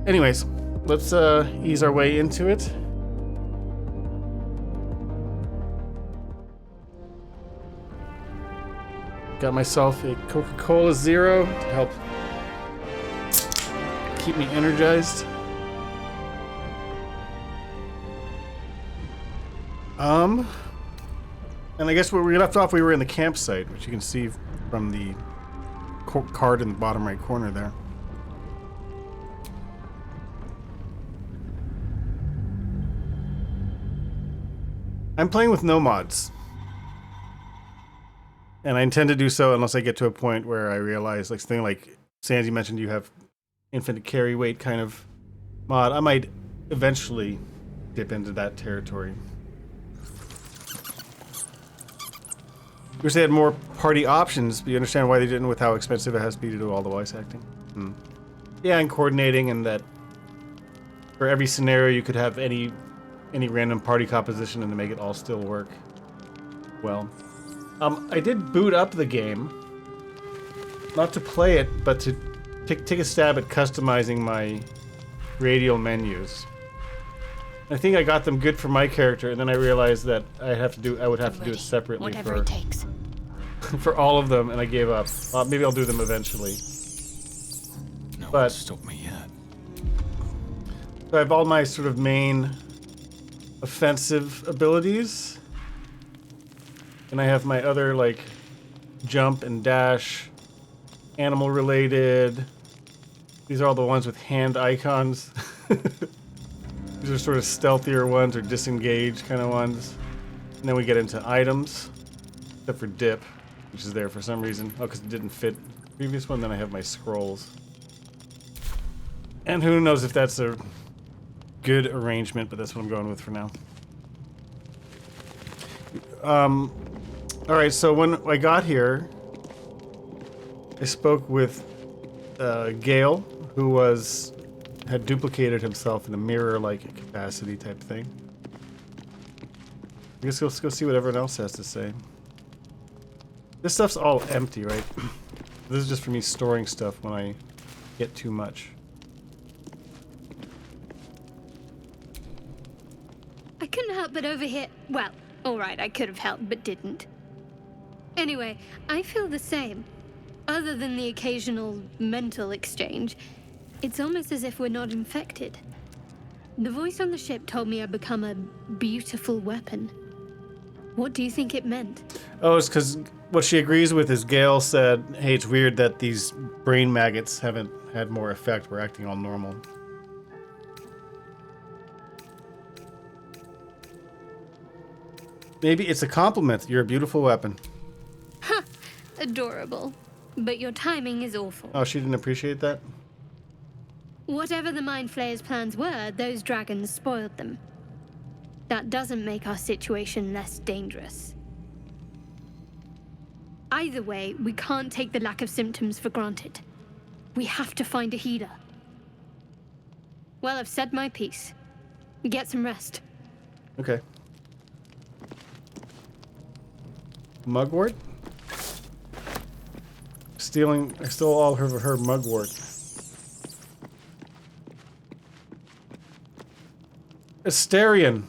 Anyways, let's ease our way into it. Got myself a Coca-Cola Zero to help keep me energized. And I guess where we left off, we were in the campsite, which you can see from the card in the bottom right corner there. I'm playing with no mods. And I intend to do so unless I get to a point where I realize, like something like Sandy mentioned, you have infinite carry weight kind of mod. I might eventually dip into that territory. Wish they had more party options, but you understand why they didn't with how expensive it has to be to do all the voice acting. Yeah, and coordinating, and that for every scenario you could have any random party composition and to make it all still work well. I did boot up the game, not to play it, but to take a stab at customizing my radial menus. I think I got them good for my character, and then I realized that I would have to do it separately whatever it takes. for all of them, and I gave up. Maybe I'll do them eventually. No But- one stopped me yet. So I have all my sort of main offensive abilities, and I have my other like jump and dash, animal related. These are all the ones with hand icons. These are sort of stealthier ones or disengage kind of ones. And then we get into items, except for dip, which is there for some reason. Oh, because it didn't fit the previous one. Then I have my scrolls. And who knows if that's a good arrangement, but that's what I'm going with for now. Alright, so when I got here, I spoke with Gale, who had duplicated himself in a mirror-like capacity type thing. I guess let's go see what everyone else has to say. This stuff's all empty, right? This is just for me storing stuff when I get too much. I couldn't help but overhear. Well, alright, I could have helped, but didn't. Anyway, I feel the same. Other than the occasional mental exchange, it's almost as if we're not infected. The voice on the ship told me I'd become a beautiful weapon. What do you think it meant? Oh, it's because what she agrees with is Gale said, hey, it's weird that these brain maggots haven't had more effect. We're acting all normal. Maybe it's a compliment. You're a beautiful weapon. Ha! Adorable. But your timing is awful. Oh, she didn't appreciate that? Whatever the Mind Flayer's plans were, those dragons spoiled them. That doesn't make our situation less dangerous. Either way, we can't take the lack of symptoms for granted. We have to find a healer. Well, I've said my piece. Get some rest. Okay. Mugwort? I stole all her mugwort. Asterion!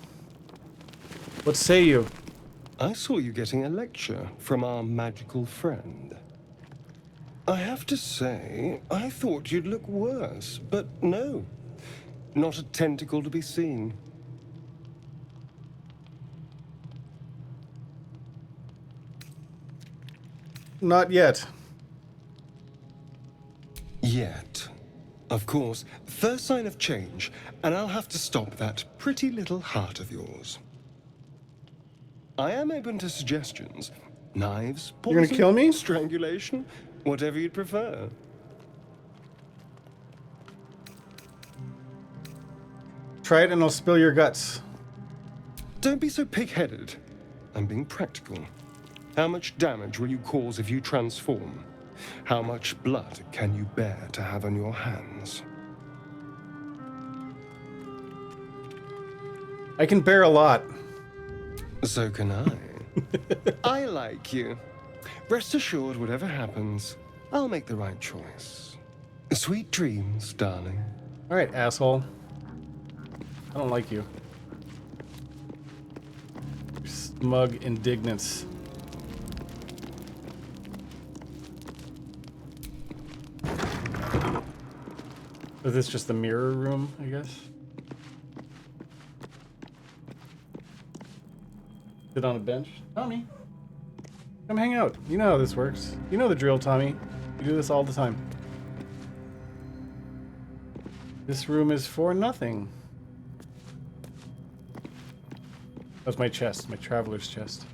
What say you? I saw you getting a lecture from our magical friend. I have to say, I thought you'd look worse, but no. Not a tentacle to be seen. Not yet. Yet. Of course, first sign of change, and I'll have to stop that pretty little heart of yours. I am open to suggestions. Knives, poison, You're gonna kill me? strangulation, whatever you'd prefer. Try it and I'll spill your guts. Don't be so pig-headed. I'm being practical. How much damage will you cause if you transform? How much blood can you bear to have on your hands? I can bear a lot. So can I. I like you. Rest assured, whatever happens, I'll make the right choice. Sweet dreams, darling. Alright, asshole. I don't like you. Your smug indignance. Is this just the mirror room, I guess? Sit on a bench. Tommy, come hang out. You know how this works. You know the drill, Tommy. You do this all the time. This room is for nothing. That's my chest, my traveler's chest.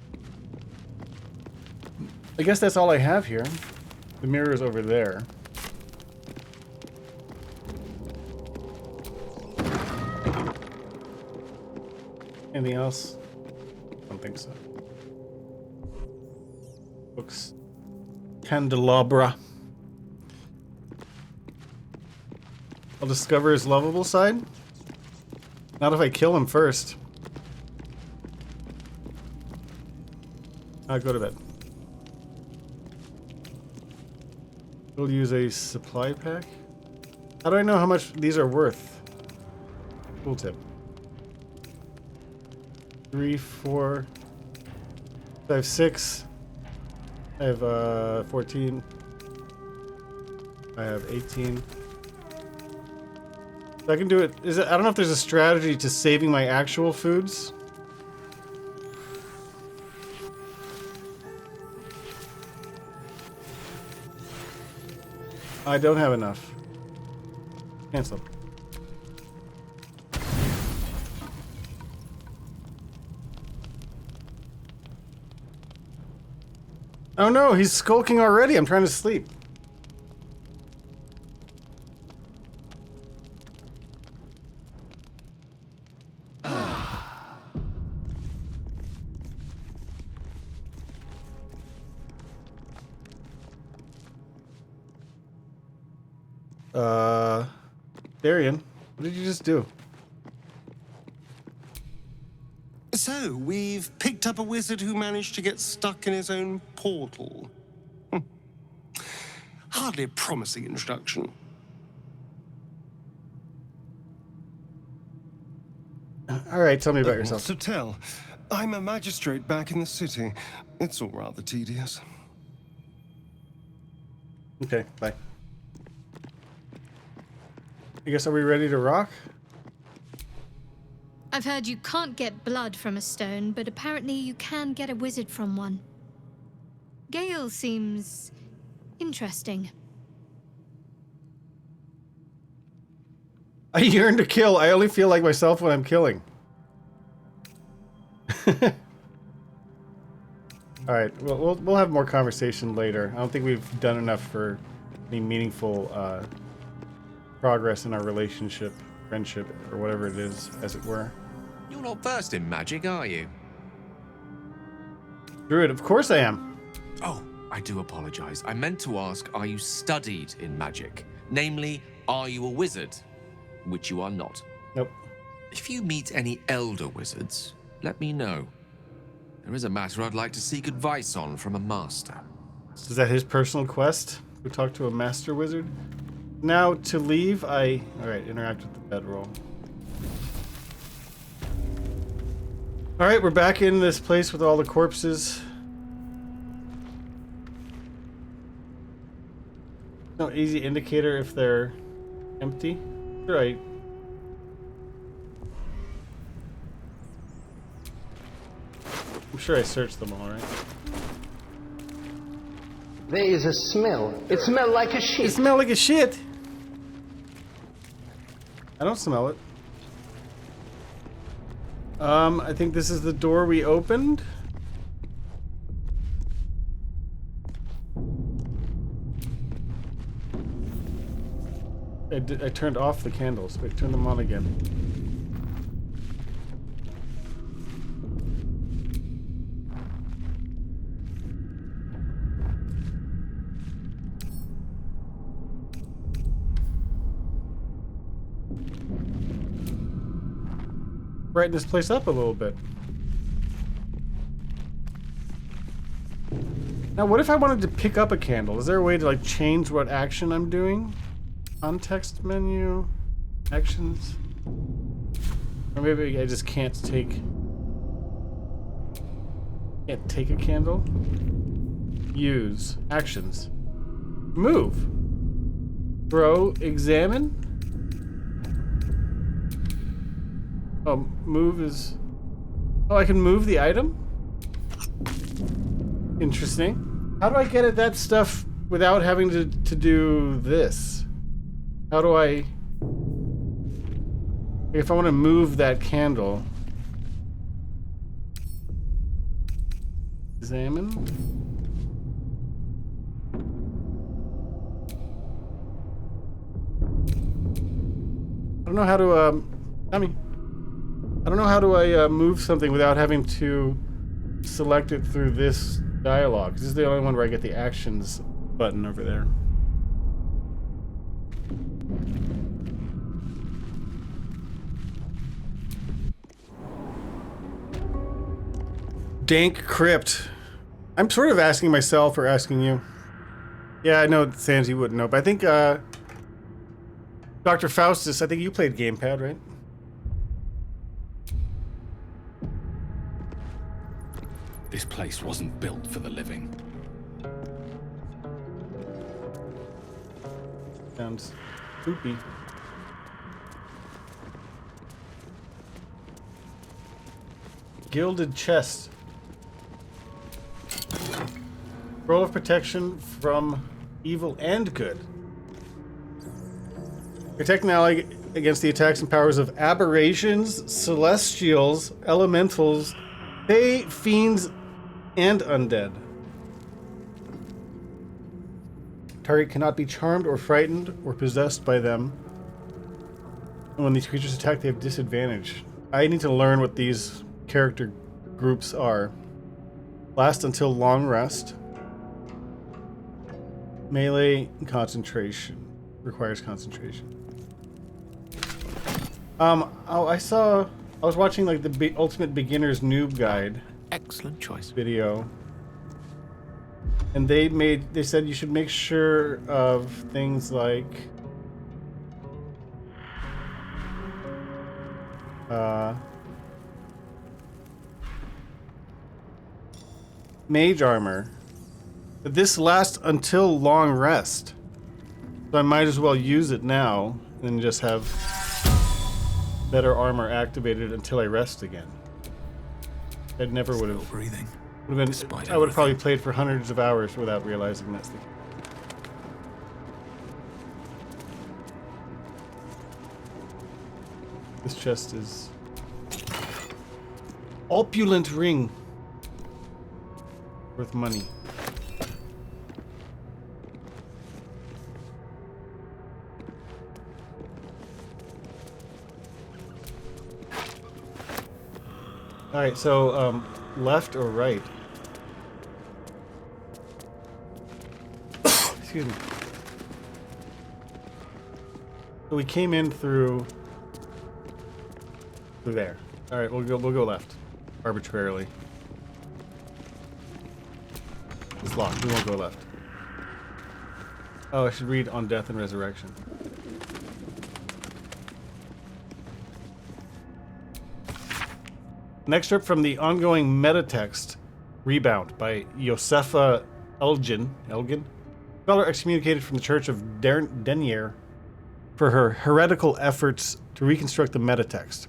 I guess that's all I have here. The mirror is over there. Anything else? I don't think so. Books. Candelabra. I'll discover his lovable side? Not if I kill him first. I'll go to bed. We'll use a supply pack. How do I know how much these are worth? Cool tip. 3, 4, 5, 6. I have 14. I have 18. So I can do it. I don't know if there's a strategy to saving my actual foods. I don't have enough. Cancel. Oh no, he's skulking already. I'm trying to sleep. Darian, what did you just do? So, we've picked up a wizard who managed to get stuck in his own portal. Hardly a promising introduction. All right, tell me about yourself. To tell, I'm a magistrate back in the city. It's all rather tedious. Okay, bye. I guess, are we ready to rock? I've heard you can't get blood from a stone, but apparently you can get a wizard from one. Gale seems interesting. I yearn to kill. I only feel like myself when I'm killing. Alright, well, we'll have more conversation later. I don't think we've done enough for any meaningful progress in our relationship, friendship, or whatever it is, as it were. You're not versed in magic, are you? Druid, of course I am. Oh, I do apologize. I meant to ask, are you studied in magic? Namely, are you a wizard? Which you are not. Nope. If you meet any elder wizards, let me know. There is a matter I'd like to seek advice on from a master. Is that his personal quest? To talk to a master wizard? Now, to leave, Alright, interact with the bedroll. Alright, we're back in this place with all the corpses. No easy indicator if they're empty. Right. I'm sure I searched them all, right? There is a smell. It smells like a shit. It smells like a shit. I don't smell it. I think this is the door we opened. I turned off the candles, but turn them on again. Brighten this place up a little bit. Now, what if I wanted to pick up a candle? Is there a way to, like, change what action I'm doing? Context menu. Actions. Or maybe I just can't take a candle. Use. Actions. Move. Throw. Examine. Oh, move is... Oh, I can move the item? Interesting. How do I get at that stuff without having to do this? How do I... If I want to move that candle... Examine? I don't know how to, I don't know how do I move something without having to select it through this dialogue. This is the only one where I get the actions button over there. Dank Crypt. I'm sort of asking myself or asking you. Yeah, I know Sans, you wouldn't know, but I think Dr. Faustus, I think you played Gamepad, right? This place wasn't built for the living. Sounds spoopy. Gilded chest. Roll of protection from evil and good. Protect an ally against the attacks and powers of aberrations, celestials, elementals, fae, fiends, and undead. Target cannot be charmed or frightened or possessed by them. And when these creatures attack, they have disadvantage. I need to learn what these character groups are. Last until long rest. Melee concentration. Requires concentration. Oh, I was watching like the Ultimate Beginner's Noob Guide. Excellent choice. Video. And they said you should make sure of things like mage armor. But this lasts until long rest. So I might as well use it now and just have better armor activated until I rest again. I never would have breathing. I would have probably played for hundreds of hours without realizing that's the case. This chest is opulent ring worth money. All right, so left or right? Excuse me. So we came in through there. All right, we'll go left arbitrarily. It's locked. We won't go left. Oh, I should read On Death and Resurrection. Next up from the ongoing meta text, Rebound by Josefa Elgin, scholar excommunicated from the Church of Denier for her heretical efforts to reconstruct the meta text,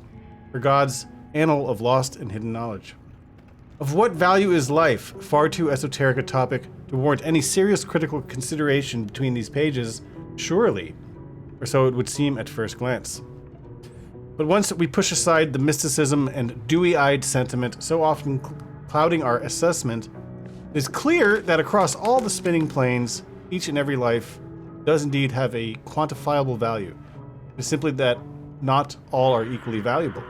for God's annal of lost and hidden knowledge. Of what value is life? Far too esoteric a topic to warrant any serious critical consideration between these pages, surely, or so it would seem at first glance. But once we push aside the mysticism and dewy-eyed sentiment so often clouding our assessment, it is clear that across all the spinning planes, each and every life does indeed have a quantifiable value. It is simply that not all are equally valuable.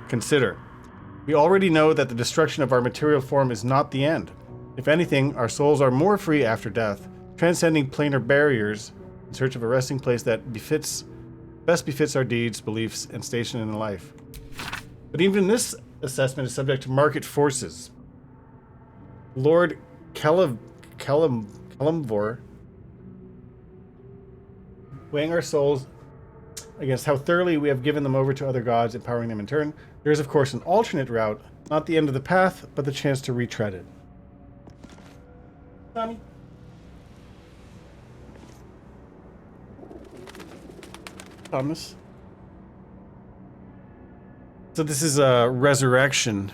Consider. We already know that the destruction of our material form is not the end. If anything, our souls are more free after death, transcending planar barriers in search of a resting place that best befits our deeds, beliefs, and station in life. But even this assessment is subject to market forces. Lord Kalimvor, weighing our souls against how thoroughly we have given them over to other gods, empowering them in turn. There is, of course, an alternate route, not the end of the path, but the chance to retread it. Tommy? Thomas? So this is a resurrection.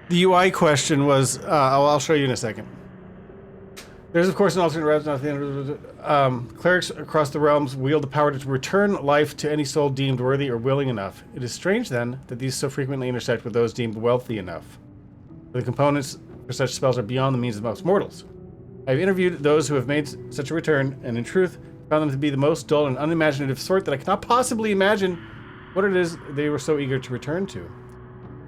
The UI question was, I'll show you in a second. There's of course an alternate route, not the end. Clerics across the realms wield the power to return life to any soul deemed worthy or willing enough. It is strange then that these so frequently intersect with those deemed wealthy enough. The components for such spells are beyond the means of most mortals. I have interviewed those who have made such a return, and in truth, found them to be the most dull and unimaginative sort that I cannot possibly imagine what it is they were so eager to return to.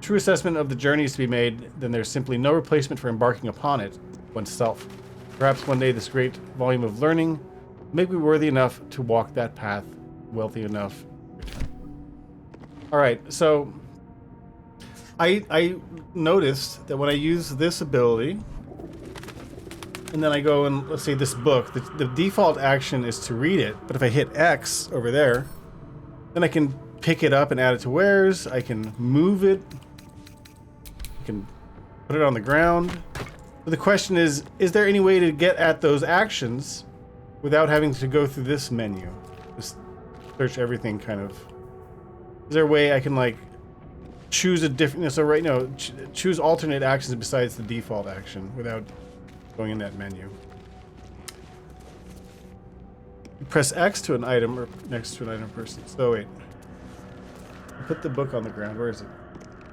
True assessment of the journey is to be made, then there's simply no replacement for embarking upon it oneself. Perhaps one day this great volume of learning will make me worthy enough to walk that path, wealthy enough. Alright, so I noticed that when I use this ability, and then I go and, let's say this book, the default action is to read it, but if I hit X over there, then I can pick it up and add it to wares, I can move it, I can put it on the ground. But the question is there any way to get at those actions without having to go through this menu? Just search everything kind of. Is there a way I can like choose a different, so right now, choose alternate actions besides the default action without going in that menu? You press X to an item or next to an item person. So wait. Put the book on the ground. Where is it?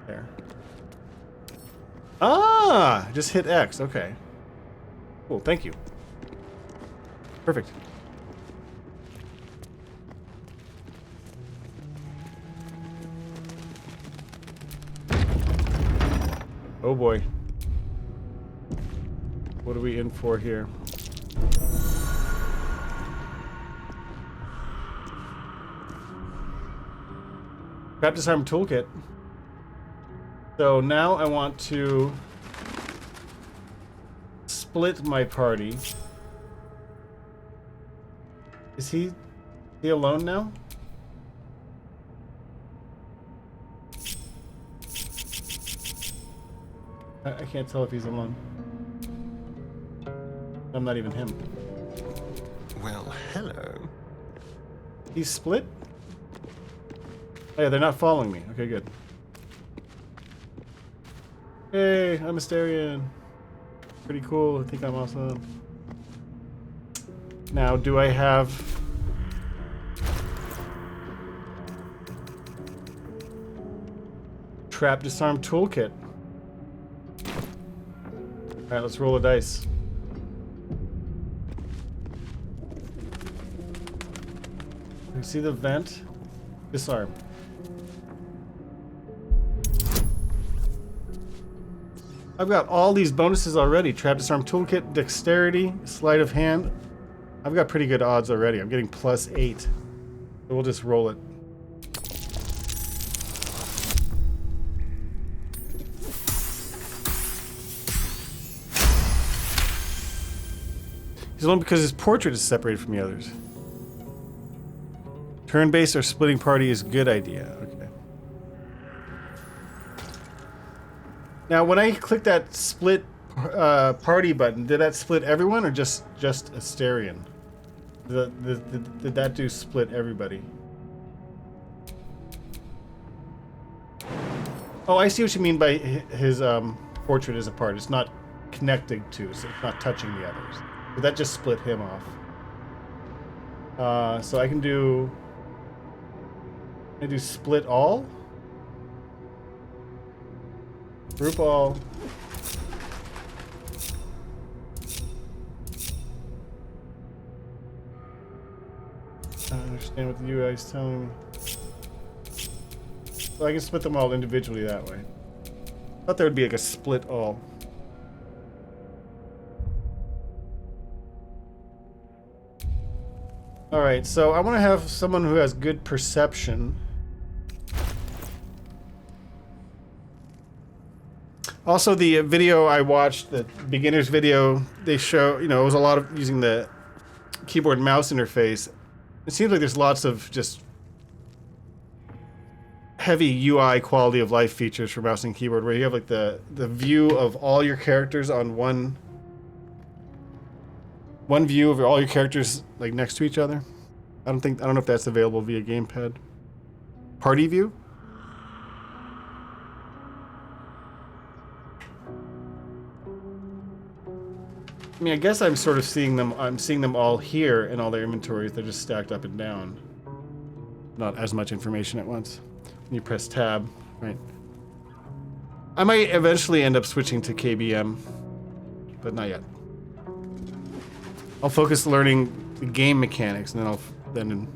There. Ah! Just hit X. Okay. Cool. Thank you. Perfect. Oh boy. What are we in for here? Trap disarm toolkit. So now I want to split my party. Is he alone now? I can't tell if he's alone. I'm not even him. Well, hello. He's split? Oh yeah, they're not following me. Okay, good. Hey, I'm Asterion. Pretty cool. I think I'm awesome. Now, do I have... Trap disarm toolkit? Alright, let's roll a dice. You see the vent? Disarm. I've got all these bonuses already. Trap disarm toolkit, dexterity, sleight of hand. I've got pretty good odds already. I'm getting +8. So we'll just roll it. He's alone because his portrait is separated from the others. Turn-based or splitting party is a good idea. Okay. Now, when I click that split party button, did that split everyone or just Asterion? Did that do split everybody? Oh, I see what you mean by his portrait is apart. It's not connected to, so it's not touching the others. But that just split him off. So I can do split all? Group all. I don't understand what the UI is telling me. So I can split them all individually that way. I thought there would be like a split all. Alright, so I want to have someone who has good perception. Also, the video I watched, the beginner's video, they show, you know, it was a lot of using the keyboard and mouse interface. It seems like there's lots of just heavy UI quality of life features for mouse and keyboard, where you have like the view of all your characters on one view of all your characters like next to each other. I don't know if that's available via gamepad. Party view? I mean, I guess I'm sort of seeing them all here in all their inventories. They're just stacked up and down. Not as much information at once. When you press tab, right? I might eventually end up switching to KBM, but not yet. I'll focus learning the game mechanics, and then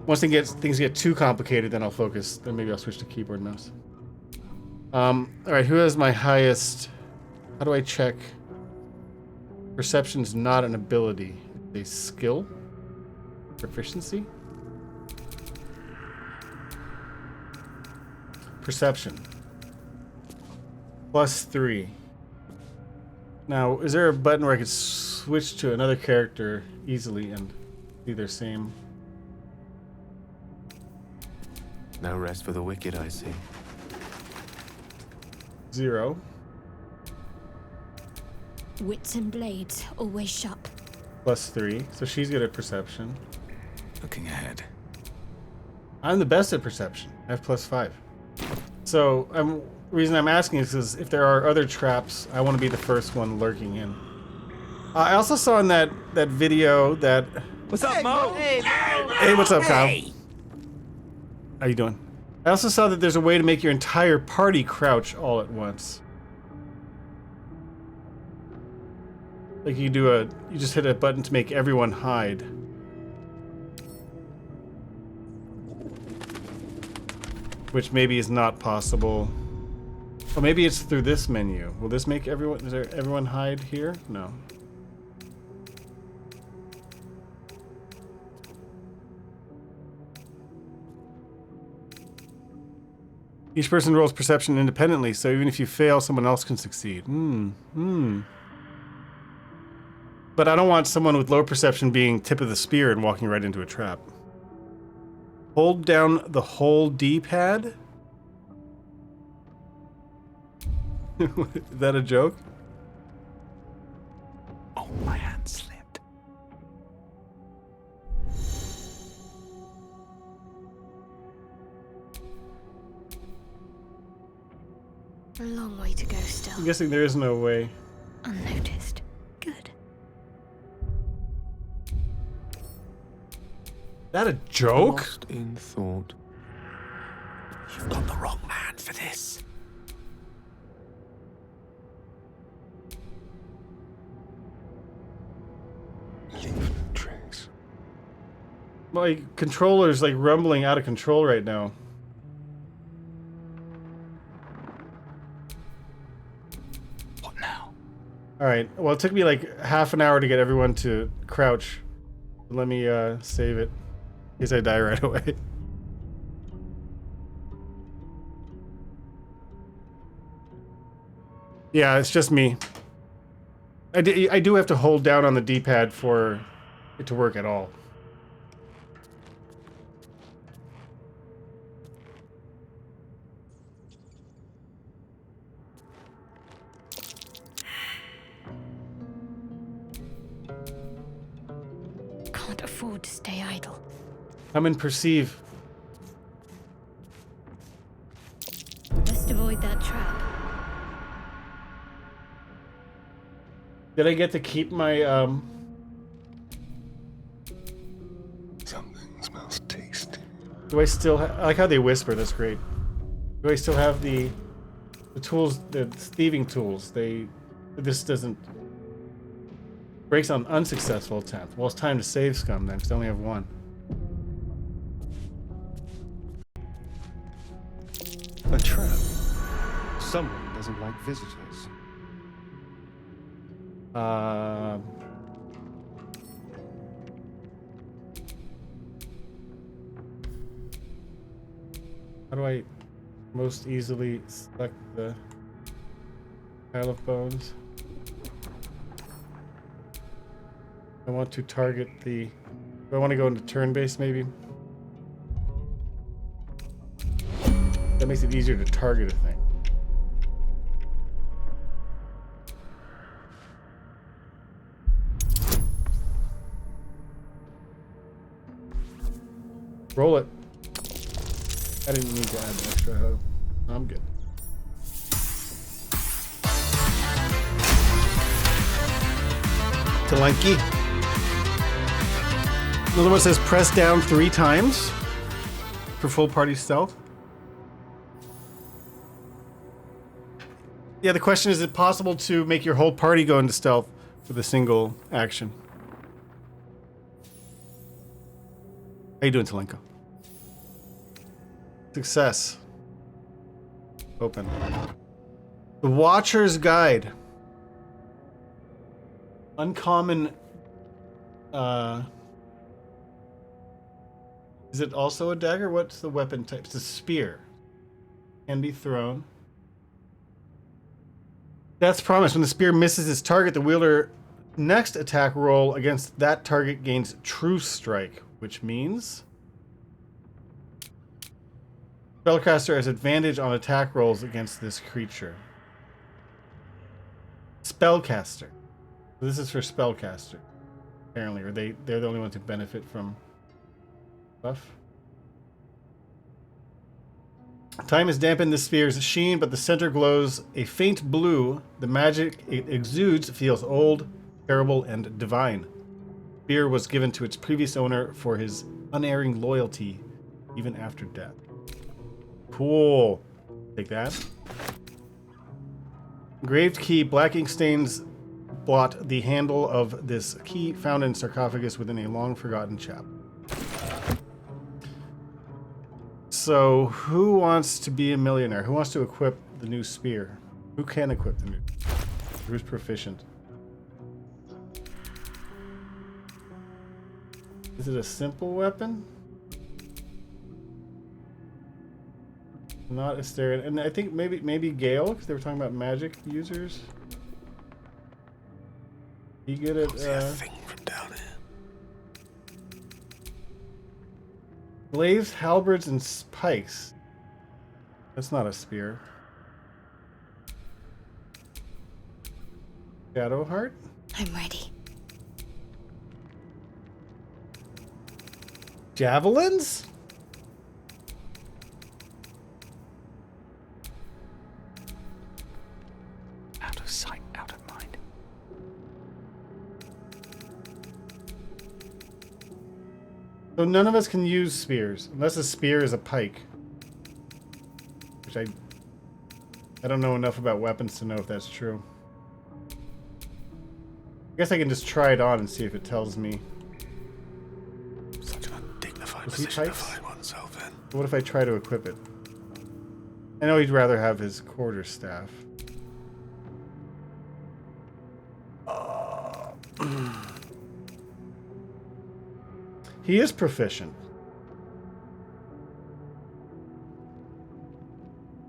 once things get too complicated, then I'll focus. Then maybe I'll switch to keyboard and mouse. All right, who has my highest? How do I check? Perception's not an ability. It's a skill? Proficiency? Perception. +3. Now, is there a button where I could switch to another character easily and be their same? No rest for the wicked, I see. 0. Wits and blades, always sharp. +3. So she's good at perception. Looking ahead. I'm the best at perception. I have +5. So the reason I'm asking is because if there are other traps, I want to be the first one lurking in. I also saw in that video that... What's up, Mo? Hey, what's up, Kyle? How you doing? I also saw that there's a way to make your entire party crouch all at once. Like you just hit a button to make everyone hide. Which maybe is not possible. Oh, maybe it's through this menu. Will this make everyone hide here? No. Each person rolls perception independently, so even if you fail, someone else can succeed. But I don't want someone with low perception being tip of the spear and walking right into a trap. Hold down the whole D-pad? Is that a joke? Oh, my hand slipped. A long way to go still. I'm guessing there is no way. Unnoticed. Good. That a joke? Lost in thought. You've got the wrong man for this. Leave no trace. My controller's like rumbling out of control right now. What now? Alright, well it took me like half an hour to get everyone to crouch. Let me save it. In case I die right away. Yeah, it's just me. I do have to hold down on the D-pad for it to work at all. Can't afford to stay idle. Come and perceive. Best avoid that trap. Did I get to keep my Something smells tasty. do I still I like how they whisper, that's great. Do I still have the tools, the thieving tools? This doesn't breaks on unsuccessful attempt. Well, it's time to save scum then, because I only have one. A trap. Someone doesn't like visitors. How do I most easily select the pile of bones? I want to target the Do I want to go into turn-based, maybe? That makes it easier to target a thing. Roll it. I didn't need to add an extra hoe. I'm good. Telenki. Another one says press down 3 times for full party stealth. Yeah, the question is it possible to make your whole party go into stealth with a single action? How you doing, Telenko? Success. Open. The Watcher's Guide. Uncommon. Is it also a dagger? What's the weapon type? It's a spear. Can be thrown. Death's Promise. When the spear misses its target, the wielder next attack roll against that target gains True Strike, which means spellcaster has advantage on attack rolls against this creature. Spellcaster. This is for spellcaster, apparently, or they're the only ones who benefit from buff. Time has dampened the sphere's sheen, but the center glows a faint blue. The magic it exudes feels old, terrible, and divine. Spear was given to its previous owner for his unerring loyalty, even after death. Cool. Take that. Engraved key. Black ink stains blot the handle of this key found in sarcophagus within a long-forgotten chapel. So, who wants to be a millionaire? Who wants to equip the new spear? Who can equip the new? Who's proficient? Is it a simple weapon? Not Asterion. And I think maybe Gale, because they were talking about magic users. You good at thing from down here. glaives, halberds, and spikes. That's not a spear. Shadowheart? I'm ready. Javelins? Out of sight, out of mind. So none of us can use spears, unless a spear is a pike. Which I don't know enough about weapons to know if that's true. I guess I can just try it on and see if it tells me. Such an undignified Was he position to pikes? find oneself in. What if I try to equip it? I know he'd rather have his quarterstaff. He is proficient.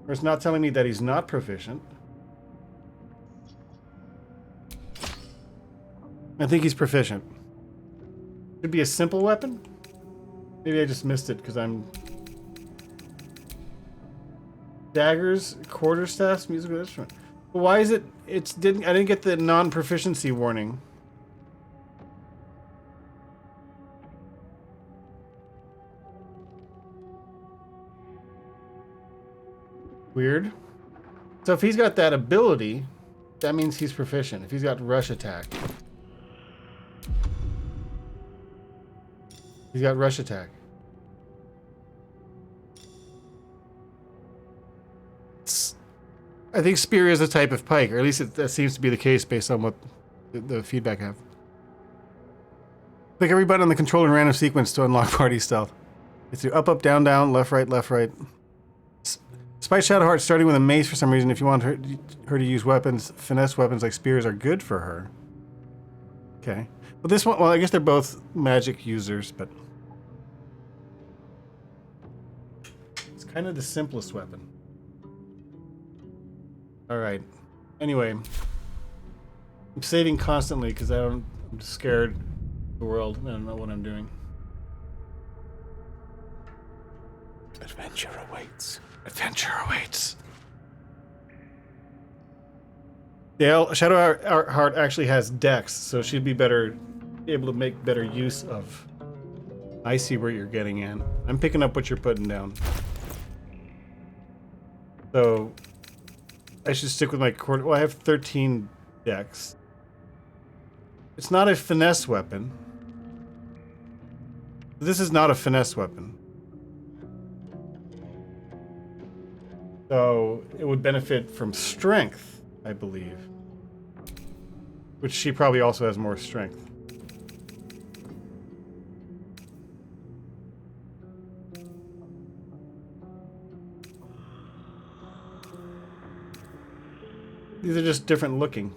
Or it's not telling me that he's not proficient. I think he's proficient. Could be a simple weapon? Maybe I just missed it because I'm... Daggers, quarterstaffs, musical instrument. Why is it... I didn't get the non-proficiency warning. Weird. So if he's got that ability, that means he's proficient. If he's got rush attack. He's got rush attack. I think spear is a type of pike, or at least that seems to be the case based on what the feedback I have. Click every button on the controller in random sequence to unlock party stealth. It's your up, up, down, down, left, right, left, right. Despite Shadowheart starting with a mace for some reason, if you want her to use weapons, finesse weapons like spears are good for her. Okay. Well, this one, well, I guess they're both magic users, but... It's kind of the simplest weapon. Alright. Anyway. I'm saving constantly because I'm scared of the world. I don't know what I'm doing. Adventure awaits. Adventure awaits. Dale, Shadowheart actually has Dex, so she'd be able to make better use of. I see where you're getting at. I'm picking up what you're putting down. So I should stick with my quarter. Well, I have 13 Dex. It's not a finesse weapon. This is not a finesse weapon. So it would benefit from strength, I believe. Which she probably also has more strength. These are just different looking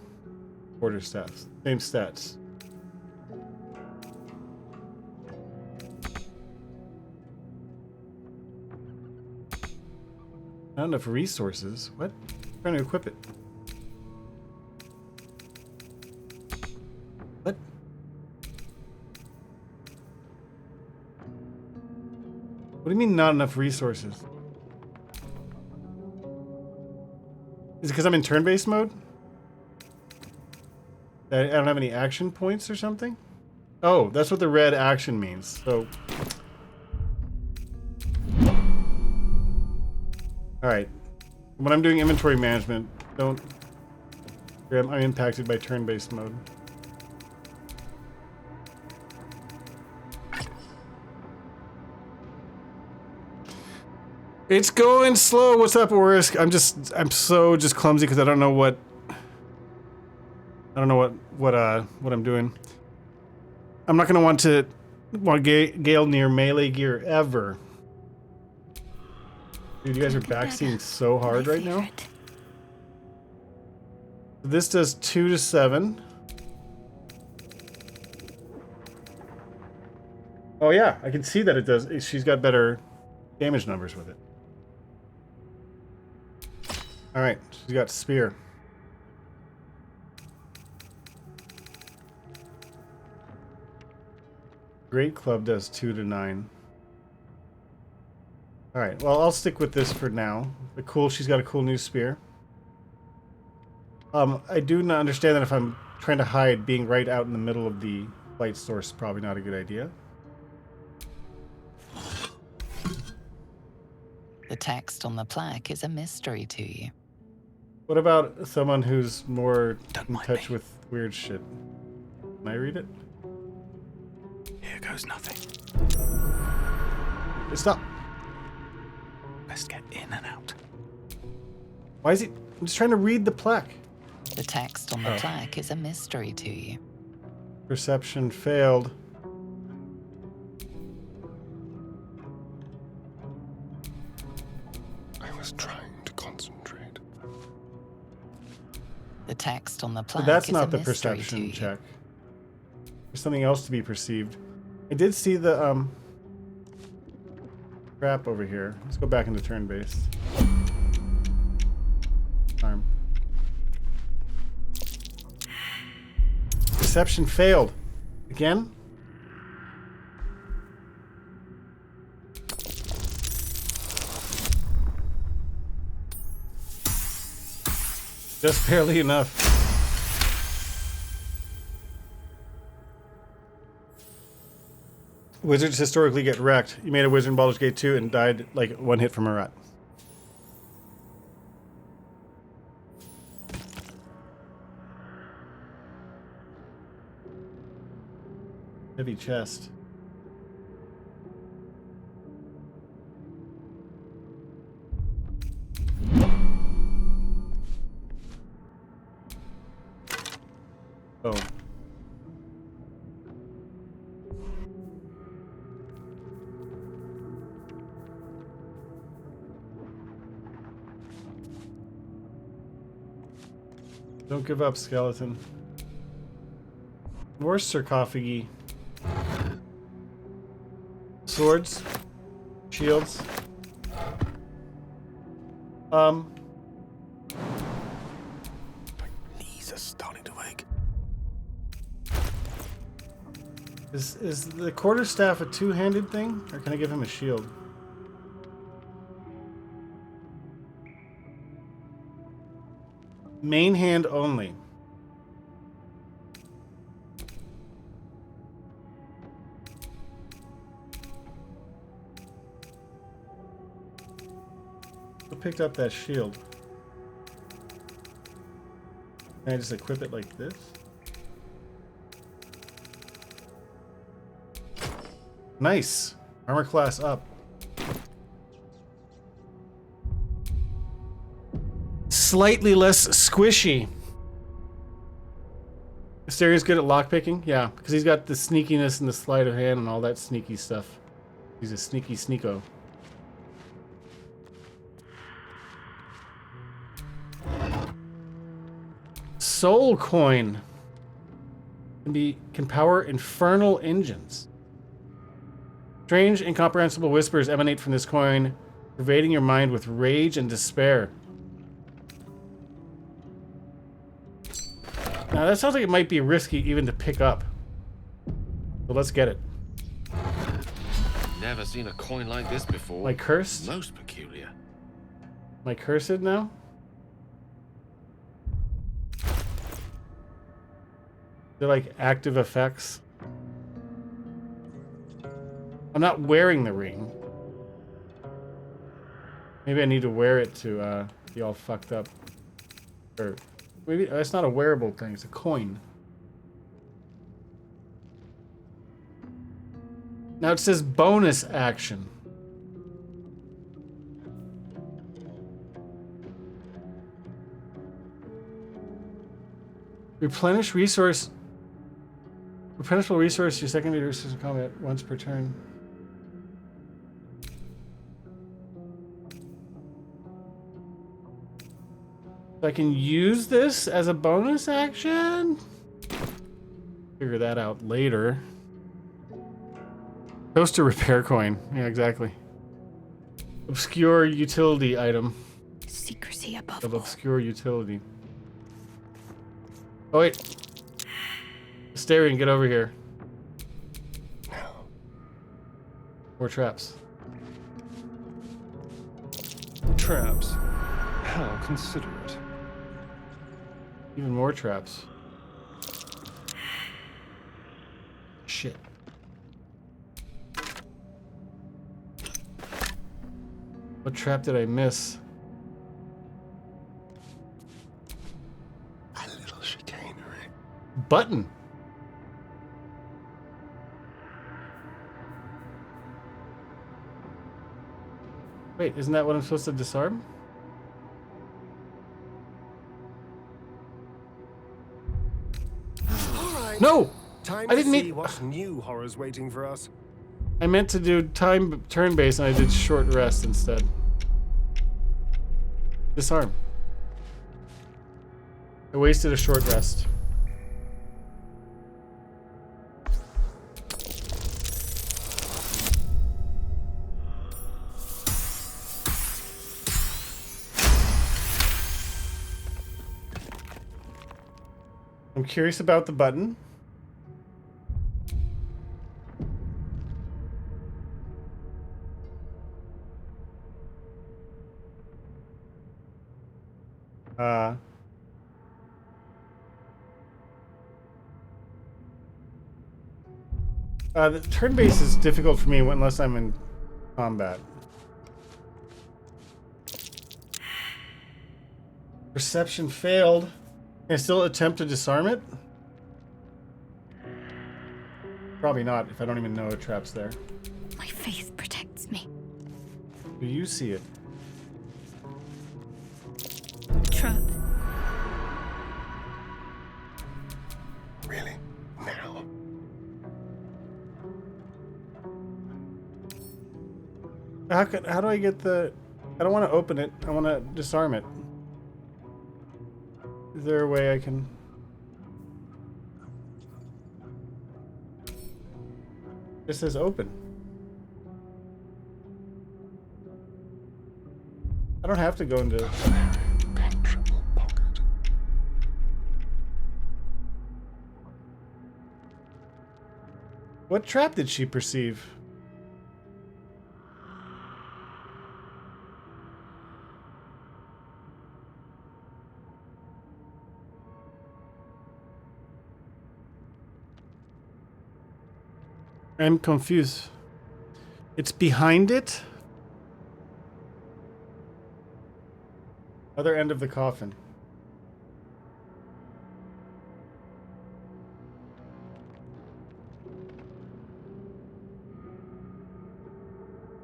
quarter stats. Same stats. Not enough resources. What? I'm trying to equip it. What? What do you mean not enough resources? Is it because I'm in turn-based mode? I don't have any action points or something? Oh, that's what the red action means. So... Alright. When I'm doing inventory management, I'm impacted by turn-based mode. It's going slow. What's up, Orisk? I'm so clumsy because I don't know what I'm doing. I'm not gonna want Gale near melee gear ever. Dude, you guys are backseating so hard right now. This does 2 to 7. Oh yeah, I can see that it does. She's got better damage numbers with it. Alright, she's got spear. Great Club does 2 to 9. Alright, well, I'll stick with this for now. She's got a cool new spear. I do not understand that if I'm trying to hide, being right out in the middle of the light source is probably not a good idea. The text on the plaque is a mystery to you. What about someone who's more Don't in mind touch me. with weird shit? Can I read it? Here goes nothing. Stop. Best get in and out. Why is he... I'm just trying to read the plaque. The text on the plaque is a mystery to you. Perception failed. I was trying to concentrate. The text on the But plaque that's is not a the mystery to perception you. check. There's something else to be perceived. I did see the, crap over here. Let's go back into turn-based. Charm. Perception failed. Again? Just barely enough. Wizards historically get wrecked. You made a wizard in Baldur's Gate 2 and died like one hit from a rat. Heavy chest. Oh. Don't give up, skeleton. More sarcophagi. Swords. Shields. My knees are starting to ache. Is the quarterstaff a two-handed thing? Or can I give him a shield? Main hand only. Who picked up that shield? Can I just equip it like this? Nice. Armor class up. Slightly less squishy. Asterian's good at lockpicking? Yeah, because he's got the sneakiness and the sleight of hand and all that sneaky stuff. He's a sneaky sneako. Soul coin can power infernal engines. Strange, incomprehensible whispers emanate from this coin, pervading your mind with rage and despair. Now that sounds like it might be risky even to pick up. So let's get it. Never seen a coin like this before. Am I cursed? Most peculiar. Am I cursed now? They're like active effects. I'm not wearing the ring. Maybe I need to wear it to be all fucked up. Or maybe it's not a wearable thing, it's a coin. Now it says bonus action. Replenishable resource your secondary resource in combat once per turn. So I can use this as a bonus action? Figure that out later. Toaster repair coin. Yeah, exactly. Obscure utility item. Secrecy above Of all. obscure utility. Oh wait. Asterian, get over here. More traps. Traps. How considerate. Even more traps. Shit. What trap did I miss? A little chicanery. Button. Wait, isn't that what I'm supposed to disarm? No! Time I didn't to see mean- what new horrors waiting for us. I meant to do turn-based and I did short rest instead. Disarm. I wasted a short rest. I'm curious about the button. The turn base is difficult for me unless I'm in combat. Perception failed. Can I still attempt to disarm it? Probably not, if I don't even know a trap's there. My faith protects me. Do you see it? Trap. Really? Now? How do I get the... I don't want to open it. I want to disarm it. Is there a way I can... It says open. I don't have to go into... Impenetrable pocket. What trap did she perceive? I'm confused. It's behind it? Other end of the coffin.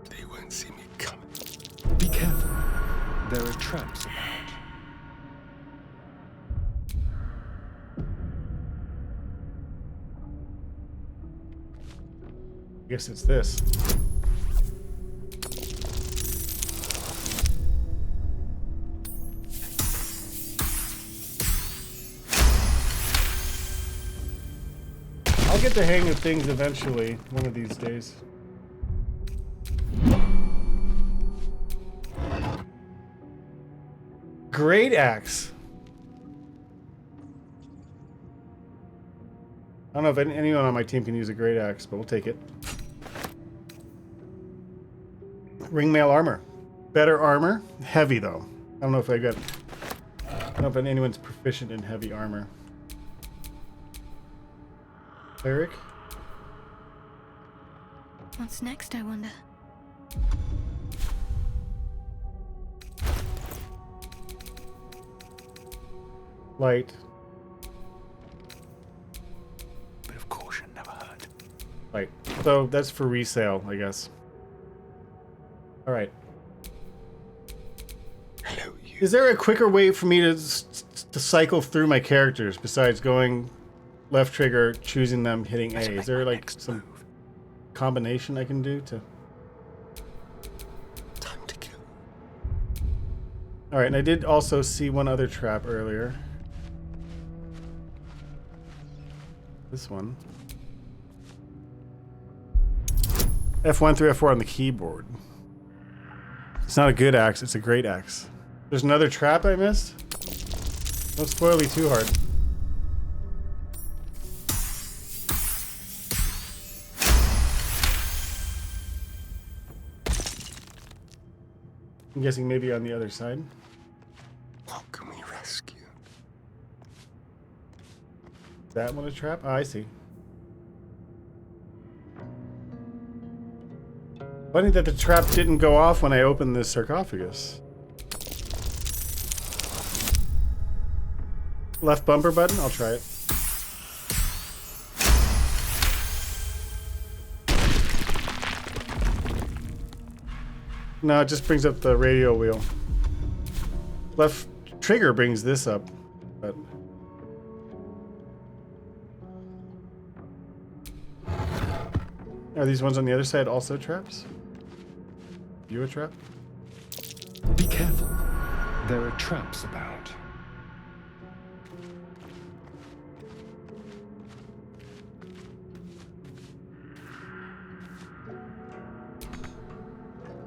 They won't see me coming. Be careful. There are traps about. I guess it's this. I'll get the hang of things eventually, one of these days. Great axe. I don't know if anyone on my team can use a great axe, but we'll take it. Ringmail armor. Better armor. Heavy though. I don't know if I don't know if anyone's proficient in heavy armor. Cleric. What's next, I wonder? Light. Bit of caution never hurt. Light. So that's for resale, I guess. All right. Hello, you. Is there a quicker way for me to cycle through my characters besides going left trigger, choosing them, hitting A? Is there like some combination I can do to? Time to kill. All right, and I did also see one other trap earlier. This one. F1 through F4 on the keyboard. It's not a good axe, it's a great axe. There's another trap I missed? Don't spoil me too hard. I'm guessing maybe on the other side. What can we rescue? Is that one a trap? Oh, I see. Funny that the trap didn't go off when I opened this sarcophagus. Left bumper button? I'll try it. No, it just brings up the radio wheel. Left trigger brings this up, but... Are these ones on the other side also traps? You a trap? Be careful. There are traps about.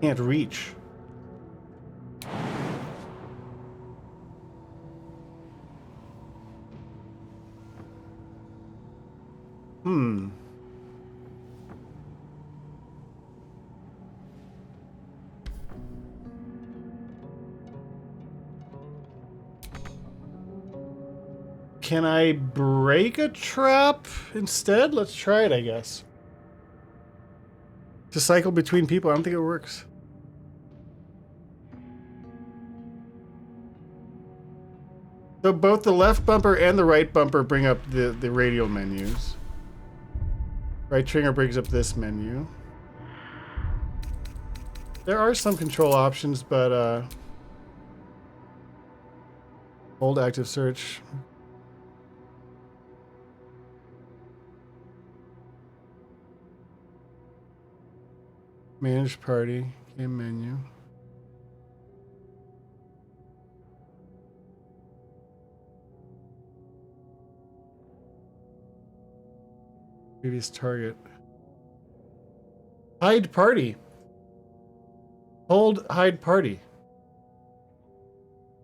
Can't reach. Hmm. Can I break a trap instead? Let's try it, I guess. To cycle between people, I don't think it works. So both the left bumper and the right bumper bring up the radial menus. Right trigger brings up this menu. There are some control options, but hold active search. Manage party, game menu. Previous target. Hide party. Hold hide party.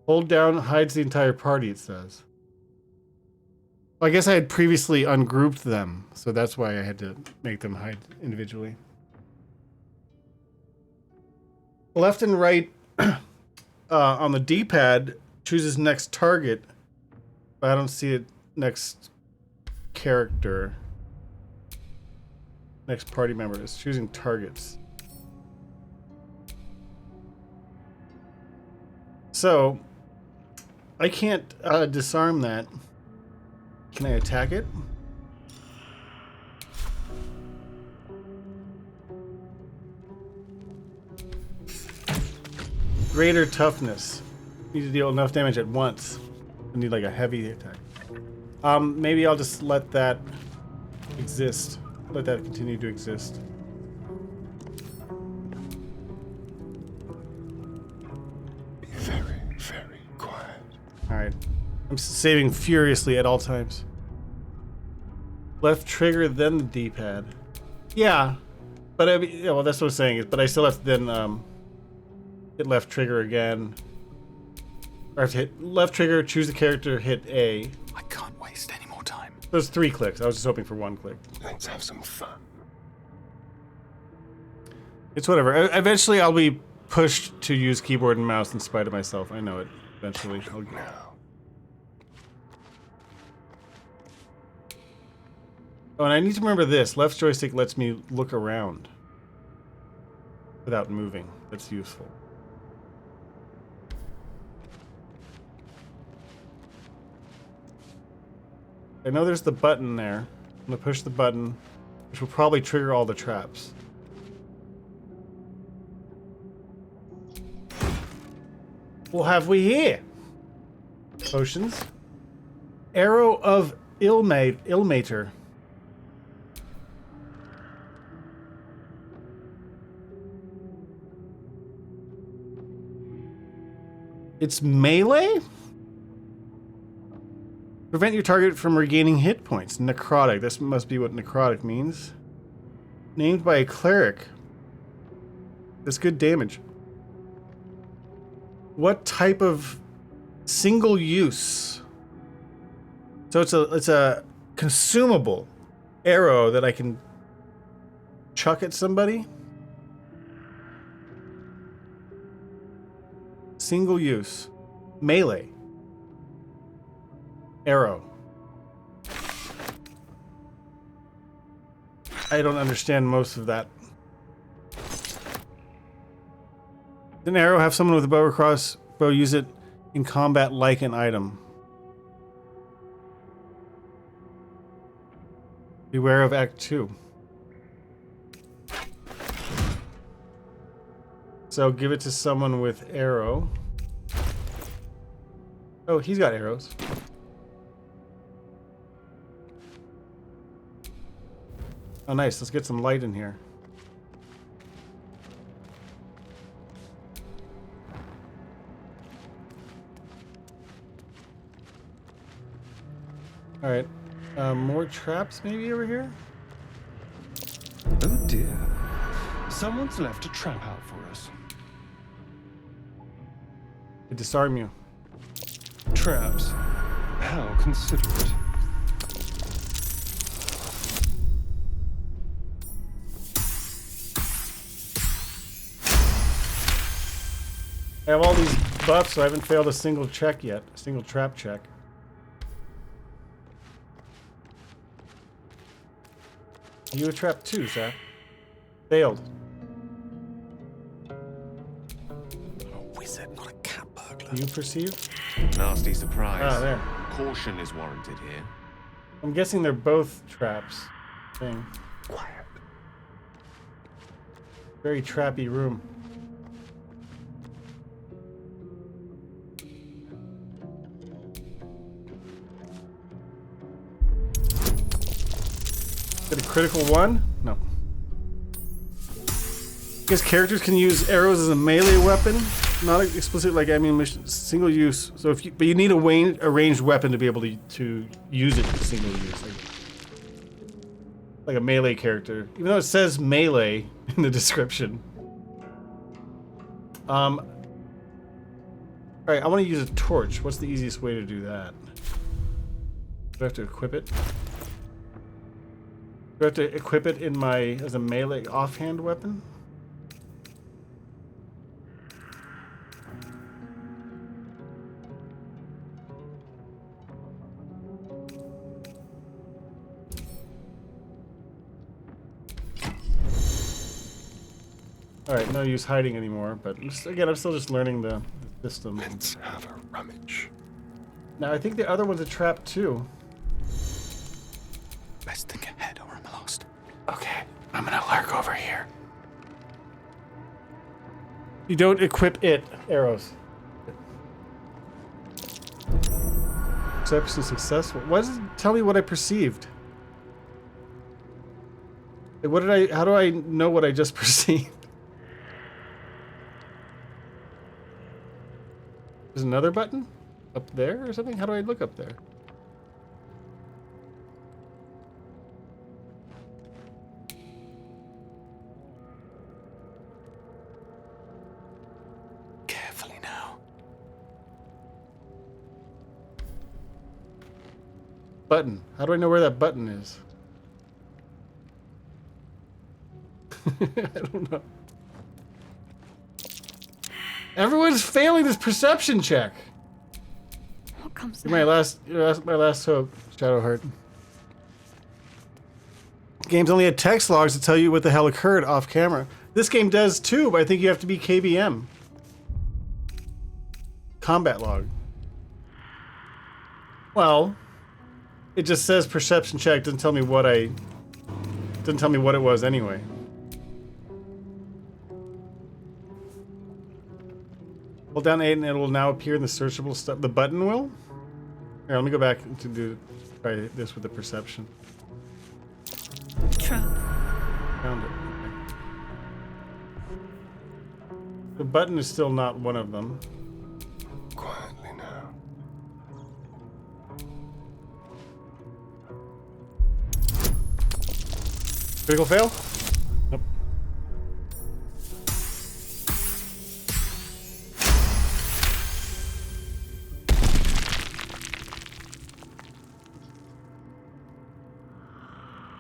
Hold down hides the entire party, it says. Well, I guess I had previously ungrouped them, so that's why I had to make them hide individually. Left and right on the D-pad chooses next target, but I don't see it next character. next party member is choosing targets. So, I can't disarm that. Can I attack it? Greater toughness. Need to deal enough damage at once. I need like a heavy attack. Maybe I'll just let that exist. Let that continue to exist. Be very, very quiet. Alright. I'm saving furiously at all times. Left trigger, then the D-pad. Yeah. But I mean, yeah, well, that's what I'm saying. But I still have to then hit left trigger again. Or I have to hit left trigger, choose the character, hit A. I can't waste any more time. Those 3 clicks. I was just hoping for 1 click. Let's have some fun. It's whatever. Eventually I'll be pushed to use keyboard and mouse in spite of myself. I know it. Eventually. Now. Oh, and I need to remember this. Left joystick lets me look around without moving. That's useful. I know there's the button there. I'm gonna push the button, which will probably trigger all the traps. What have we here? Potions. Arrow of Illmater. It's melee? Prevent your target from regaining hit points. Necrotic. This must be what necrotic means. Named by a cleric. That's good damage. What type of single use? So it's a consumable arrow that I can chuck at somebody. Single use. Melee. Arrow. I don't understand most of that. Does an arrow have someone with a bow or crossbow use it in combat like an item? Beware of Act 2. So give it to someone with arrow. Oh, he's got arrows. Oh, nice. Let's get some light in here. All right. More traps maybe over here? Oh dear. Someone's left a trap out for us. To disarm you. Traps? How considerate. I have all these buffs, so I haven't failed a single check yet. A single trap check. You a trap too, Zach. Failed. I'm a wizard, not a cat burglar. You perceive? Nasty surprise. Ah, there. Caution is warranted here. I'm guessing they're both traps. Thing. Quiet. Very trappy room. Get a critical one? No. Because characters can use arrows as a melee weapon, not explicit like ammunition, single use. So if you, but you need a ranged weapon to be able to use it for single use, like a melee character. Even though it says melee in the description. All right, I want to use a torch. What's the easiest way to do that? Do I have to equip it? Do I have to equip it in my as a melee offhand weapon? Alright, no use hiding anymore, but again, I'm still just learning the system. Let's have a rummage. Now, I think the other one's a trap too. Best think ahead or I'm lost. Okay, I'm gonna lurk over here. You don't equip it, arrows. Perception successful. Why does it tell me what I perceived? Like, what did I, how do I know what I just perceived? There's another button? Up there or something? How do I look up there? Carefully now. Button. How do I know where that button is? I don't know. Everyone's failing this perception check. What comes My last hope, Shadowheart. Game's only had text logs to tell you what the hell occurred off camera. This game does too, but I think you have to be KBM. Combat log. Well, it just says perception check. Doesn't tell me what it was anyway. Hold down 8 and it will now appear in the searchable stuff. The button will? Here, let me go back to try this with the perception. Trap. Found it. Okay. The button is still not one of them. Quietly now. Critical fail? Nope.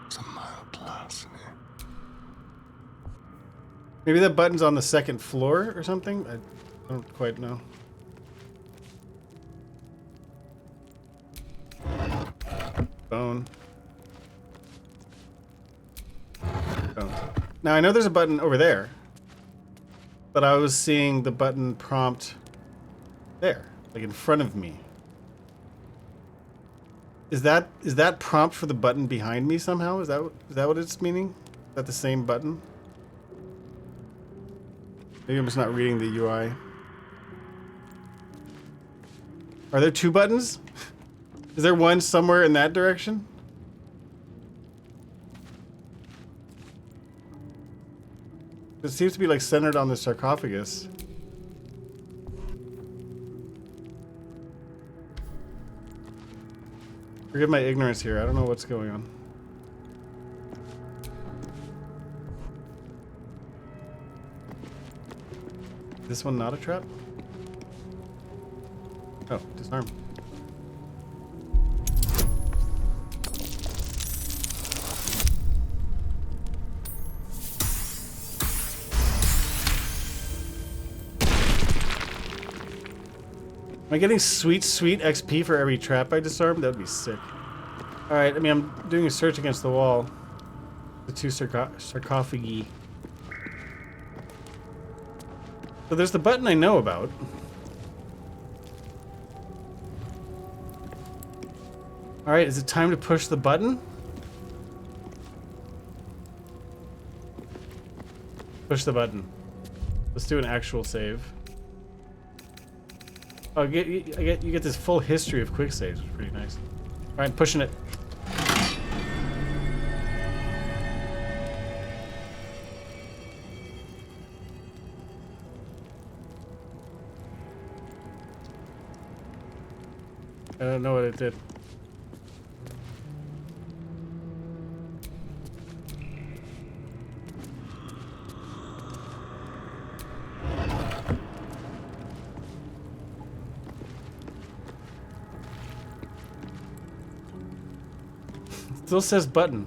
Some mild larceny. Maybe that button's on the second floor or something? I don't quite know. Bone. Bone. Now I know there's a button over there, but I was seeing the button prompt there, like in front of me. Is that prompt for the button behind me somehow? Is that what it's meaning? Is that the same button? Maybe I'm just not reading the UI. Are there two buttons? Is there one somewhere in that direction? It seems to be like centered on the sarcophagus. Forgive my ignorance here. I don't know what's going on. This one not a trap? Oh, disarm. Am I getting sweet XP for every trap I disarm? That would be sick. Alright, I mean, I'm doing a search against the wall. The two sarcophagi. So there's the button I know about. Alright, is it time to push the button? Push the button. Let's do an actual save. Oh, you get this full history of quick saves, which is pretty nice. Alright, pushing it. I don't know what it did. Still says button.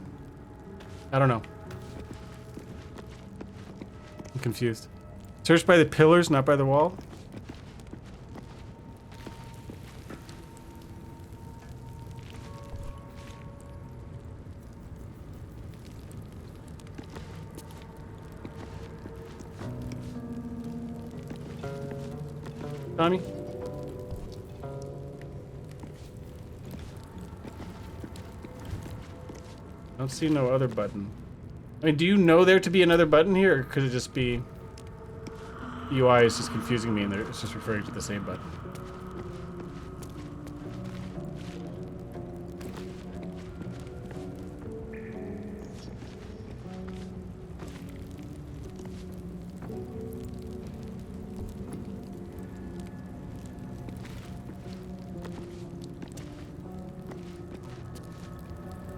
I don't know. I'm confused. Search by the pillars, not by the wall? Tommy? I don't see no other button. I mean, do you know there to be another button here, or could it just be UI is just confusing me and it's just referring to the same button?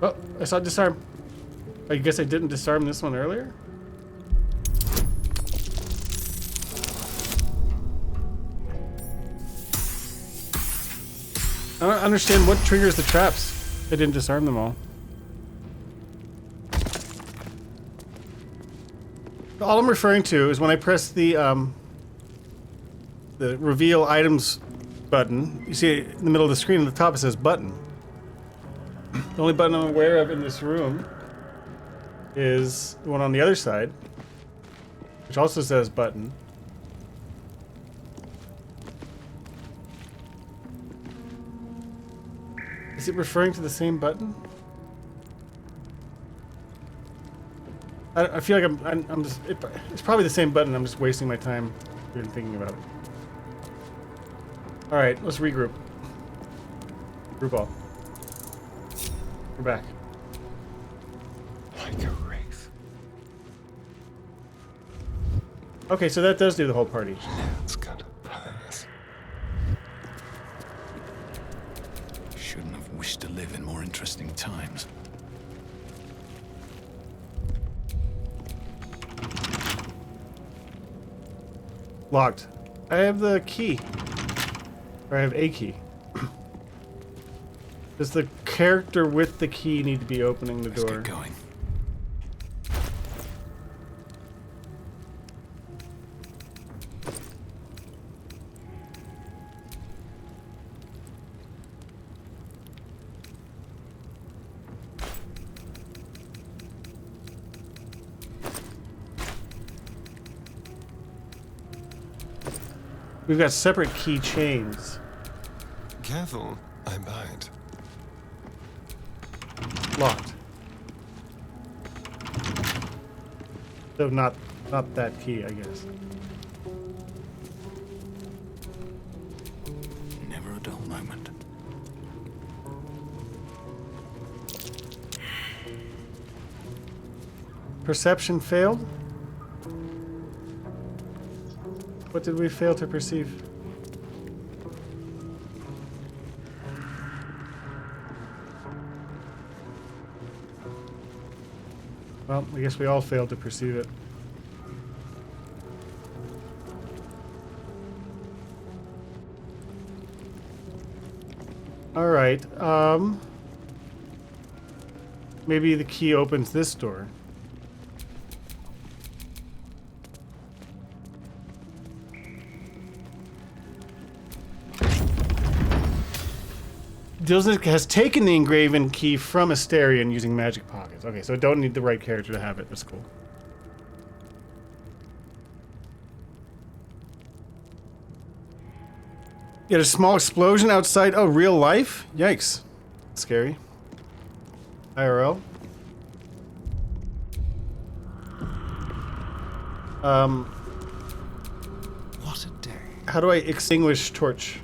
Oh, I saw disarm. I guess I didn't disarm this one earlier? I don't understand what triggers the traps. I didn't disarm them all. All I'm referring to is when I press the reveal items button, you see in the middle of the screen at the top it says button. The only button I'm aware of in this room is the one on the other side, which also says button. Is it referring to the same button? I feel like I'm just, it's probably the same button. I'm just wasting my time even thinking about it. All right, let's regroup. Group all. We're back. Like a wraith. Okay, so that does do the whole party. It's gonna pass. Shouldn't have wished to live in more interesting times. Locked. I have the key. Or I have a key. Does the character with the key need to be opening the door? Let's get going. We've got separate key chains. Careful, I bite. Locked. So not that key, I guess. Never a dull moment. Perception failed? What did we fail to perceive? Well, I guess we all failed to perceive it. All right. Maybe the key opens this door. Dilsnick has taken the engraven key from Asterion using magic pockets. Okay, so I don't need the right character to have it. That's cool. You had a small explosion outside. Oh, real life? Yikes. Scary. IRL. What a day. How do I extinguish torch?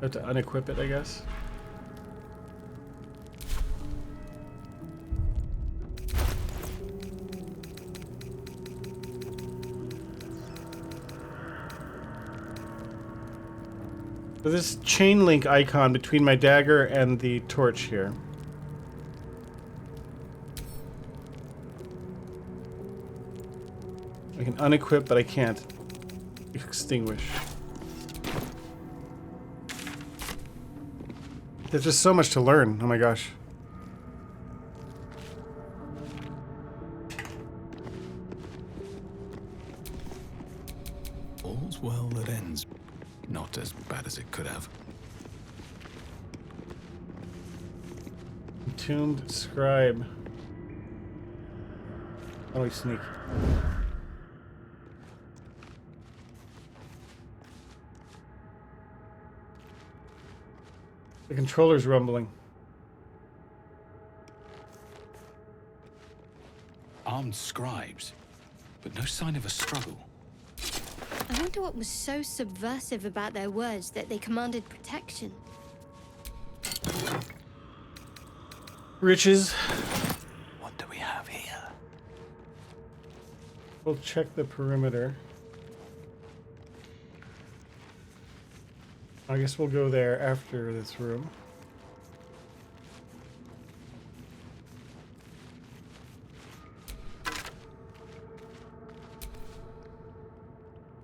I have to unequip it, I guess. So this chain link icon between my dagger and the torch here. I can unequip, but I can't extinguish. There's just so much to learn. Oh my gosh. All's well that ends. Not as bad as it could have. Entombed scribe. How do we sneak? The controller's rumbling. Armed scribes, but no sign of a struggle. I wonder what was so subversive about their words that they commanded protection. Riches. What do we have here? We'll check the perimeter. I guess we'll go there after this room.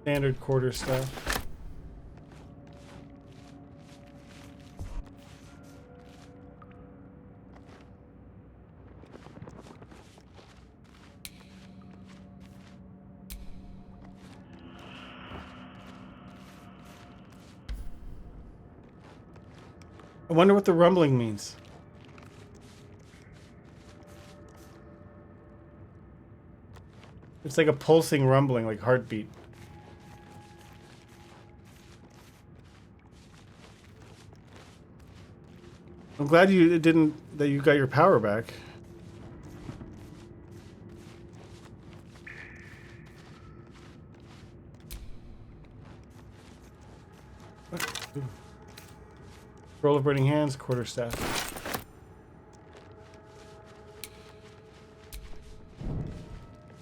Standard quarter stuff. I wonder what the rumbling means. It's like a pulsing rumbling, like heartbeat. I'm glad that you got your power back. Ooh. Roll of burning hands, quarterstaff.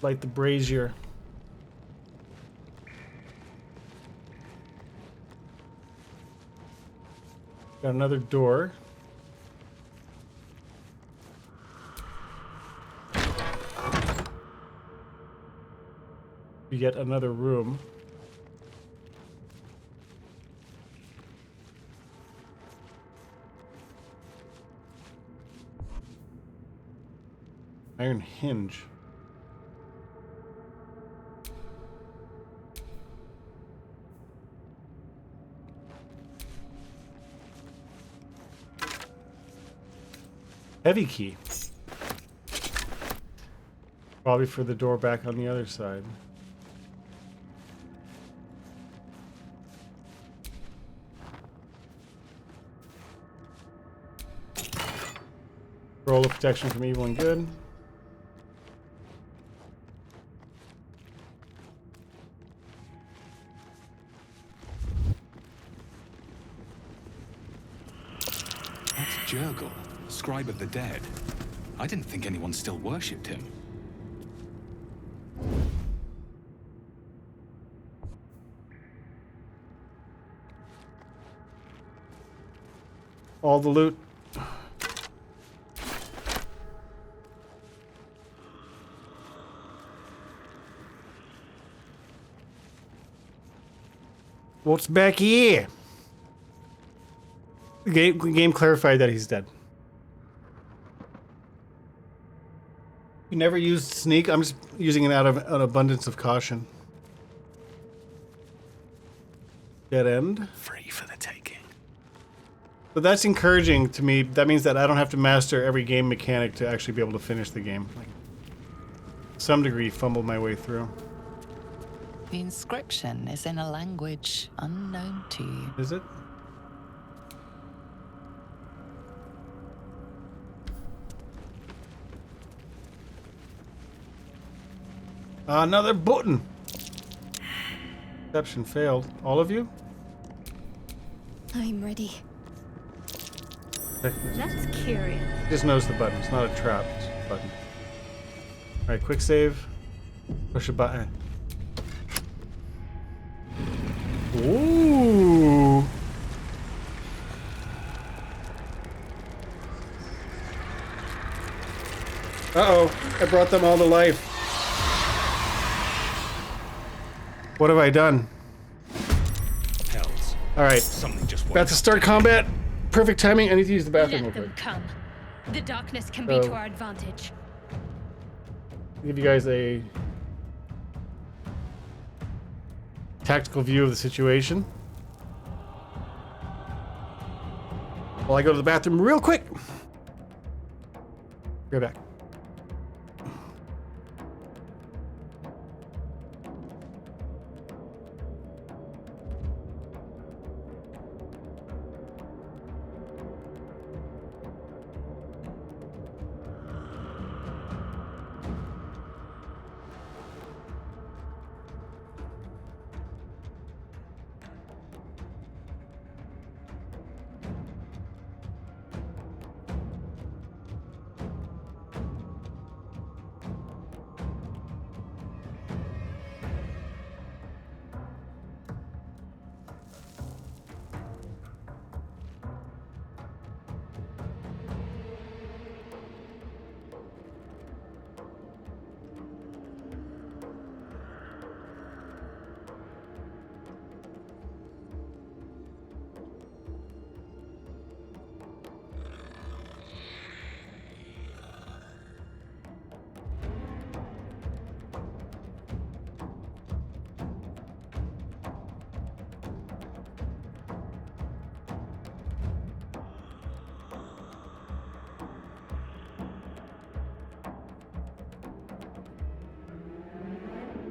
Light the brazier. Got another door. Yet another room. Iron hinge. Heavy key. Probably for the door back on the other side. Roll of protection from evil and good. That's Jurgle, scribe of the dead. I didn't think anyone still worshipped him. All the loot. What's back here? The game clarified that he's dead. You never used sneak? I'm just using it out of an abundance of caution. Dead end. Free for the taking. But that's encouraging to me. That means that I don't have to master every game mechanic to actually be able to finish the game. Like, to some degree, fumble my way through. The inscription is in a language unknown to you. Is it? Another button. Deception failed. All of you? I'm ready. That's curious. Just knows the button. It's not a trap. It's a button. Alright, quick save. Push a button. Ooh. Uh-oh. I brought them all to life. What have I done? Hells. Alright. Something just About to start combat. Perfect timing. I need to use the bathroom real Let them quick. come. The darkness can be to our advantage. I'll give you guys a tactical view of the situation. While I go to the bathroom real quick. Go back.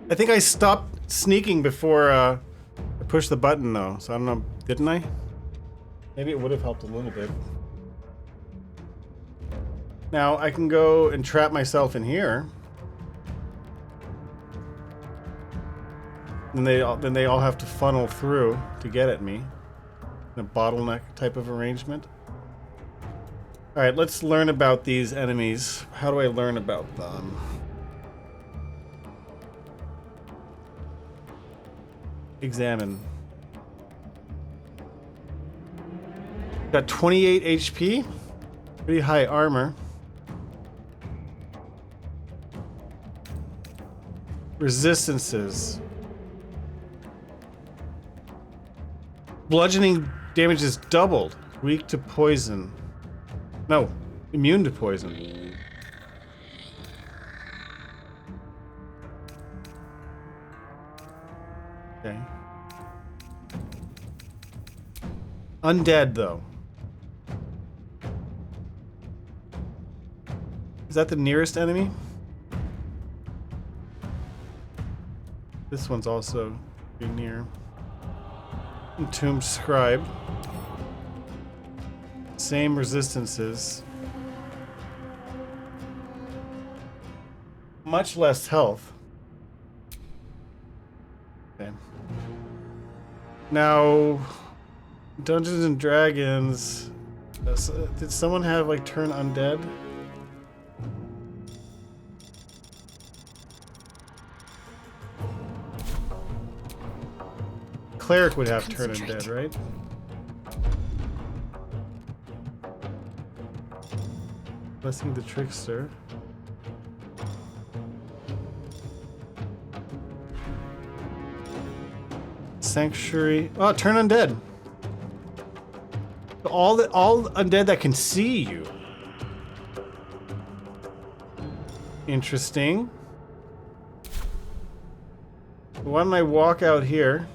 I think I stopped sneaking before I pushed the button though, so I don't know, didn't I? Maybe it would have helped a little bit. Now I can go and trap myself in here. And then they all have to funnel through to get at me. In a bottleneck type of arrangement. Alright, let's learn about these enemies. How do I learn about them? Examine. Got 28 HP. Pretty high armor. Resistances. Bludgeoning damage is doubled. Weak to poison. No, immune to poison. Okay. Undead, though. Is that the nearest enemy? This one's also pretty near. Entombed Scribe. Same resistances. Much less health. Okay. Now, Dungeons and Dragons. Did someone have like turn undead? Cleric would have turn undead, right? Blessing the Trickster. Sanctuary. Oh, turn undead. All undead that can see you. Interesting. Why don't I walk out here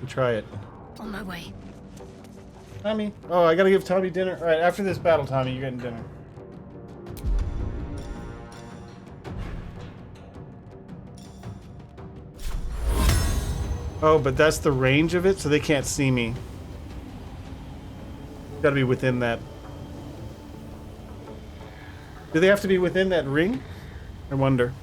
and try it? On my way. Tommy. Oh, I gotta give Tommy dinner. Alright, after this battle, Tommy, you're getting dinner. Oh, but that's the range of it, so they can't see me. Gotta be within that. Do they have to be within that ring? I wonder.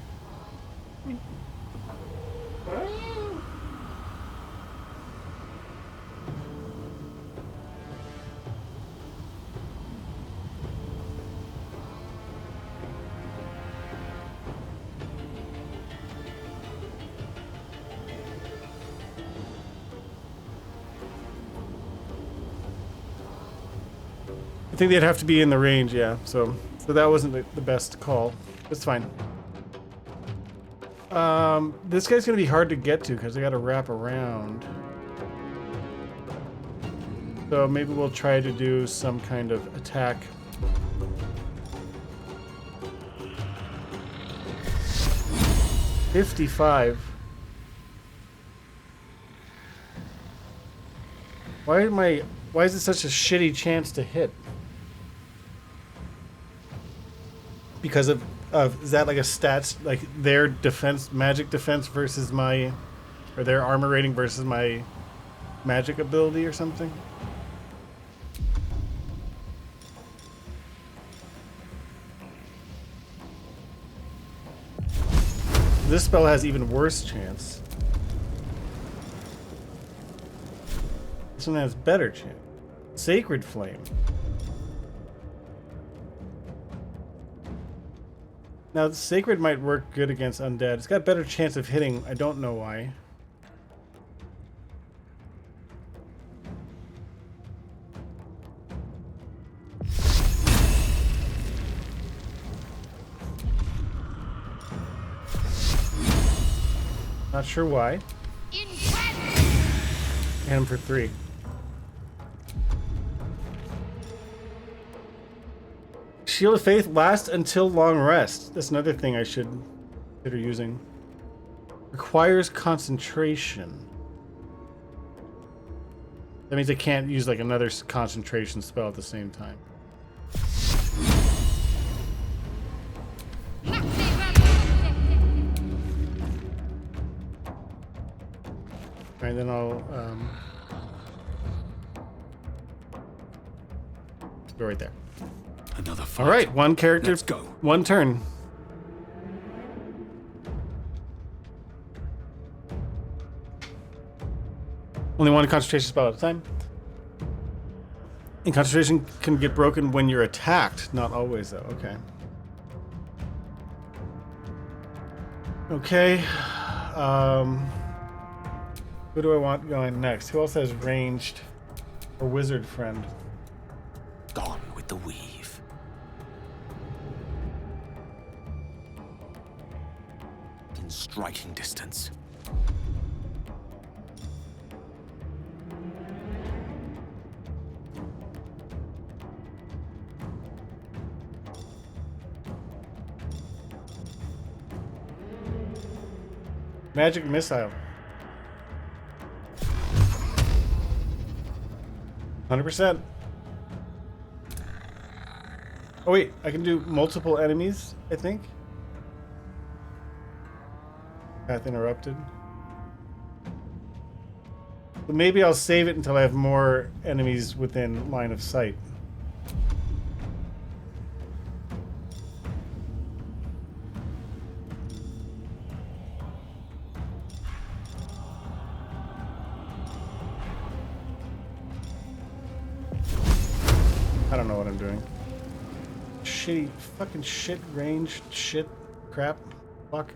I think they'd have to be in the range, yeah. So that wasn't the best call. It's fine. This guy's gonna be hard to get to because I gotta wrap around. So maybe we'll try to do some kind of attack. $55. Why is it such a shitty chance to hit? Because of is that like a stats, like their defense, magic defense versus my, or their armor rating versus my magic ability or something? This spell has even worse chance. This one has better chance. Sacred Flame. Now, the Sacred might work good against undead. It's got better chance of hitting. I don't know why. Not sure why. And him for 3. Shield of Faith lasts until long rest. That's another thing I should consider using. Requires concentration. That means I can't use like another concentration spell at the same time. Alright, then I'll go right there. Another fight. Alright, one character, Let's go. one turn. Only one concentration spell at a time. And concentration can get broken when you're attacked, not always though. Okay. Okay. Who do I want going next? Who else has ranged or wizard friend? Gone with the weave. In striking distance. Magic missile. 100%. Oh wait, I can do multiple enemies, I think. Path interrupted. But maybe I'll save it until I have more enemies within line of sight. I don't know what I'm doing. Shitty, fucking shit, range, shit, crap, fuck.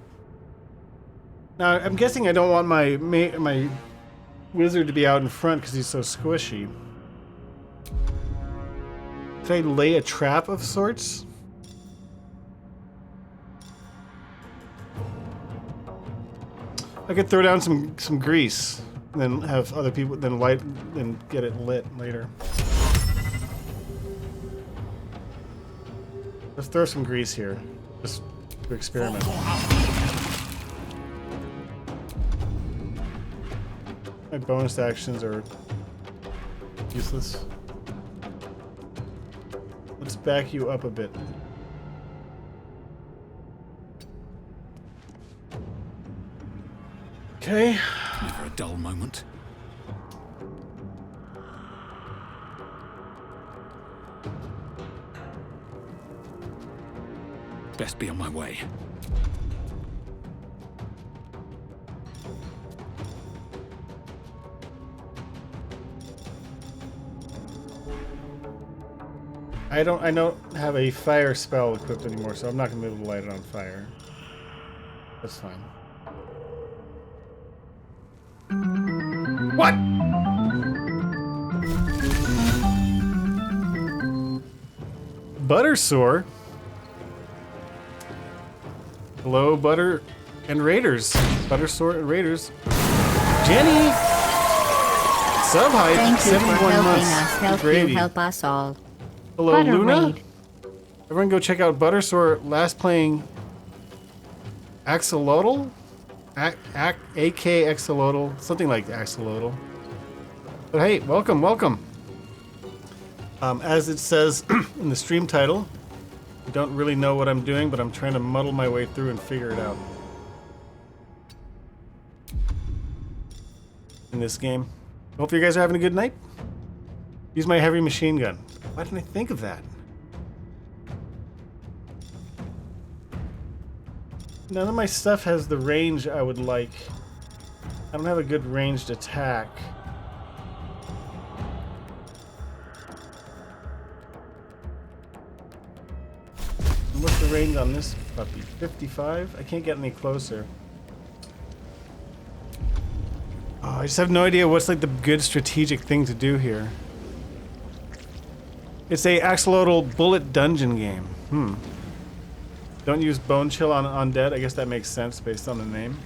Now, I'm guessing I don't want my wizard to be out in front because he's so squishy. Can I lay a trap of sorts? I could throw down some grease, and then have other people then get it lit later. Let's throw some grease here, just to experiment. My bonus actions are useless. Let's back you up a bit. Okay. Never a dull moment. Best be on my way. I don't have a fire spell equipped anymore, so I'm not gonna be able to light it on fire. That's fine. What? Buttersore? Hello, Butter and Raiders. Buttersore and Raiders. Jenny! Sub height, Thank you 71 for helping months. us. Help Grady. you help us all. Hello, Butter Luna. raid. Everyone go check out Buttersore last playing Axolotl? AK Axolotl, something like Axolotl. But hey, welcome, welcome. As it says in the stream title, I don't really know what I'm doing, but I'm trying to muddle my way through and figure it out. In this game. Hope you guys are having a good night. Use my heavy machine gun. Why didn't I think of that? None of my stuff has the range I would like. I don't have a good ranged attack. And what's the range on this puppy? 55? I can't get any closer. Oh, I just have no idea what's like the good strategic thing to do here. It's a axolotl bullet dungeon game. Don't use bone chill on undead. I guess that makes sense based on the name.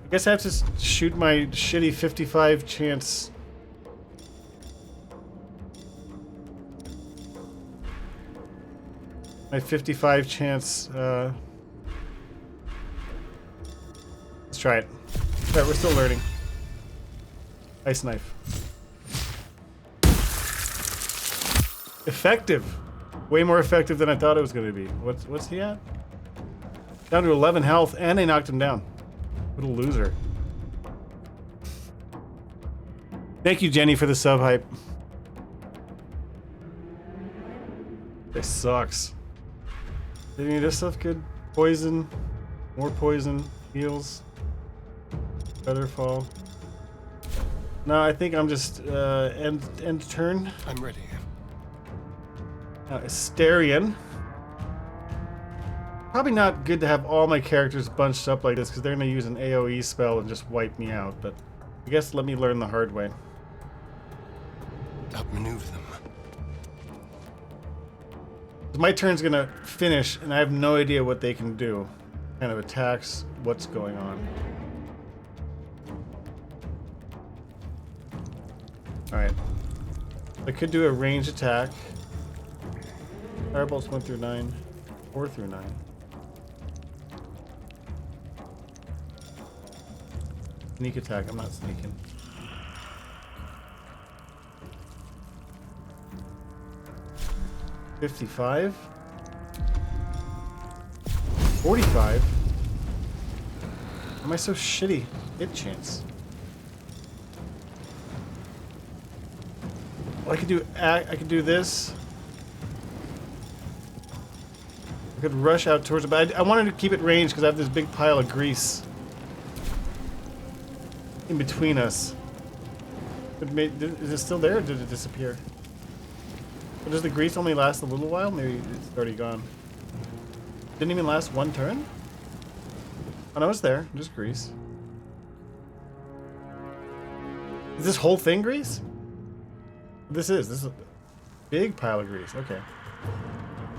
I guess I have to shoot my shitty 55 chance. My 55 chance try it. Alright, we're still learning. Ice knife. Effective. Way more effective than I thought it was going to be. What's he at? Down to 11 health, and they knocked him down. What a loser. Thank you, Jenny, for the sub hype. This sucks. Any of this stuff good? Poison. More poison. Heals. Feather fall. No, I think I'm just end turn. I'm ready. Asterion. Probably not good to have all my characters bunched up like this because they're going to use an AoE spell and just wipe me out, but I guess let me learn the hard way. Outmaneuver them. My turn's going to finish and I have no idea what they can do. Kind of attacks, what's going on. Alright. I could do a range attack. Firebolts 1 through 9. 4 through 9. Sneak attack. I'm not sneaking. $55. 45. Am I so shitty? Hit chance. Well, I could do this. I could rush out towards it, but I wanted to keep it ranged because I have this big pile of grease in between us. Is it still there or did it disappear? Or does the grease only last a little while? Maybe it's already gone. Didn't even last one turn? Oh no, it's there. Just grease. Is this whole thing grease? This is a big pile of grease. Okay.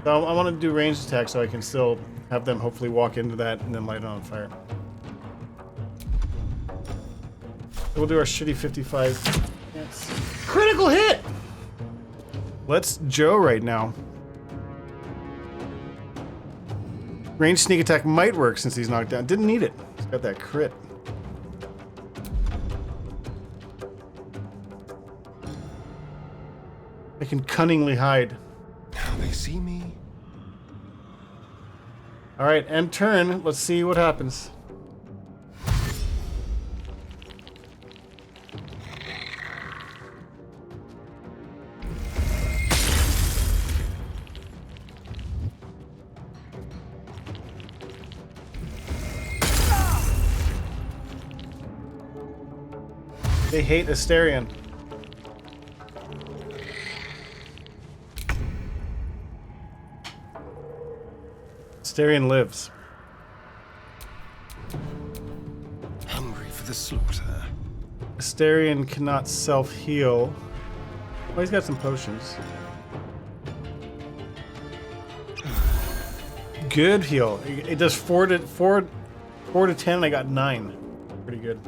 So I want to do ranged attack so I can still have them hopefully walk into that and then light it on fire. We'll do our shitty 55. Yes. Critical hit! Let's Joe right now. Ranged sneak attack might work since he's knocked down. Didn't need it. He's got that crit. I can cunningly hide. Now they see me. Alright, end turn. Let's see what happens. They hate Asterion. Asterion lives. Hungry for the slaughter. Asterion cannot self-heal. Oh, he's got some potions. Good heal. It does 4 to 10 and I got 9. Pretty good.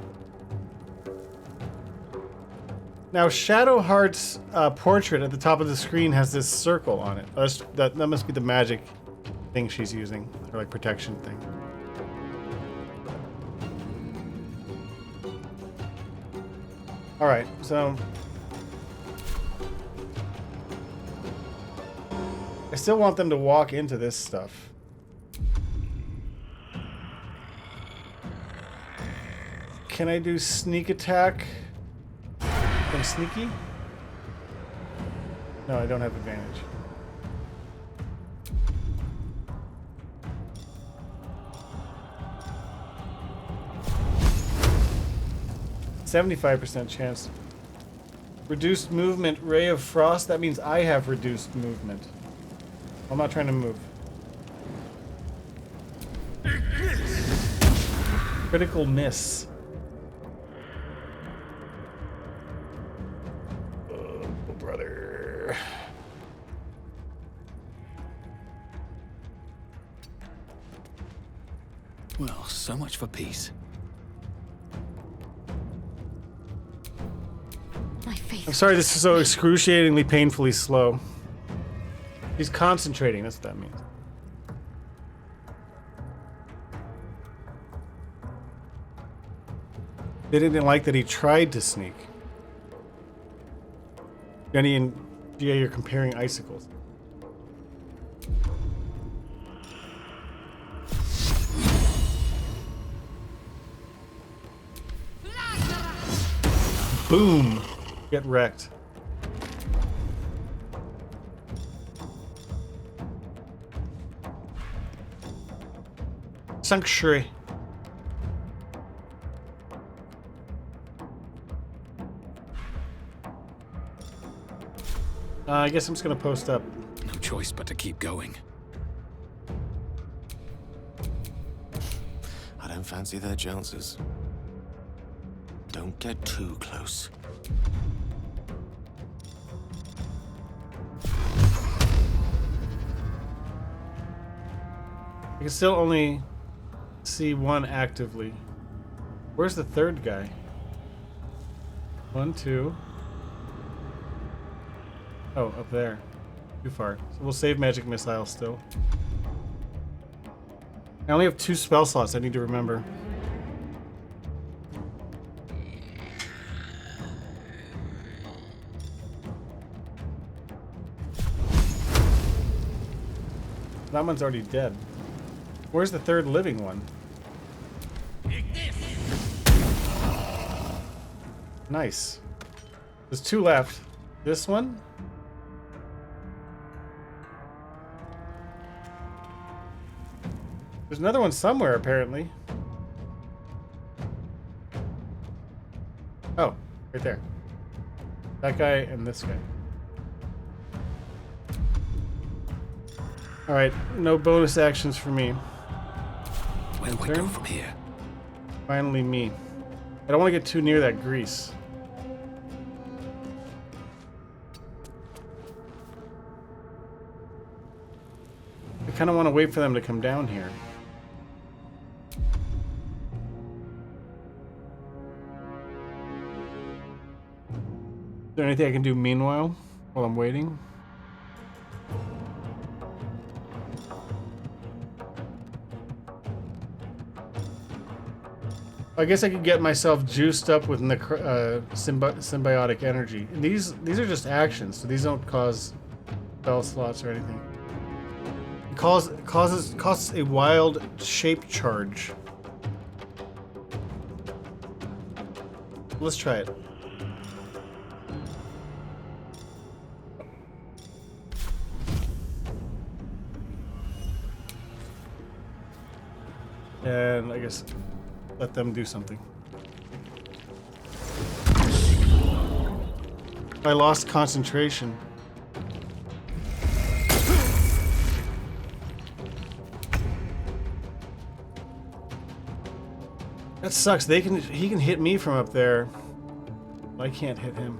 Now, Shadowheart's portrait at the top of the screen has this circle on it. That must be the magic thing she's using, or like protection thing. All right, so I still want them to walk into this stuff. Can I do sneak attack? I'm sneaky? No, I don't have advantage. %75% chance. Reduced movement, ray of frost. That means I have reduced movement. I'm not trying to move. Critical miss. Brother. Well, so much for peace. My faith. I'm sorry this is so excruciatingly painfully slow. He's concentrating, that's what that means. They didn't like that he tried to sneak. Jenny and GA, you're comparing icicles. Boom! Get wrecked. Sanctuary. I guess I'm just gonna post up. No choice but to keep going. I don't fancy their chances. Don't get too close. I can still only see one actively. Where's the third guy? 1, 2. Oh, up there. Too far. So we'll save magic missile still. I only have 2 spell slots I need to remember. That one's already dead. Where's the third living one? Nice. There's 2 left. This one? There's another one somewhere, apparently. Oh, right there. That guy and this guy. Alright, no bonus actions for me. Where do I go from here? Finally me. I don't want to get too near that grease. I kind of want to wait for them to come down here. Is there anything I can do meanwhile, while I'm waiting? I guess I could get myself juiced up with symbiotic energy. And these are just actions, so these don't cause spell slots or anything. It costs a wild shape charge. Let's try it. And I guess let them do something. I lost concentration. That sucks. He can hit me from up there. I can't hit him.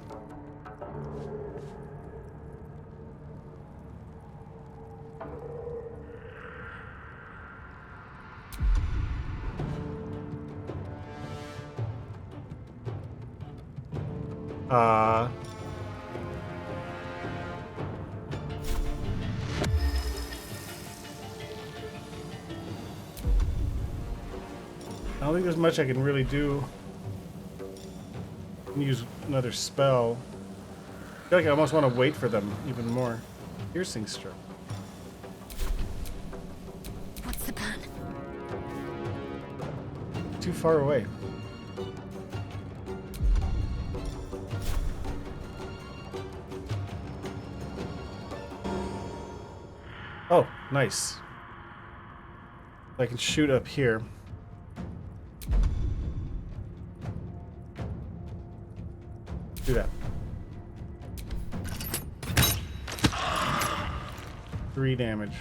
I don't think there's much I can really do. I can use another spell. I feel like I almost want to wait for them even more. Piercing stroke. What's the plan? Too far away. Oh, nice. I can shoot up here. Do that. 3 damage.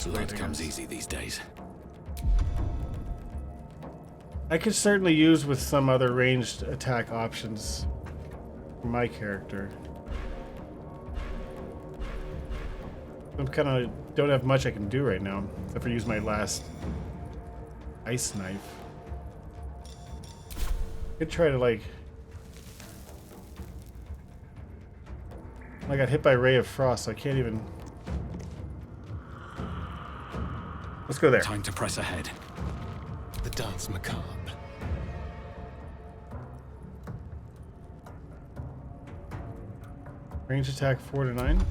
Blood comes easy these days. I could certainly use with some other ranged attack options for my character. I'm kind of don't have much I can do right now, except for use my last ice knife. Could try to like. I got hit by Ray of Frost, so I can't even. Let's go there. Time to press ahead. The dance macabre. Range attack 4 to 9.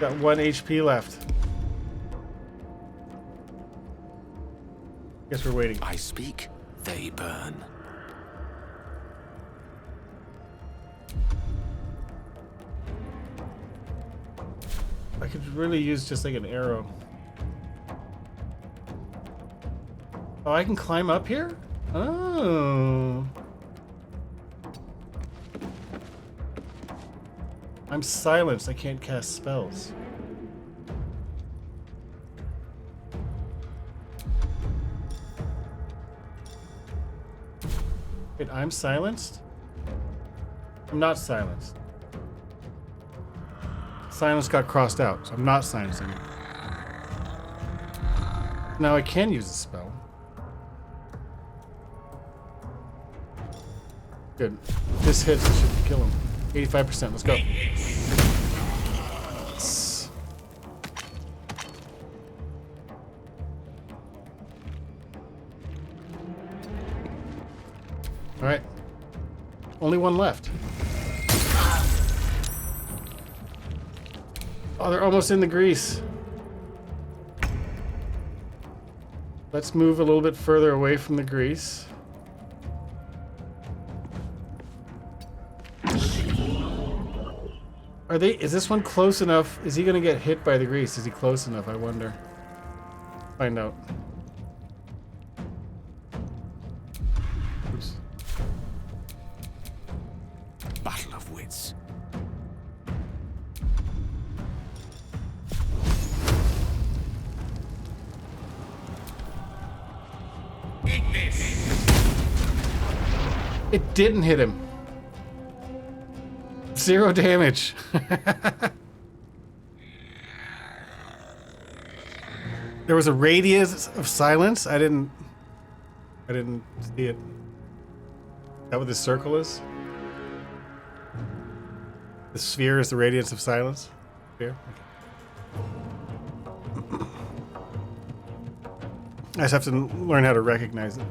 Got 1 HP left. Guess we're waiting. I speak, they burn. I could really use just like an arrow. Oh, I can climb up here? Oh. I'm silenced. I can't cast spells. Wait, I'm silenced? I'm not silenced. Silence got crossed out, so I'm not silenced anymore. Now I can use the spell. Good. This hits should kill him. 85%. Let's go. Yes. All right. Only one left. Oh, they're almost in the grease. Let's move a little bit further away from the grease. Are they? Is this one close enough? Is he gonna get hit by the grease? Is he close enough? I wonder. Find out. Oops. Battle of wits. It didn't hit him. 0 damage. There was a radius of silence. I didn't see it. Is that what this circle is? The sphere is the radiance of silence? Sphere? Okay. I just have to learn how to recognize it.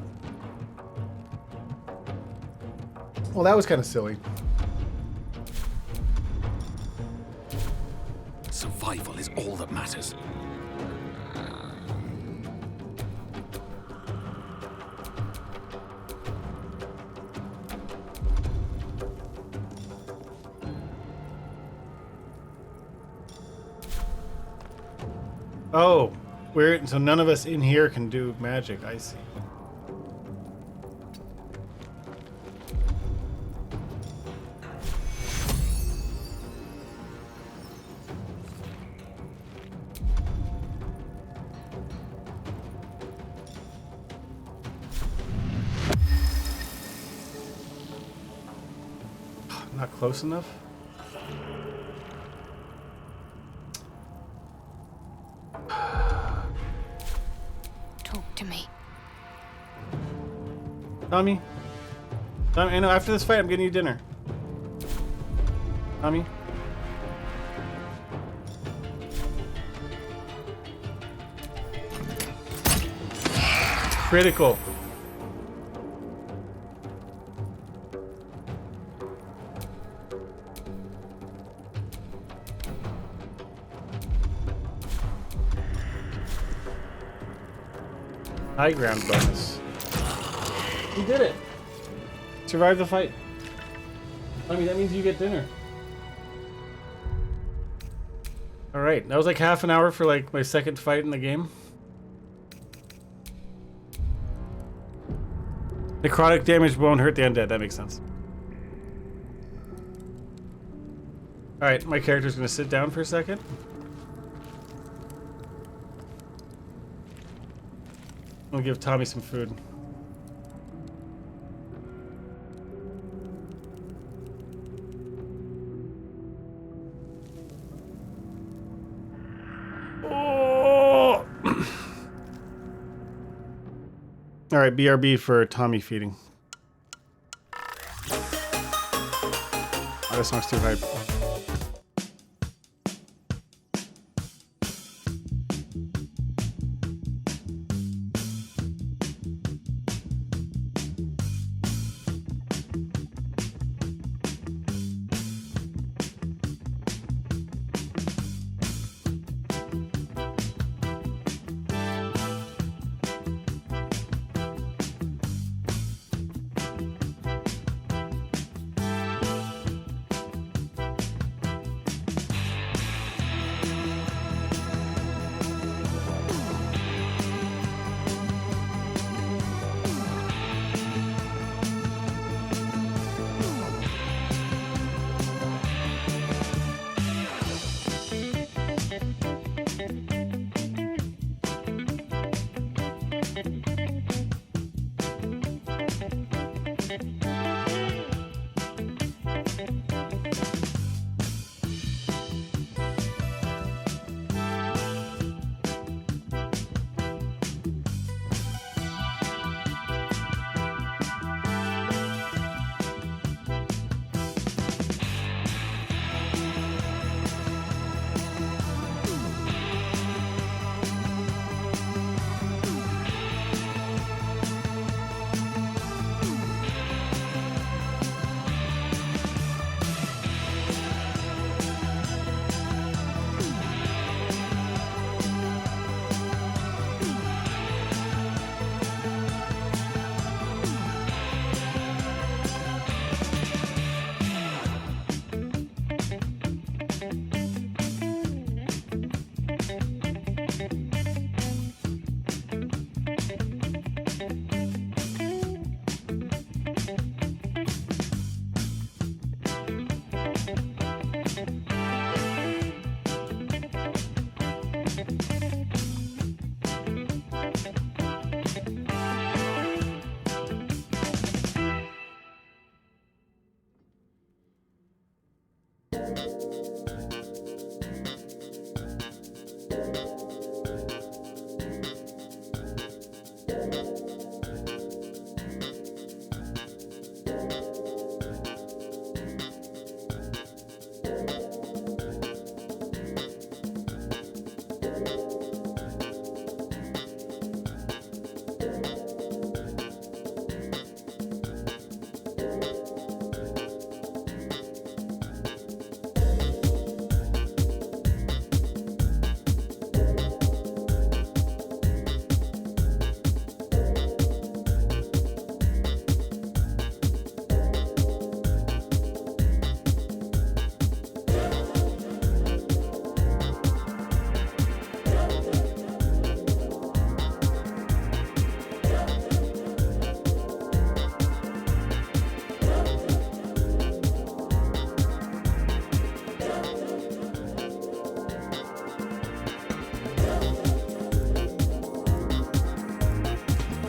Well, that was kind of silly. Survival is all that matters. Oh, so none of us in here can do magic. I see. Not close enough? Talk to me. Tommy? Tommy, I know after this fight I'm getting you dinner. Tommy? Critical. High ground bonus. You did it. Survived the fight. I mean, that means you get dinner. Alright, that was like half an hour for like my second fight in the game. Necrotic damage won't hurt the undead, that makes sense. Alright, my character's gonna sit down for a second. I'll give Tommy some food. Oh! All right, BRB for Tommy feeding. Oh, that song's too hype.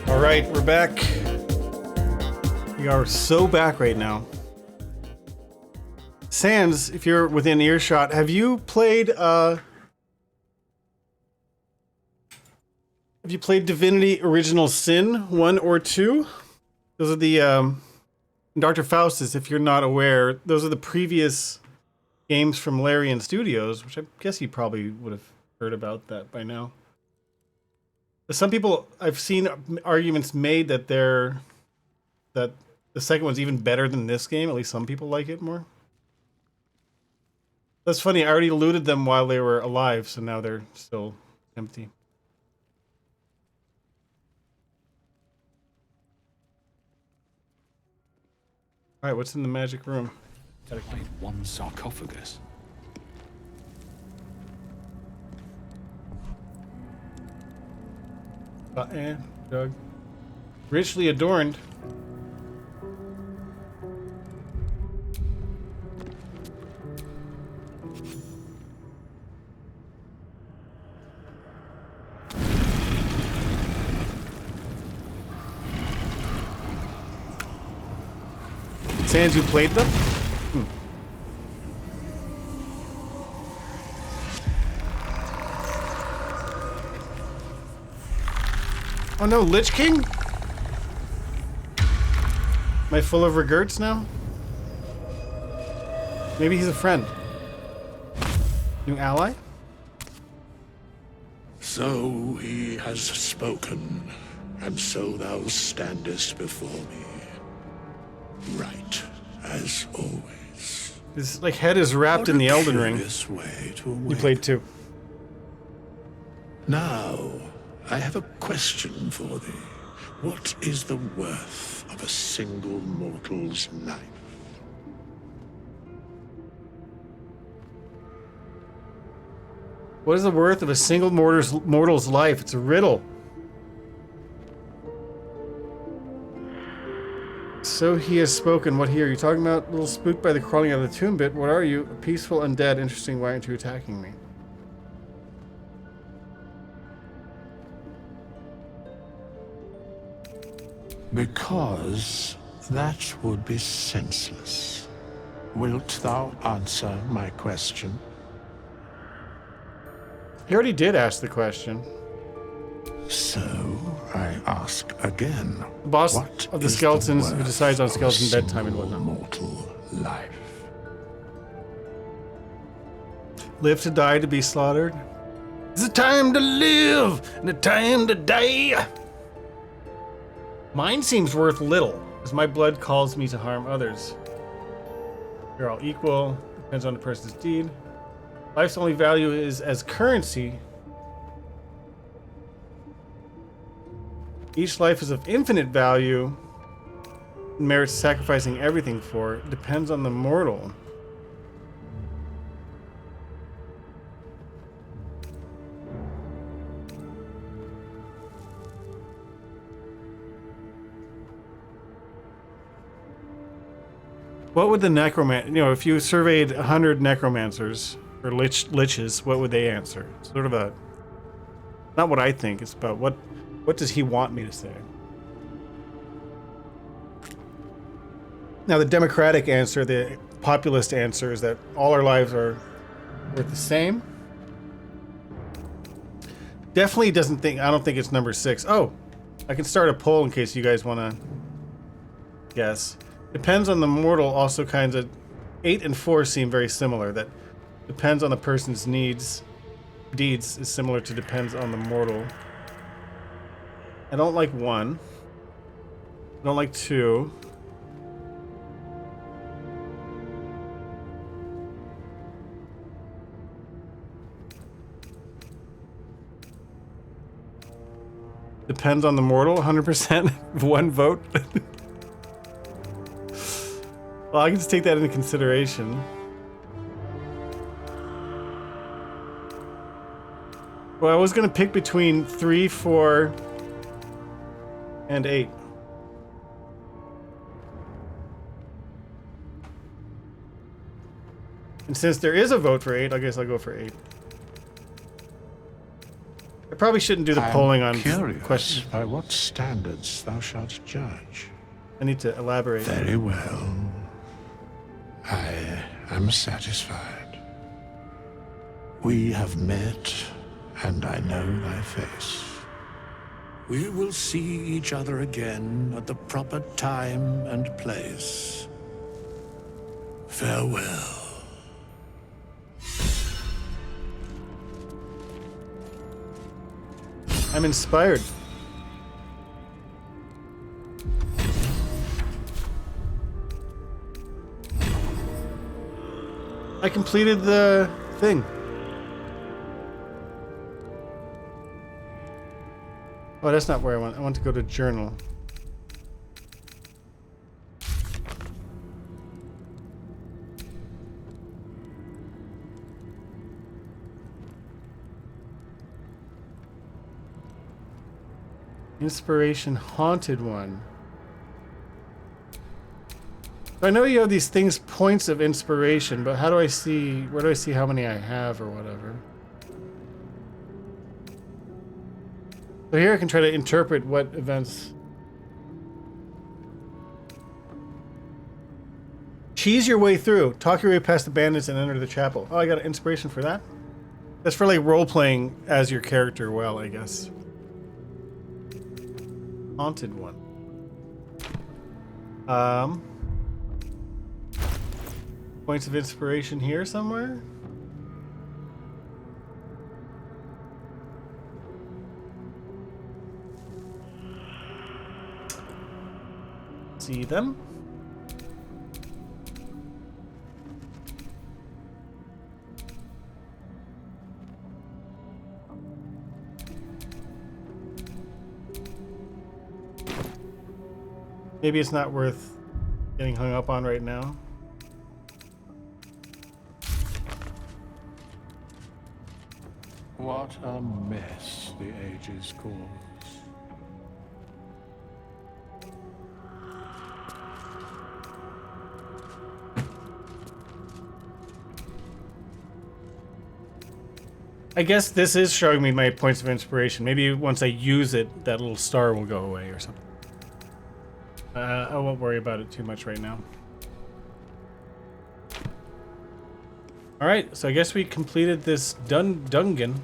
All right, we're back. We are so back right now. Sans, if you're within earshot, have you played Divinity Original Sin 1 or 2? Those are the Dr. Faustus, if you're not aware, those are the previous games from Larian Studios, which I guess you probably would have heard about that by now. Some people, I've seen arguments made that the second one's even better than this game. At least some people like it more. That's funny. I already looted them while they were alive, so now they're still empty. All right, what's in the magic room? Like one sarcophagus. Jug. Richly adorned. Sans, you played them? Oh no, Lich King? Am I full of regrets now? Maybe he's a friend. New ally? So he has spoken, and so thou standest before me. Right, as always. His like head is wrapped in the Elden Ring. Way to You played 2. Now, I have a question for thee. What is the worth of a single mortal's life? What is the worth of a single mortal's life? It's a riddle. So he has spoken. What here? Are you talking about? A little spooked by the crawling out of the tomb bit. What are you? A peaceful undead. Interesting. Why aren't you attacking me? Because that would be senseless. Wilt thou answer my question? He already did ask the question. So, I ask again. The boss what of the is skeletons the who decides on worth of a skeleton bedtime and single whatnot. Mortal life. Live to die to be slaughtered. It's a time to live and a time to die. Mine seems worth little, as my blood calls me to harm others. You're all equal. Depends on the person's deed. Life's only value is as currency. Each life is of infinite value and merits sacrificing everything for. It depends on the mortal. What would the necromancer, if you surveyed 100 necromancers or liches, what would they answer? Sort of a, not what I think, it's about what does he want me to say? Now the democratic answer, the populist answer is that all our lives are worth the same. Definitely I don't think it's number 6. Oh, I can start a poll in case you guys want to guess. Depends on the mortal also kinds of 8 and 4 seem very similar. That depends on the person's deeds is similar to depends on the mortal. I don't like 1. I don't like 2. Depends on the mortal, 100%. 1 vote. Well, I can just take that into consideration. Well, I was going to pick between 3, 4, and 8. And since there is a vote for 8, I guess I'll go for 8. I probably shouldn't do the polling on questions. By what standards thou shalt judge? I need to elaborate. Very well. I am satisfied. We have met, and I know thy face. We will see each other again at the proper time and place. Farewell. I'm inspired. I completed the thing. Oh, that's not where I want. I want to go to journal. Inspiration haunted one. I know you have these things, points of inspiration, but how do I see, where do I see how many I have or whatever? So here I can try to interpret what events. Cheese your way through. Talk your way past the bandits and enter the chapel. Oh, I got an inspiration for that? That's for like role-playing as your character well, I guess. Haunted one. Points of inspiration here somewhere? See them? Maybe it's not worth getting hung up on right now. What a mess the ages cause. I guess this is showing me my points of inspiration. Maybe once I use it, that little star will go away or something. I won't worry about it too much right now. Alright, so I guess we completed this dungeon.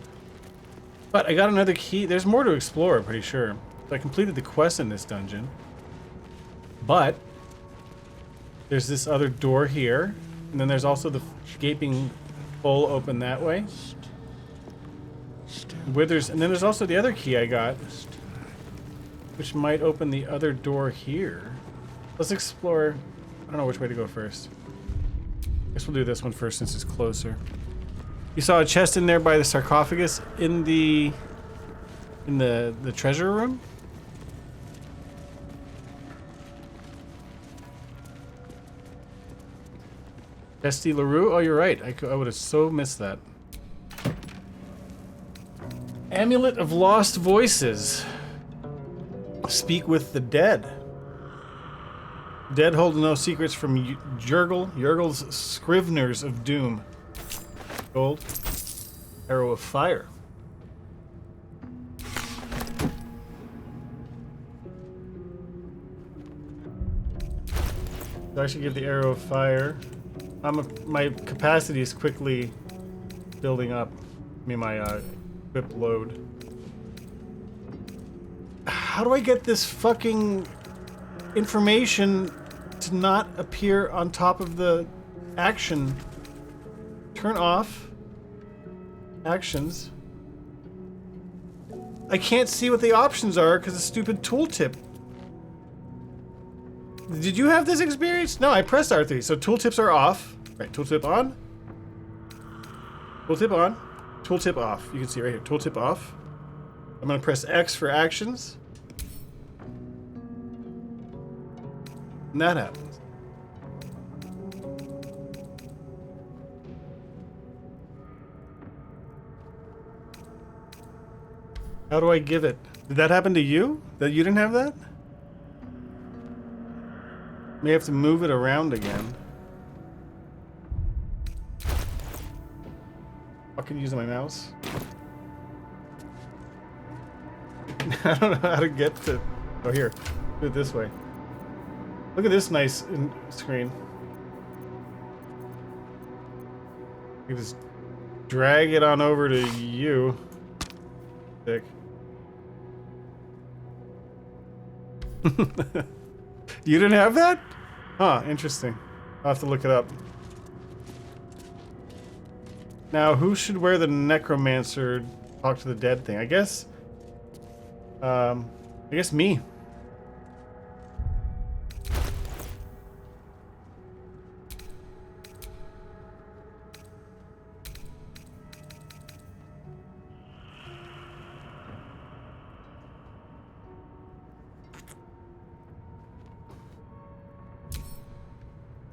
But I got another key. There's more to explore, I'm pretty sure. So I completed the quest in this dungeon. But there's this other door here. And then there's also the gaping hole open that way. Withers, and then there's also the other key I got, which might open the other door here. Let's explore. I don't know which way to go first. I guess we'll do this one first since it's closer. You saw a chest in there by the sarcophagus in the treasure room? Esty LaRue? Oh, you're right. I would have so missed that. Amulet of Lost Voices. Speak with the dead. Dead hold no secrets from Jurgil's Scriveners of Doom. Gold. Arrow of Fire. So I should give the Arrow of Fire. My capacity is quickly building up. I mean, my equip load. How do I get this fucking information to not appear on top of the action? Turn off actions. I can't see what the options are because of stupid tooltip. Did you have this experience? No, I pressed R3, so tooltips are off. Right, tooltip on. Tooltip on. Tooltip off. You can see right here. Tooltip off. I'm going to press X for actions. And that happens. How do I give it? Did that happen to you? That you didn't have that? May have to move it around again. Fucking using my mouse. I don't know how to get to. Oh, here. Do it this way. Look at this nice screen. You just drag it on over to you. Dick. You didn't have that? Huh, interesting. I'll have to look it up. Now, who should wear the necromancer talk to the dead thing? I guess me.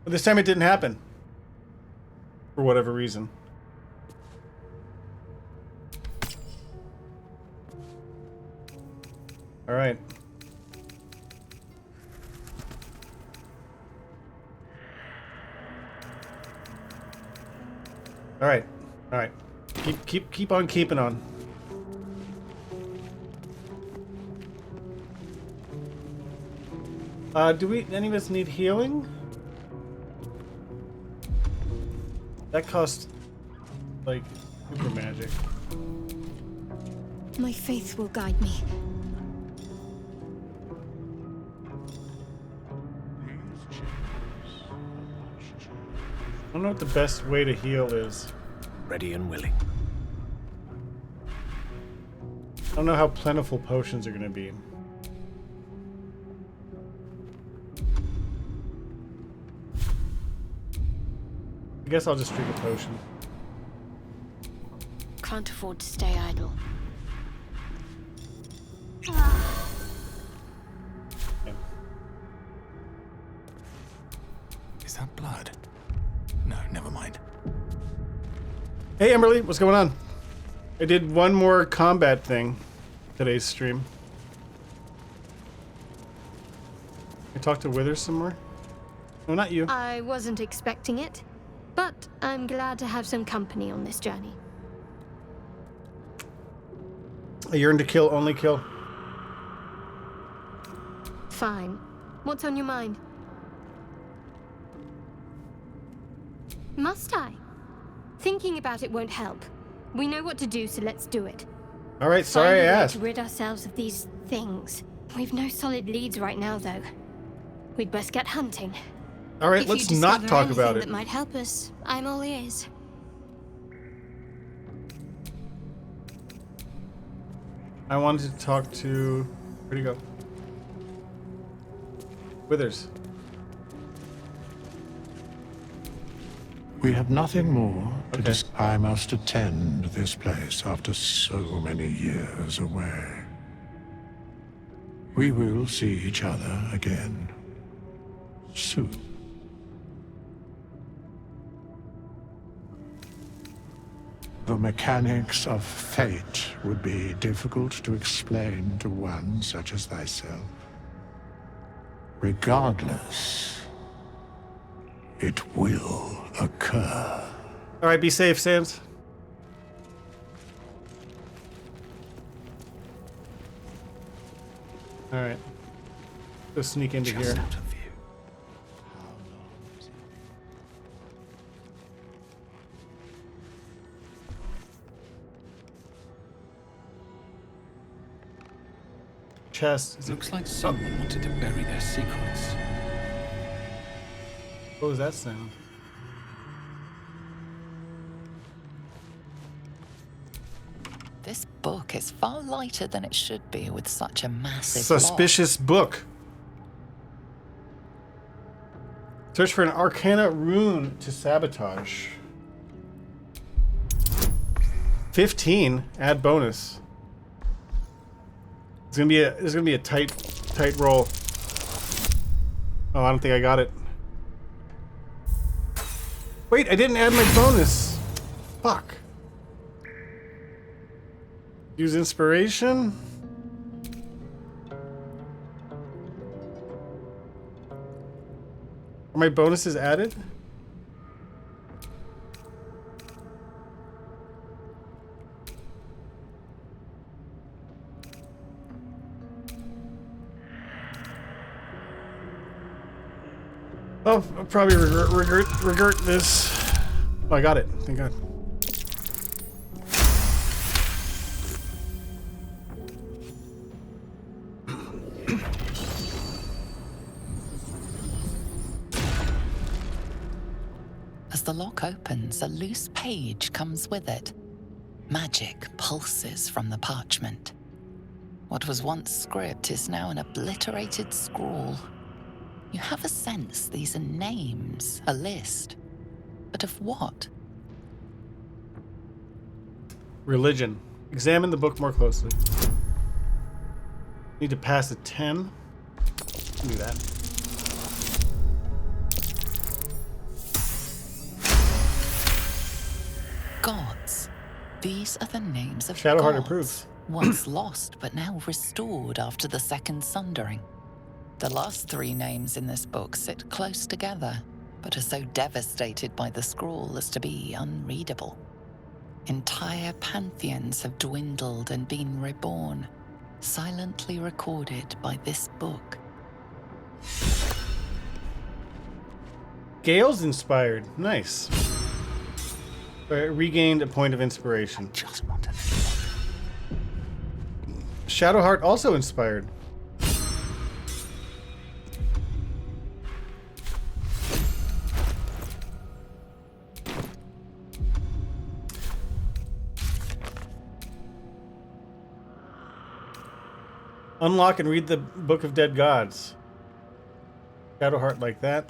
But this time it didn't happen. For whatever reason. All right. All right. All right. Keep on keeping on. Do any of us need healing? That costs like super magic. My faith will guide me. don't know what the best way to heal is. Ready and willing. I don't know how plentiful potions are going to be. I guess I'll just drink a potion. Can't afford to stay idle. Okay. Is that blood? No, never mind. Hey, Emberly, what's going on? I did one more combat thing today's stream. I talked to Withers some more. No, not you. I wasn't expecting it, but I'm glad to have some company on this journey. A yearn to kill, only kill. Fine. What's on your mind? Must I? Thinking about it won't help. We know what to do, so let's do it. All right, sorry I Find a way asked. to rid ourselves of these things. We've no solid leads right now, though. We'd best get hunting. All right, If let's you not discover talk about anything it. that might help us, I'm all ears. I wanted to talk to... Where'd he go? Withers. We have nothing more to Okay. discuss. I must attend this place after so many years away. We will see each other again soon. The mechanics of fate would be difficult to explain to one such as thyself. Regardless, it will occur. All right, be safe, Sans. All right. Go sneak into here. Just out of view. Chest. Is it... Looks like someone wanted to bury their secrets. What was that sound? This book is far lighter than it should be with such a massive Suspicious book. Search for an Arcana rune to sabotage. 15. Add bonus. It's gonna be a tight roll. Oh, I don't think I got it. Wait, I didn't add my bonus. Fuck. Use inspiration. Are my bonuses added? I'll probably regret this. Oh, I got it. Thank God. As the lock opens, a loose page comes with it. Magic pulses from the parchment. What was once script is now an obliterated scrawl. You have a sense these are names, a list. But of what? Religion. Examine the book more closely. Need to pass a 10. Do that. Gods. These are the names of Shadowheart gods, approves. once lost but now restored after the Second Sundering. The last three names in this book sit close together, but are so devastated by the scrawl as to be unreadable. Entire pantheons have dwindled and been reborn, silently recorded by this book. Gale's inspired. Nice. Regained a point of inspiration. Just wanted. Shadowheart also inspired. Unlock and read the Book of Dead Gods. Shadowheart like that.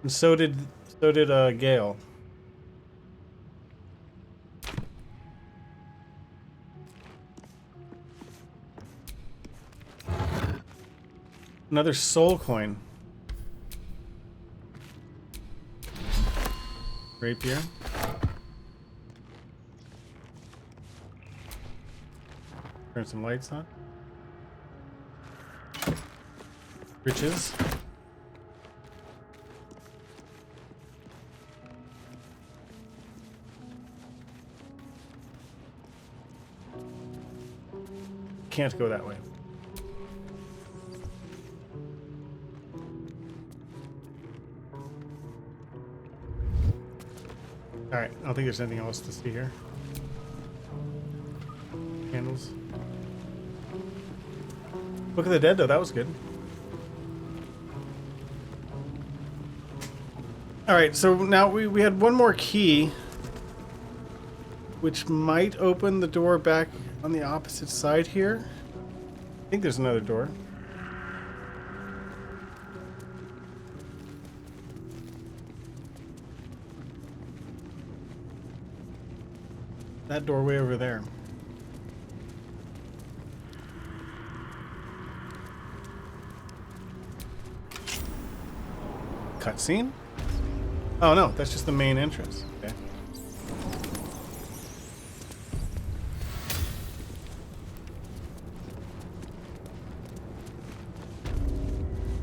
And so did Gale. Another soul coin. Rapier. Turn some lights on. Riches. Can't go that way. Alright, I don't think there's anything else to see here. Candles. Book of the Dead, though, that was good. Alright, so now we had one more key, which might open the door back on the opposite side here. I think there's another door. That doorway over there. Cutscene? Oh no, that's just the main entrance. Okay.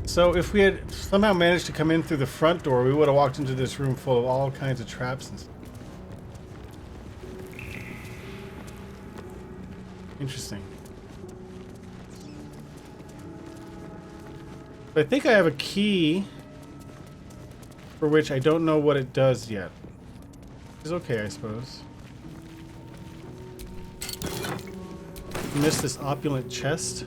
So if we had somehow managed to come in through the front door, we would have walked into this room full of all kinds of traps and stuff. Interesting. But I think I have a key for which I don't know what it does yet. It's okay, I suppose. Missed this opulent chest.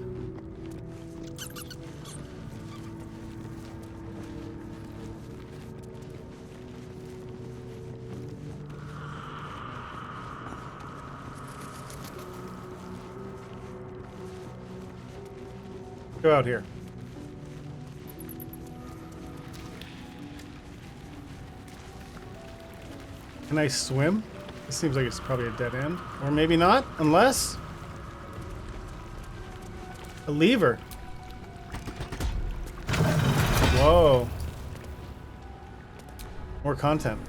Go out here. Can I swim? This seems like it's probably a dead end. Or maybe not, unless... a lever. Whoa. More content.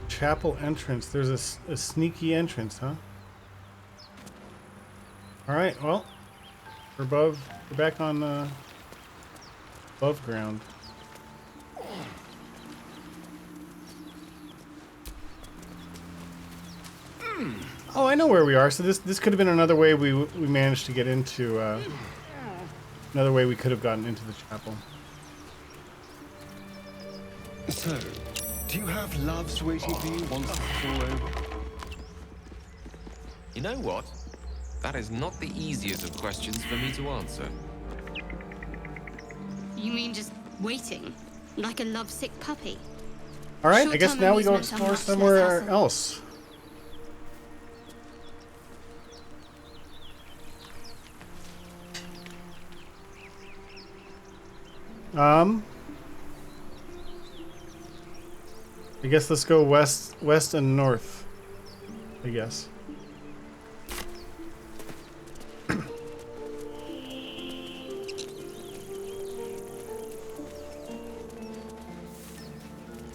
Chapel entrance. There's a sneaky entrance, huh? Alright, well, we're back on above ground. Oh, I know where we are. So this could have been another way we managed to get into, another way we could have gotten into the chapel. So, do you have loves waiting for you once it's all over? You know what? That is not the easiest of questions for me to answer. You mean just waiting? Like a lovesick puppy? Alright, I guess now we go explore somewhere else. I guess let's go west and north. I guess.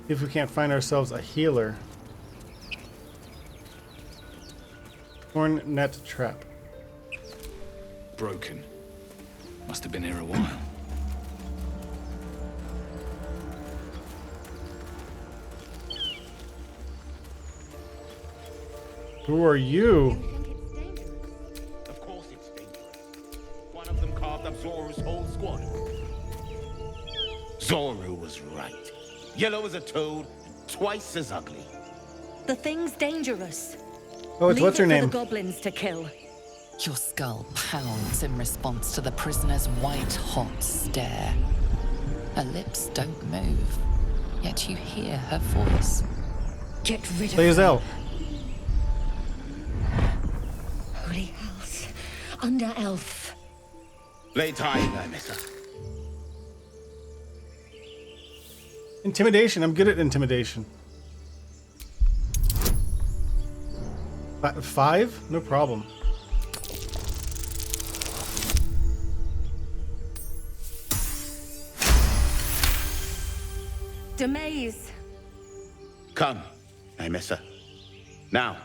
If we can't find ourselves a healer. Torn net trap. Broken. Must have been here a while. Who are you? Of course it's dangerous. One of them carved up Zoru's whole squad. Zoru was right. Yellow as a toad, and twice as ugly. The thing's dangerous. Oh, it's what's her name? For the goblins to kill. Your skull pounds in response to the prisoner's white-hot stare. Her lips don't move, yet you hear her voice. Get rid of Lae'zel. Holy under Elf. Lay time, Mister. Intimidation. I'm good at intimidation. 5? No problem. Demaze. Come, Mister. Now.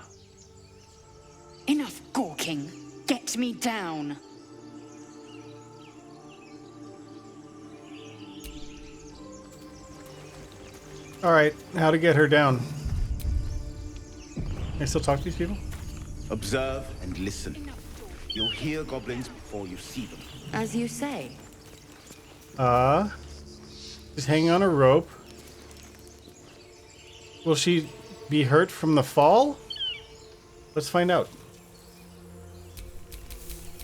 Enough gawking. Get me down. All right, how to get her down? Can I still talk to these people? Observe and listen. You'll hear goblins before you see them. As you say. She's hanging on a rope. Will she be hurt from the fall? Let's find out.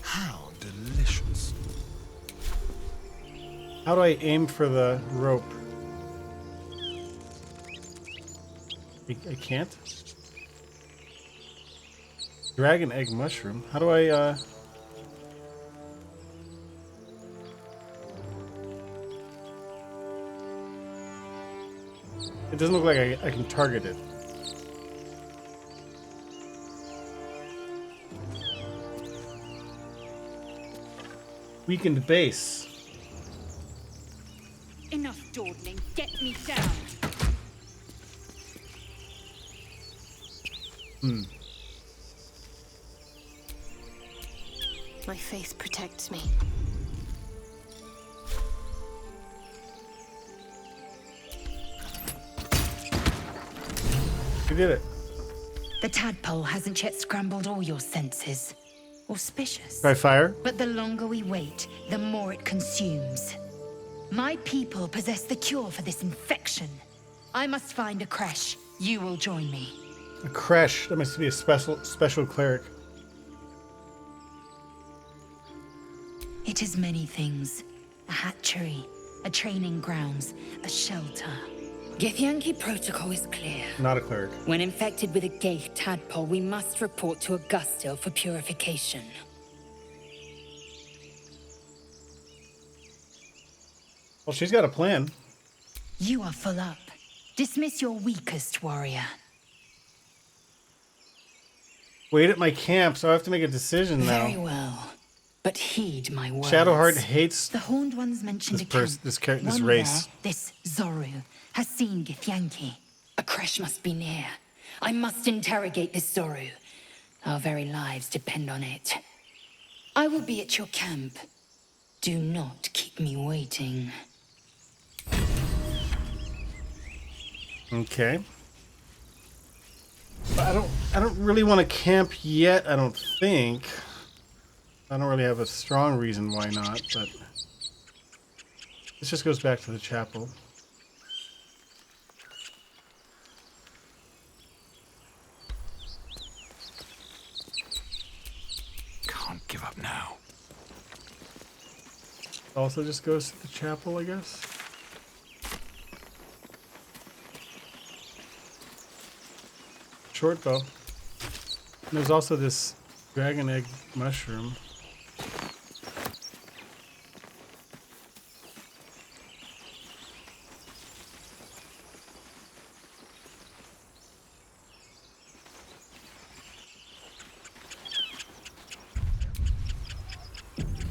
How delicious. How do I aim for the rope? I can't. Dragon egg mushroom. How do I, It doesn't look like I can target it. Weakened base. Enough dawdling. Get me down. My faith protects me. You did it. The tadpole hasn't yet scrambled all your senses. Auspicious. By fire? But the longer we wait, the more it consumes. My people possess the cure for this infection. I must find a creche. You will join me. A creche. That must be a special cleric. It is many things. A hatchery, a training grounds, a shelter. Githyanki protocol is clear. Not a cleric. When infected with a ghaik tadpole, we must report to Augustil for purification. Well, she's got a plan. You are full up. Dismiss your weakest warrior. Wait at my camp, so I have to make a decision now. Very well. But heed my words. Shadowheart hates the Horned Ones mentioned this One race. there, this Zoru, has seen Githyanki. A creche must be near. I must interrogate this Zoru. Our very lives depend on it. I will be at your camp. Do not keep me waiting. Okay. But I don't really want to camp yet, I don't think. I don't really have a strong reason why not, but this just goes back to the chapel. Can't give up now. Also just goes to the chapel, I guess. Short bow. And there's also this dragon egg mushroom.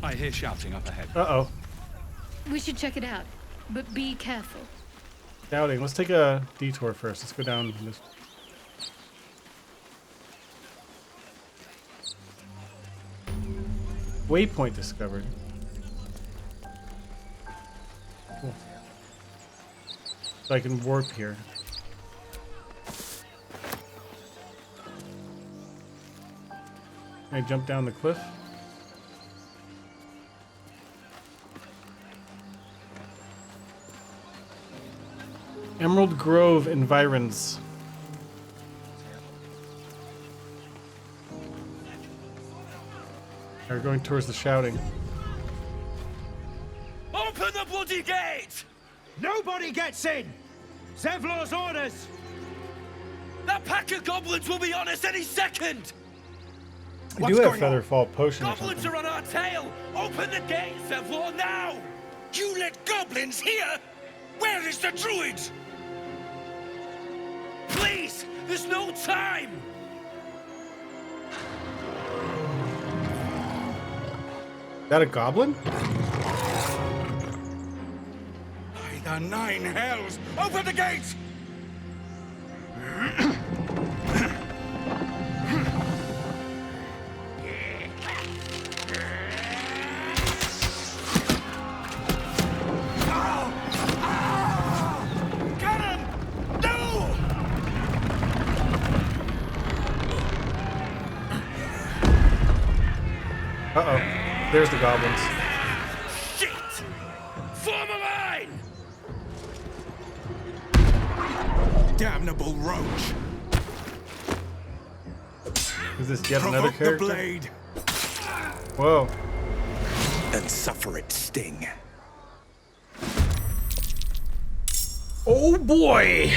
I hear shouting up ahead. Uh-oh. We should check it out, but be careful. Doubting. Let's take a detour first. Let's go down this. Waypoint discovered. Cool. So I can warp here. Can I jump down the cliff? Emerald Grove environs. We're going towards the shouting. Open the bloody gate! Nobody gets in! Zevlor's orders! 'That pack of goblins will be on us any second! We do have Featherfall Potion or Goblins something. are on our tail! Open the gate, Zevlor, now! You let goblins here? Where is the druid? Please! There's no time! Is that a goblin? By the 9 hells! Open the gates! Uh-oh. There's the goblins. Shit! Form a line! Damnable roach! Is this yet another Provoke character? the blade! Whoa. And suffer its sting. Oh boy!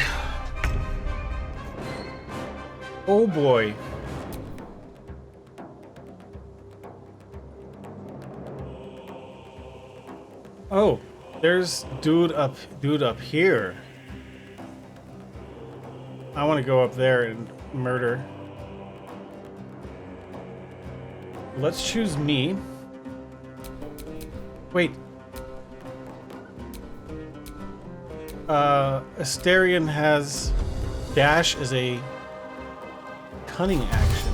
Oh boy. Oh, there's dude up here. I want to go up there and murder. Let's choose me. Wait. Asterion has dash as a cunning action.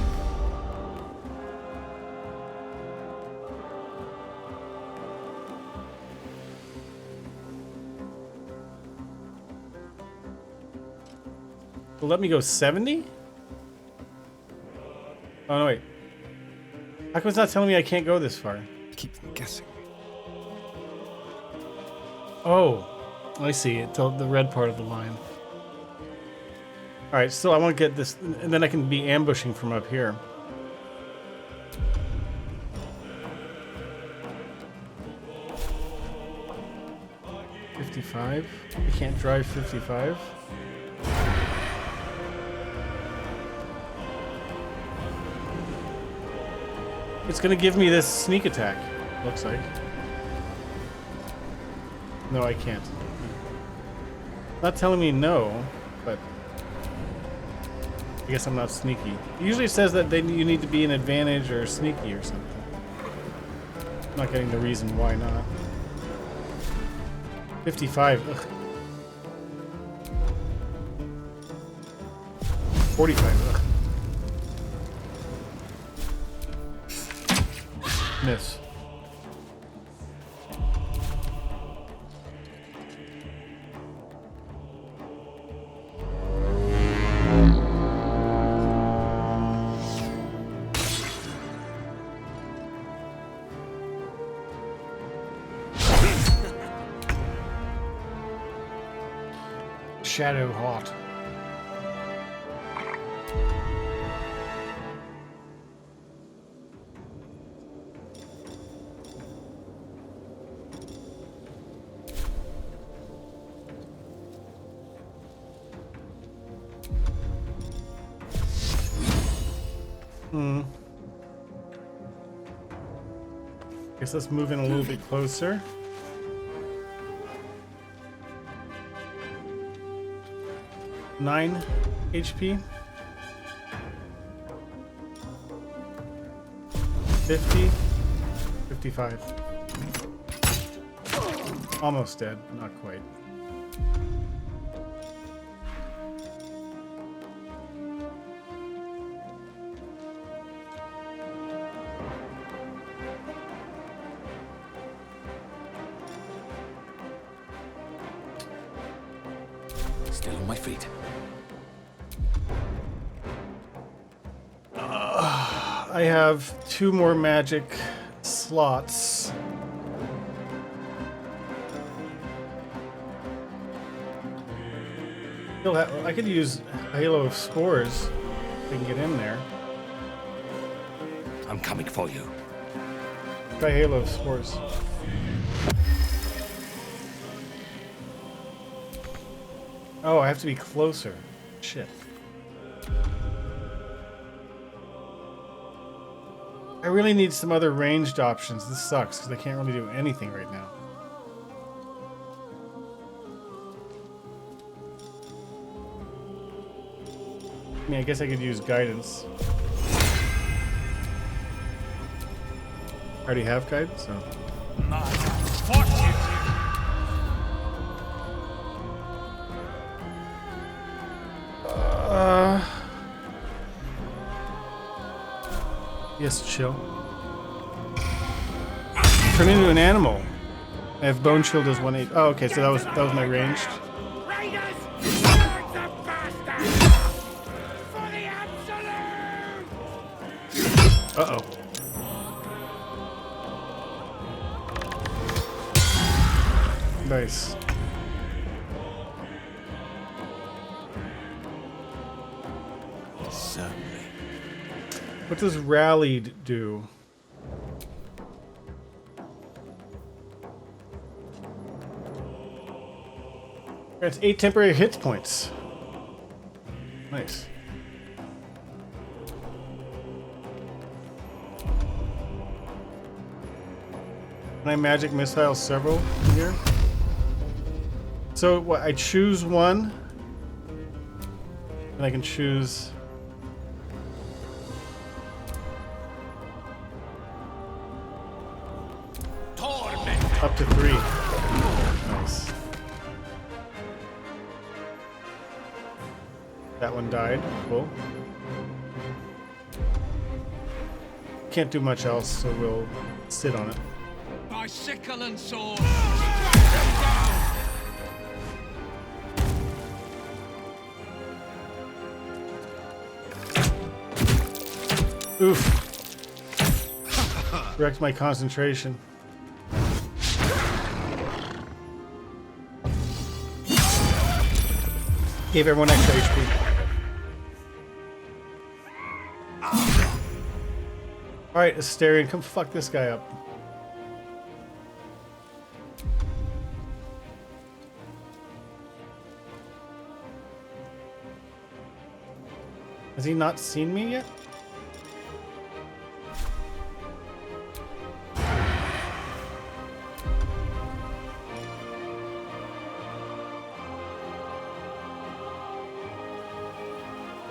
Well, let me go 70? Oh, no, wait. How come it's not telling me I can't go this far? Keep them guessing. Oh, I see. It's the red part of the line. Alright, so I want to get this, and then I can be ambushing from up here. $55? You can't drive 55? It's gonna give me this sneak attack, looks like. No, I can't. Not telling me no, but I guess I'm not sneaky. It usually says that you need to be an advantage or sneaky or something. I'm not getting the reason why not. 55. Ugh. 45. Ugh. Miss. Shadow hot. Guess let's move in a little bit closer. Nine HP. 50. 55. Almost dead, not quite. Still on my feet. I have 2 more magic slots. I could use a Halo of Spores if I can get in there. I'm coming for you. Try Halo of Spores. Oh, I have to be closer. Shit. I really need some other ranged options. This sucks because I can't really do anything right now. I mean, I guess I could use guidance. I already have guidance, so. Yes, chill. Turn into an animal. I have bone shield as 1/8. Oh, okay, so that was my ranged. Uh-oh. Nice. Certainly. What does rallied do? Grants 8 temporary hit points. Nice. Can I magic missile several in here? So what? I choose one, and I can choose. Up to 3. Nice. That one died. Cool. Can't do much else, so we'll sit on it. By sickle and sword. Oof. Wrecked my concentration. Gave everyone extra HP. Alright, Asterion, come fuck this guy up. Has he not seen me yet?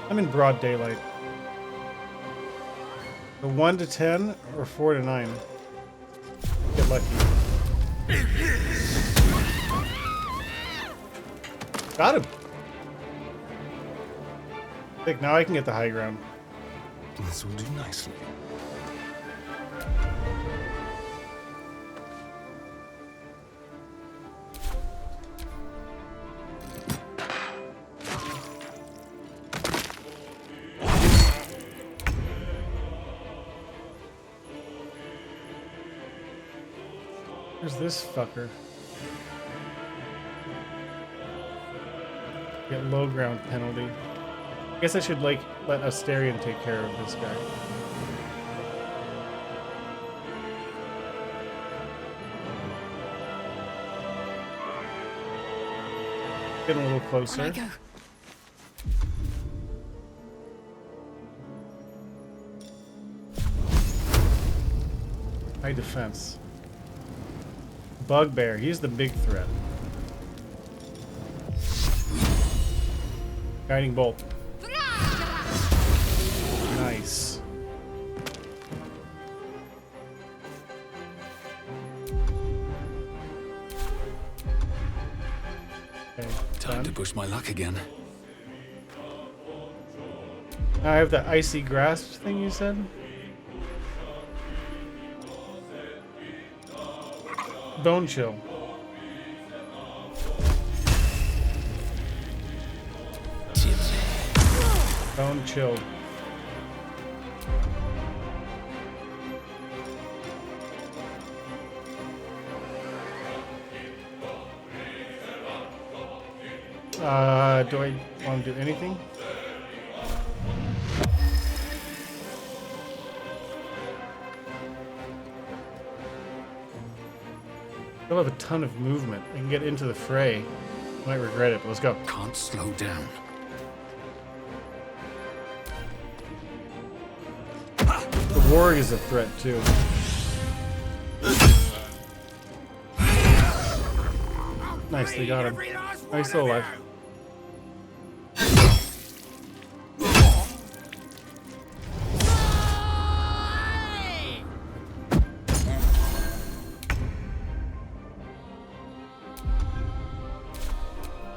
I'm in broad daylight. The 1 to 10 or 4 to 9? Get lucky. Got him. I think now I can get the high ground. This will do nicely. Where's this fucker? Get low ground penalty. I guess I should like let Asterion take care of this guy. Getting a little closer. On I go. High defense. Bugbear, he's the big threat. Guiding bolt. Nice. Okay, Time to push my luck again. I have the icy grasp thing you said? Bone chill. Bone chill. Do I want to do anything? I still have a ton of movement. I can get into the fray. Might regret it, but let's go. Can't slow down. Warg is a threat too. Nice, they got him. Oh, he's still alive.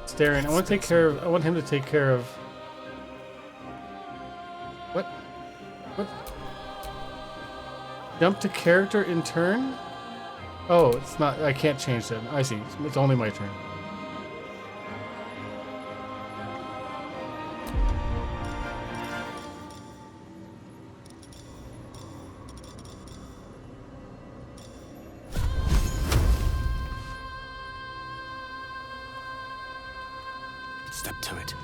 Staring. I want to take care of. I want him to take care of. What? What? Jump to character in turn? Oh, it's not. I can't change that. I see. It's only my turn. Step to it.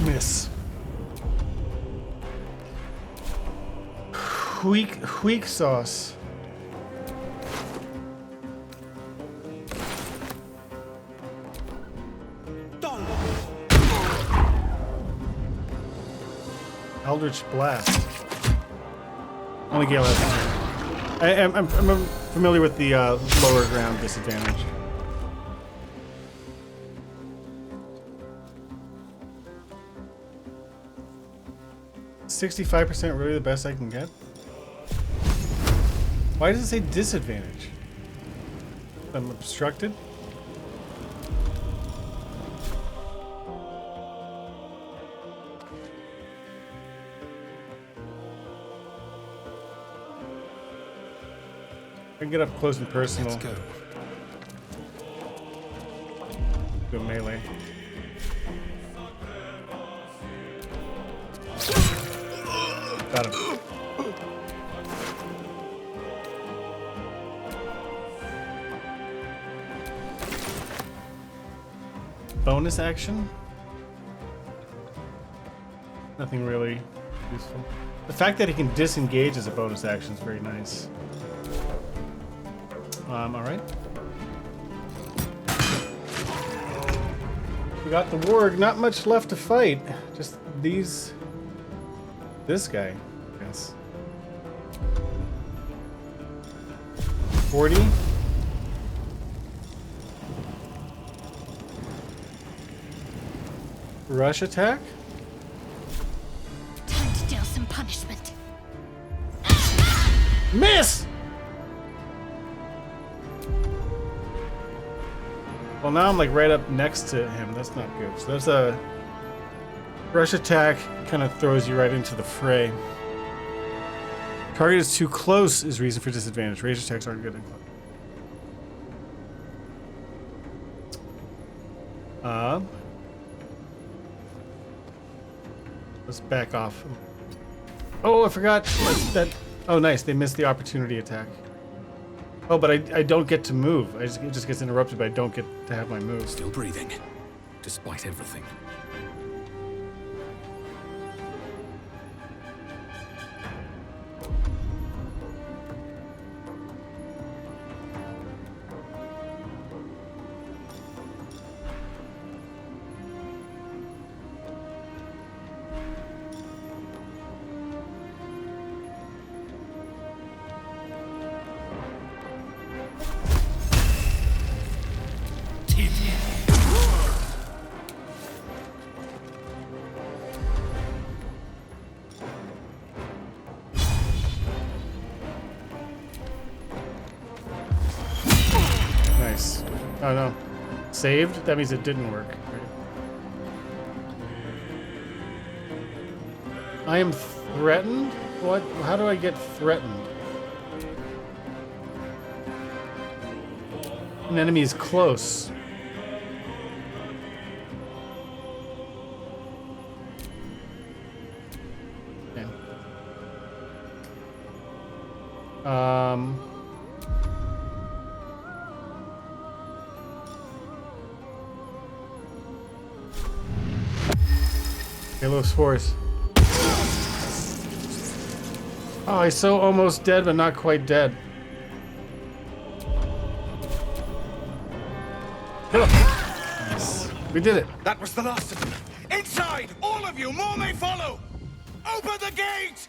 Miss. Weak sauce. Eldritch Blast. Only Gale has. I'm familiar with the lower ground disadvantage. $65% really the best I can get? Why does it say disadvantage? I'm obstructed? I can get up close and personal. Let's go. Do a melee. Got him. Bonus action? Nothing really useful. The fact that he can disengage as a bonus action is very nice. Alright. We got the Warg, not much left to fight. Just these... This guy, I guess. 40? Rush attack? Time to deal some punishment. Miss! Well, now I'm like right up next to him. That's not good. So there's a rush attack, kind of throws you right into the fray. Target is too close is reason for disadvantage. Range attacks aren't good. Let's back off. Oh, I forgot that. Oh, nice. They missed the opportunity attack. Oh, but I don't get to move. It just gets interrupted, but I don't get to have my move. Still breathing, despite everything. Nice. Oh no. Saved? That means it didn't work. I am threatened? What? How do I get threatened? An enemy is close. Okay. Halo's Force. Oh, he's so almost dead, but not quite dead. Kill him. Nice. We did it. That was the last of them. Inside! All of you! More may follow! Open the gate!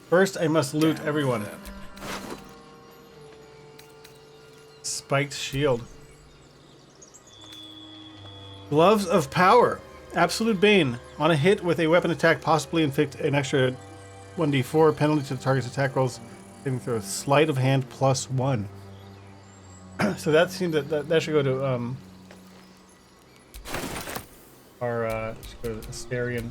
First, I must loot everyone. Spiked shield. Gloves of Power. Absolute Bane. On a hit with a weapon attack, possibly inflict an extra 1d4 penalty to the target's attack rolls. Saving throw. Sleight of hand +1. So that seems that should go to should go to Asterion.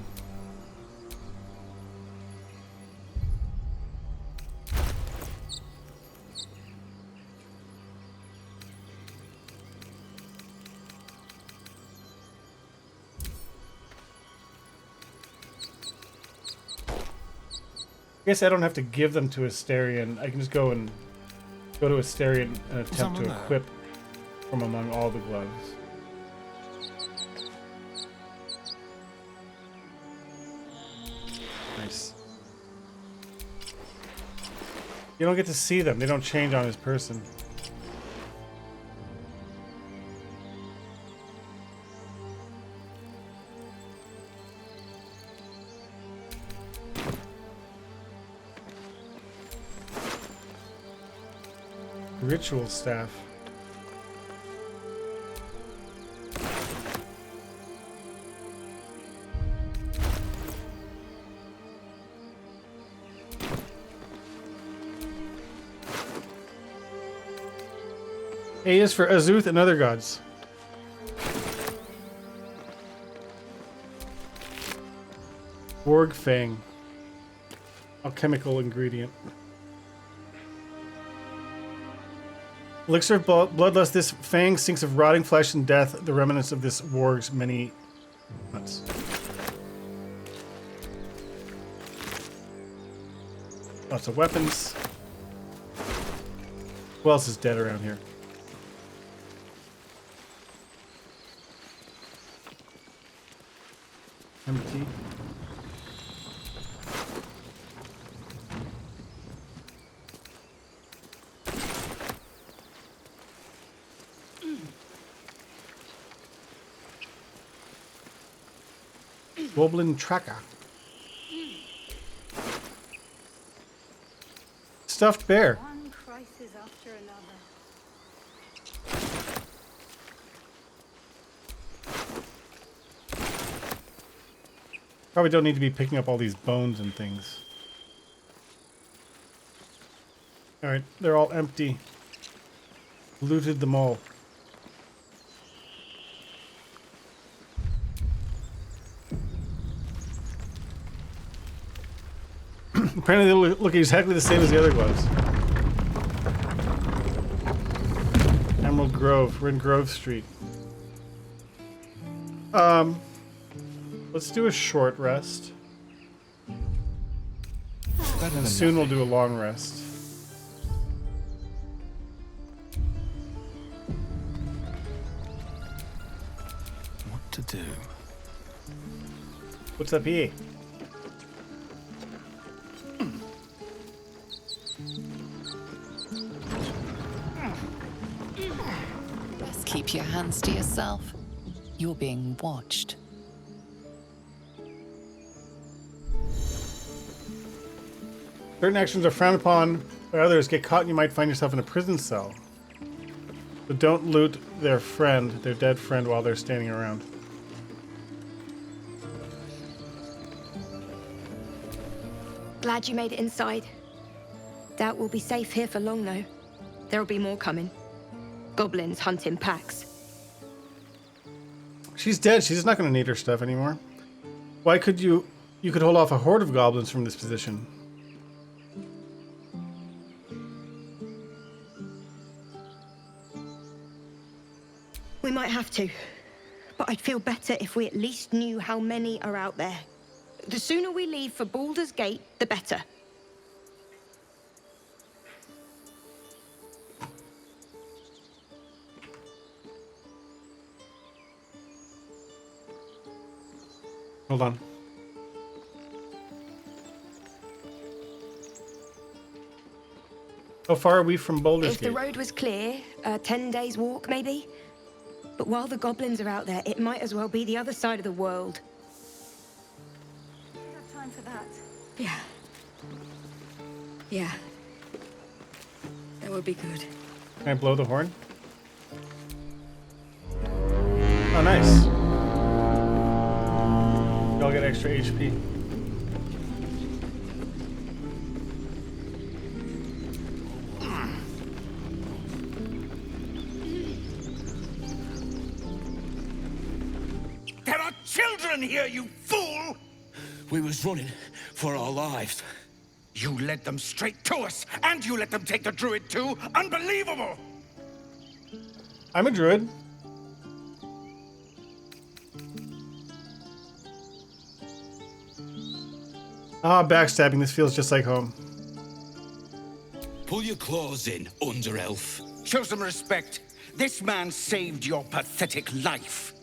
I guess I don't have to give them to Asterion. I can just go to Asterion and attempt to equip from among all the gloves. Nice. You don't get to see them. They don't change on his person. Ritual staff. A is for Azuth and other gods. Warg Fang. Alchemical ingredient. Elixir of Bloodlust. This fang stinks of rotting flesh and death, the remnants of this warg's many months. Lots of weapons. Who else is dead around here? Empty. Goblin Tracker. Stuffed bear. One crisis after another. Probably don't need to be picking up all these bones and things. Alright, they're all empty. Looted them all. Apparently they look exactly the same as the other gloves. Emerald Grove. We're in Grove Street. Let's do a short rest. And soon we'll do a long rest. What to do? What's up here? Best keep your hands to yourself. You're being watched. Certain actions are frowned upon by others. Get caught and you might find yourself in a prison cell. But don't loot their dead friend, while they're standing around. Glad you made it inside. Doubt we'll be safe here for long, though. There'll be more coming. Goblins hunting packs. She's dead. She's not going to need her stuff anymore. Why could you could hold off a horde of goblins from this position? We might have to. But I'd feel better if we at least knew how many are out there. The sooner we leave for Baldur's Gate, the better. Hold on. How far are we from Baldur's If the Gate? road was clear, 10 days walk maybe. But while the goblins are out there, it might as well be the other side of the world. We have time for that. Yeah. Yeah. That would be good. Can I blow the horn? Oh, nice. Y'all get extra HP. There are children here, you fool! We was running for our lives. You led them straight to us, and you let them take the druid too? Unbelievable! I'm a druid. Ah, backstabbing. This feels just like home. Pull your claws in, under-elf. Show some respect. This man saved your pathetic life.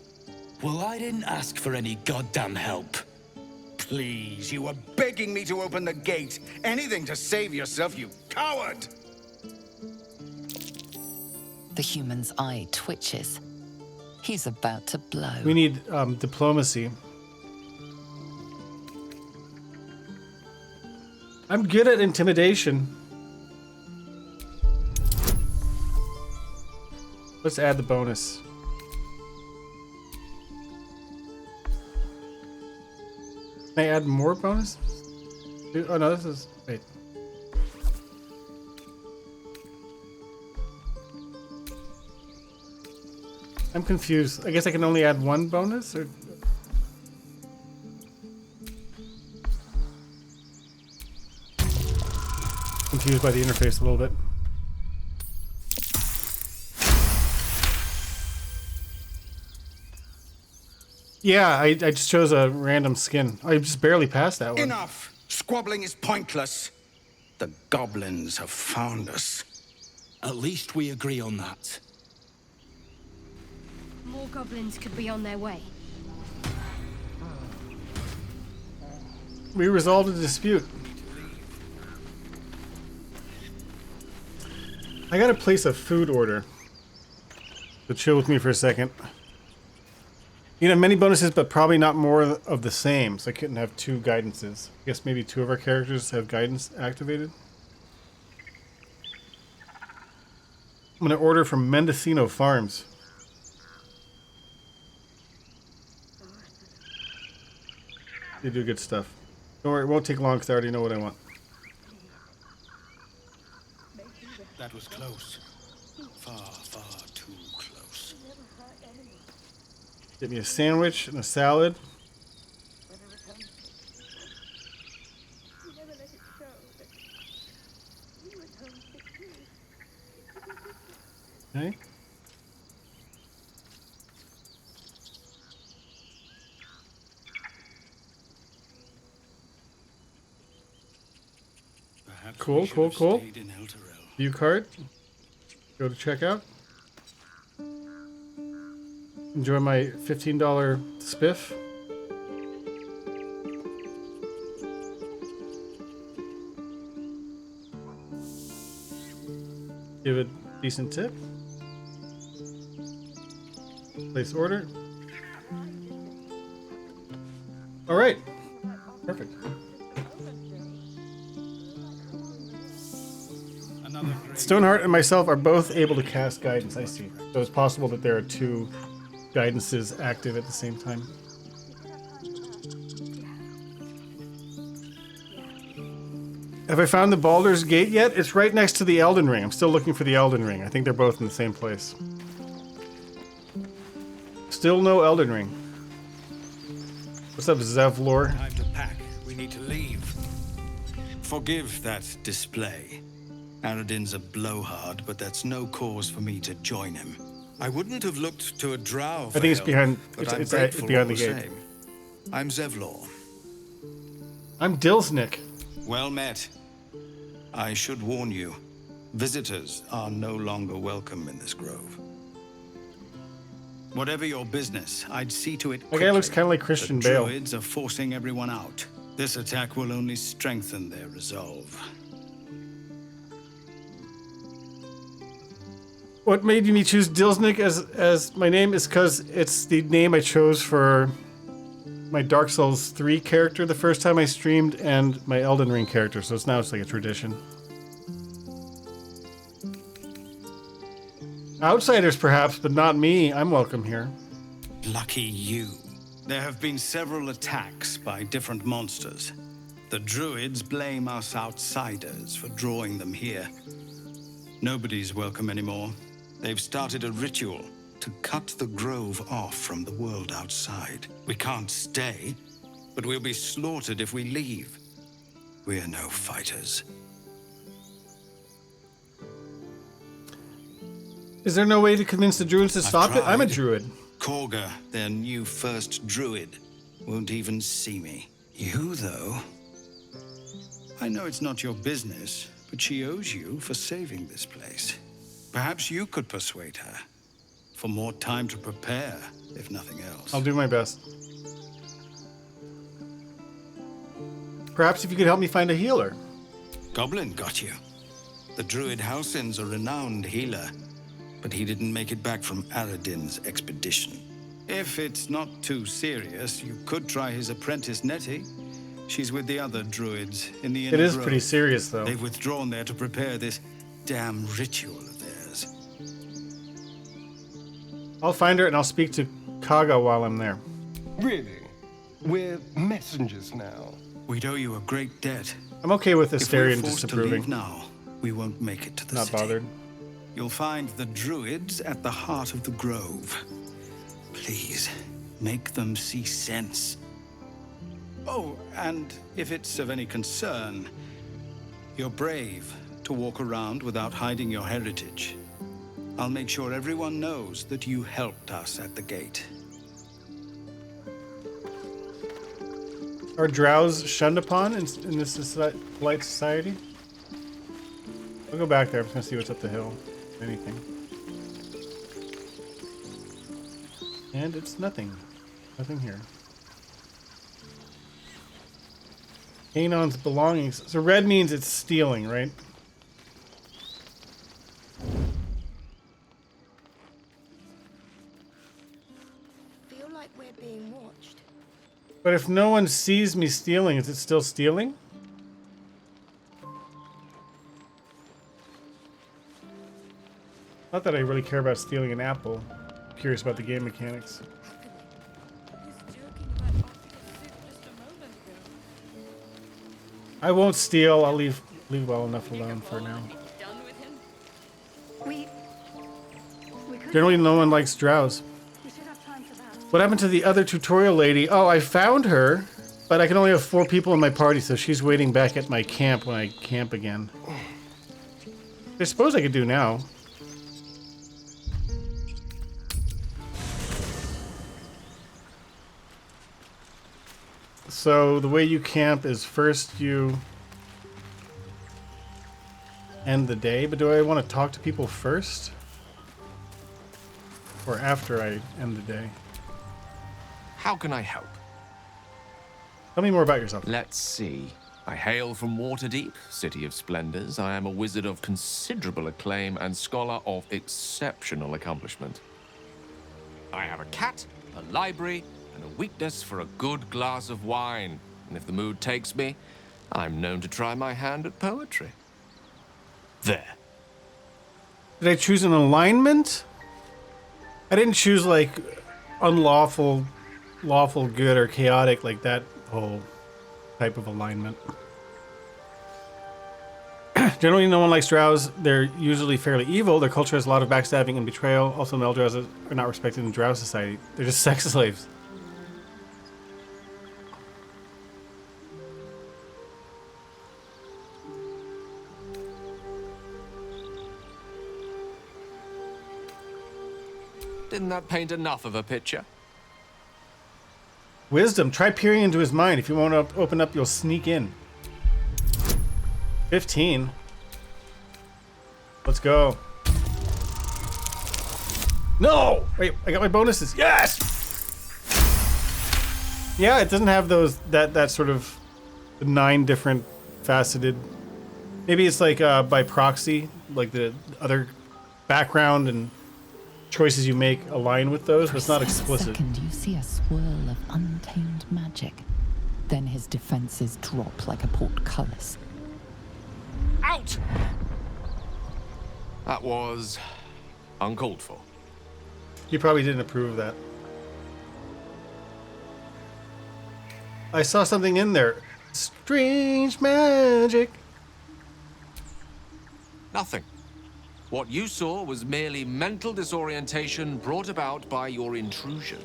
Well, I didn't ask for any goddamn help. Please, you were begging me to open the gate. Anything to save yourself, you coward! The human's eye twitches. He's about to blow. We need diplomacy. I'm good at intimidation. Let's add the bonus. Can I add more bonus? Oh no, this is... Wait. I'm confused. I guess I can only add one bonus? Or... Confused by the interface a little bit. Yeah, I just chose a random skin. I just barely passed that one. Enough! Squabbling is pointless. The goblins have found us. At least we agree on that. More goblins could be on their way. We resolved the dispute. I gotta place a food order. So chill with me for a second. You know, many bonuses, but probably not more of the same, so I couldn't have two guidances. I guess maybe two of our characters have guidance activated. I'm gonna order from Mendocino Farms. They do good stuff. Don't worry, it won't take long because I already know what I want. That was close. Far, far too close. Get me a sandwich and a salad. Okay. Cool, cool, cool. View card. Go to checkout. Enjoy my $15 spiff. Give it a decent tip. Place order. All right. Perfect. Stoneheart and myself are both able to cast guidance, I see. So it's possible that there are two guidances active at the same time. Have I found the Baldur's Gate yet? It's right next to the Elden Ring. I'm still looking for the Elden Ring. I think they're both in the same place. Still no Elden Ring. What's up, Zevlor? Time to pack. We need to leave. Forgive that display. Aradin's a blowhard, but that's no cause for me to join him. I wouldn't have looked to a drow for I think it's help, behind. but It's I'm grateful behind all the the gate. same. I'm Zevlor. I'm Dilsnick. Well met. I should warn you, visitors are no longer welcome in this grove. Whatever your business, I'd see to it That guy looks kind of like Christian the Bale. druids are forcing everyone out. This attack will only strengthen their resolve. What made me choose Dilsnik as my name is because it's the name I chose for my Dark Souls 3 character the first time I streamed and my Elden Ring character, so it's like a tradition. Outsiders perhaps, but not me. I'm welcome here. Lucky you. There have been several attacks by different monsters. The druids blame us outsiders for drawing them here. Nobody's welcome anymore. They've started a ritual to cut the grove off from the world outside. We can't stay, but we'll be slaughtered if we leave. We're no fighters. Is there no way to convince the druids to stop it? I'm a druid. Korga, their new first druid, won't even see me. You, though... I know it's not your business, but she owes you for saving this place. Perhaps you could persuade her. For more time to prepare, if nothing else. I'll do my best. Perhaps if you could help me find a healer. Goblin got you. The druid Halsin's a renowned healer, but he didn't make it back from Aradin's expedition. If it's not too serious, you could try his apprentice Nettie. She's with the other druids in the inner It is grove. pretty serious, though. They've withdrawn there to prepare this damn ritual of theirs. I'll find her and I'll speak to Kaga while I'm there. Really? We're messengers now. We'd owe you a great debt. I'm okay with Astarion If we're forced to disapproving. leave now, we won't make it to the Not city. bothered. You'll find the druids at the heart of the grove. Please, make them see sense. Oh, and if it's of any concern, you're brave to walk around without hiding your heritage. I'll make sure everyone knows that you helped us at the gate. Are drows shunned upon in this polite society? I'll go back there. I'm just gonna see what's up the hill. Anything. And it's nothing. Nothing here. Anon's belongings. So red means it's stealing, right? Feel like we're being watched. But if no one sees me stealing, is it still stealing? Not that I really care about stealing an apple. I'm curious about the game mechanics. I won't steal. I'll leave well enough alone for now. Generally, no one likes drows. What happened to the other tutorial lady? Oh, I found her, but I can only have 4 people in my party, so she's waiting back at my camp when I camp again. I suppose I could do now. So the way you camp is first you end the day, but do I want to talk to people first? Or after I end the day? How can I help? Tell me more about yourself. Let's see. I hail from Waterdeep, City of Splendors. I am a wizard of considerable acclaim and scholar of exceptional accomplishment. I have a cat, a library, and a weakness for a good glass of wine. And if the mood takes me, I'm known to try my hand at poetry. There. Did I choose an alignment? I didn't choose like unlawful, lawful good or chaotic, like that whole type of alignment. Generally, no one likes drows. They're usually fairly evil. Their culture has a lot of backstabbing and betrayal. Also, male drows are not respected in drow society. They're just sex slaves. Didn't that paint enough of a picture? Wisdom. Try peering into his mind. If you want to open up, you'll sneak in. 15. Let's go. No! Wait, I got my bonuses. Yes! Yeah, it doesn't have those, that sort of 9 different faceted. Maybe it's like by proxy, like the other background and choices you make align with those, but it's not explicit. Second, you see a swirl of untamed magic. Then his defenses drop like a portcullis. Out! That was uncalled for. You probably didn't approve of that. I saw something in there. Strange magic. Nothing. What you saw was merely mental disorientation brought about by your intrusion.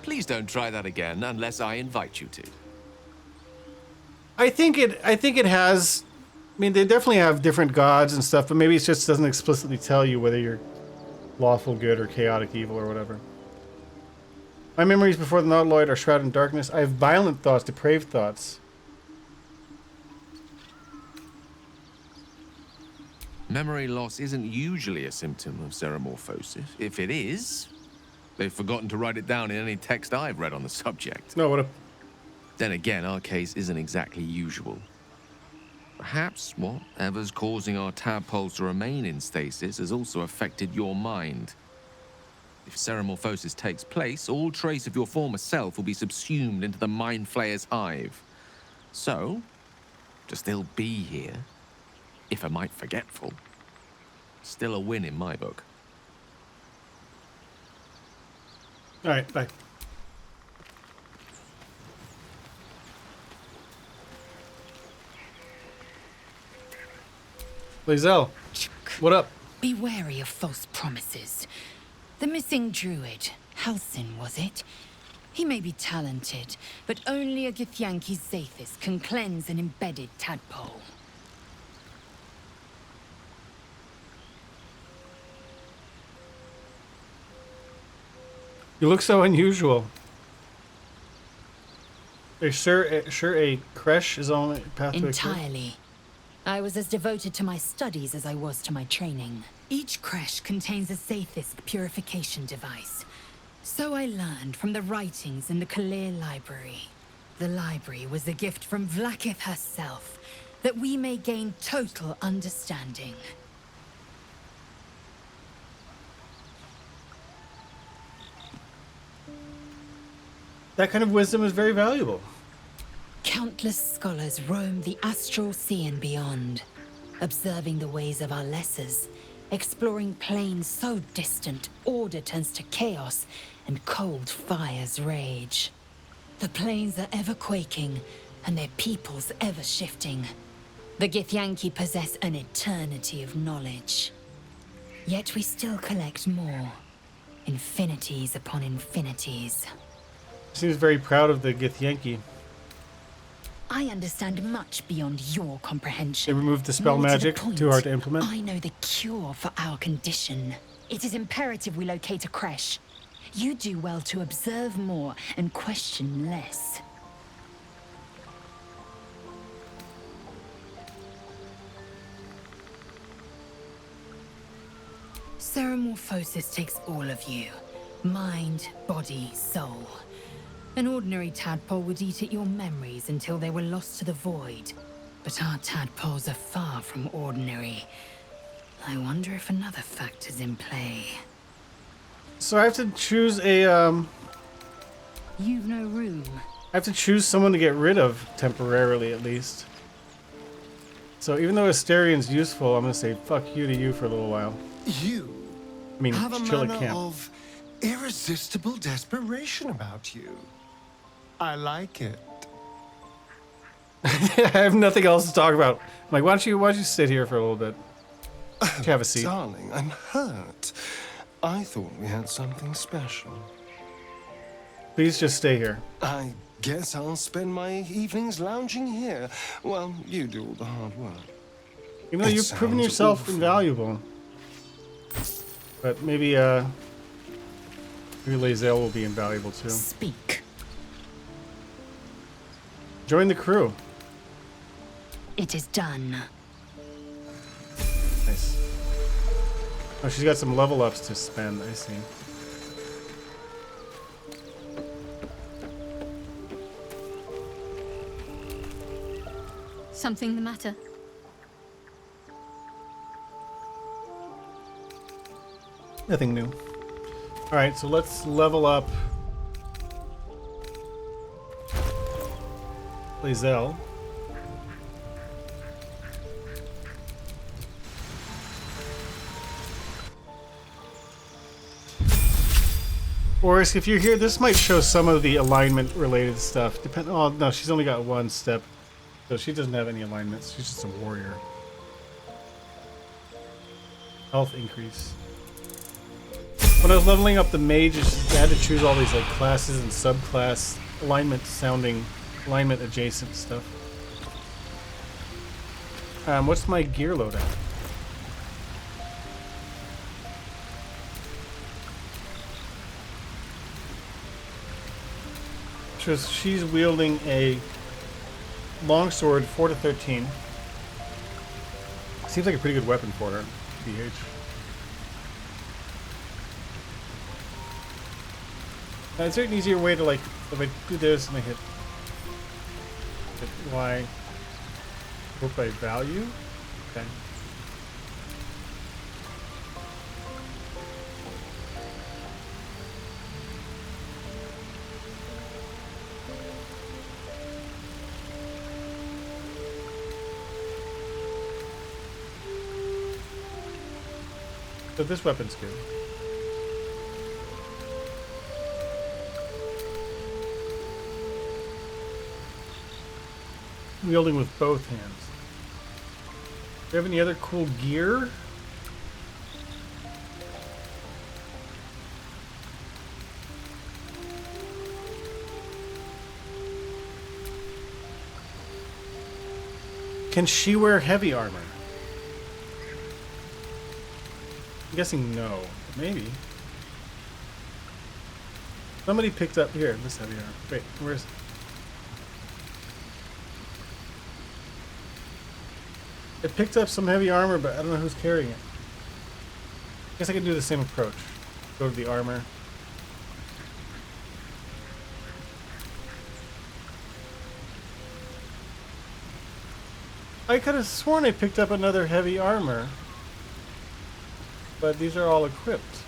Please don't try that again unless I invite you to. I think it has. I mean, they definitely have different gods and stuff, but maybe it just doesn't explicitly tell you whether you're lawful good or chaotic evil or whatever. My memories before the Nautiloid are shrouded in darkness. I have violent thoughts, depraved thoughts. Memory loss isn't usually a symptom of xeromorphosis. If it is, they've forgotten to write it down in any text I've read on the subject. No, what a... Then again, our case isn't exactly usual. Perhaps whatever's causing our tadpoles to remain in stasis has also affected your mind. If xeromorphosis takes place, all trace of your former self will be subsumed into the Mind Flayer's hive. So, to still be here, if a mite forgetful, still a win in my book. All right, bye. Lae'zel, what up? Be wary of false promises. The missing druid, Halcyon, was it? He may be talented, but only a Githyanki Zathis can cleanse an embedded tadpole. You look so unusual. Are you sure a creche is on the path to a cure? Entirely. I was as devoted to my studies as I was to my training. Each creche contains a Zathis purification device. So I learned from the writings in the Kalir Library. The library was a gift from Vlaakith herself, that we may gain total understanding. That kind of wisdom is very valuable. Countless scholars roam the astral sea and beyond, observing the ways of our lessers, exploring planes so distant order turns to chaos and cold fires rage. The planes are ever quaking, and their peoples ever shifting. The Githyanki possess an eternity of knowledge. Yet we still collect more. Infinities upon infinities. Seems very proud of the Githyanki. I understand much beyond your comprehension. They removed the spell More to the magic, point, too hard to implement. I know the cure for our condition. It is imperative we locate a creche. You do well to observe more and question less. Xeromorphosis takes all of you. Mind, body, soul. An ordinary tadpole would eat at your memories until they were lost to the void. But our tadpoles are far from ordinary. I wonder if another factor's in play. So I have to choose a, You've no room. I have to choose someone to get rid of, temporarily at least. So even though Asterian's useful, I'm gonna say fuck you to you for a little while. You I mean, have a chill at manner camp. of irresistible desperation about you. I like it. I have nothing else to talk about. I'm like, why don't you sit here for a little bit? Why don't you have a seat? Darling, I'm hurt. I thought we had something special. Please just stay here. I guess I'll spend my evenings lounging here while you do all the hard work. Even though you've proven yourself invaluable. But maybe Lae'zel will be invaluable too. Speak. Join the crew. It is done. Nice. Oh, she's got some level ups to spend, I see. Something the matter? Nothing new. Alright, so let's level up Lae'zel. Or if you're here, this might show some of the alignment related stuff. Oh no, she's only got one step. So she doesn't have any alignments. She's just a warrior. Health increase. When I was leveling up the mages, I had to choose all these like classes and subclass alignment sounding, alignment adjacent stuff. What's my gear loadout? She's wielding a longsword, 4 to 13. Seems like a pretty good weapon for her, BH. Is there an easier way to, like, if I do this and I hit Y, work by value? Okay. So this weapon's good. Wielding with both hands. Do you have any other cool gear? Can she wear heavy armor? I'm guessing no. Maybe. Somebody picked up here. This heavy armor. Wait, where's... It picked up some heavy armor, but I don't know who's carrying it. I guess I can do the same approach. Go to the armor. I could have sworn I picked up another heavy armor. But these are all equipped.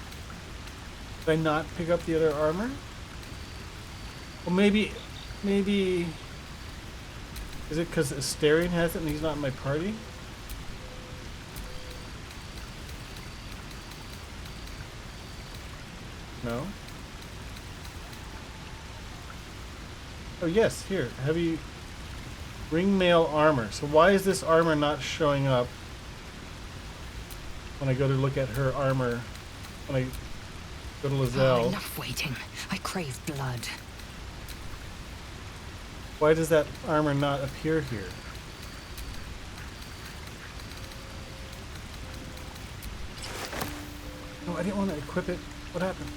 Did I not pick up the other armor? Well, maybe... Is it because Asterion has it and he's not in my party? No? Oh yes, here. Heavy ringmail armor. So why is this armor not showing up when I go to look at her armor? When I go to Lae'zel? Oh, enough waiting. I crave blood. Why does that armor not appear here? No, I didn't want to equip it. What happened?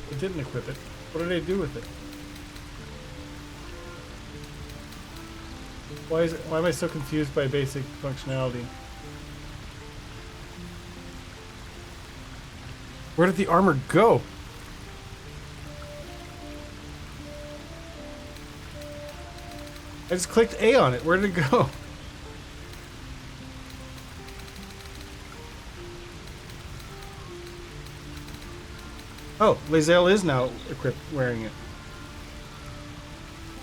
I didn't equip it. What did I do with it? Why am I so confused by basic functionality? Where did the armor go? I just clicked A on it. Where did it go? Oh, Lae'zel is now equipped wearing it.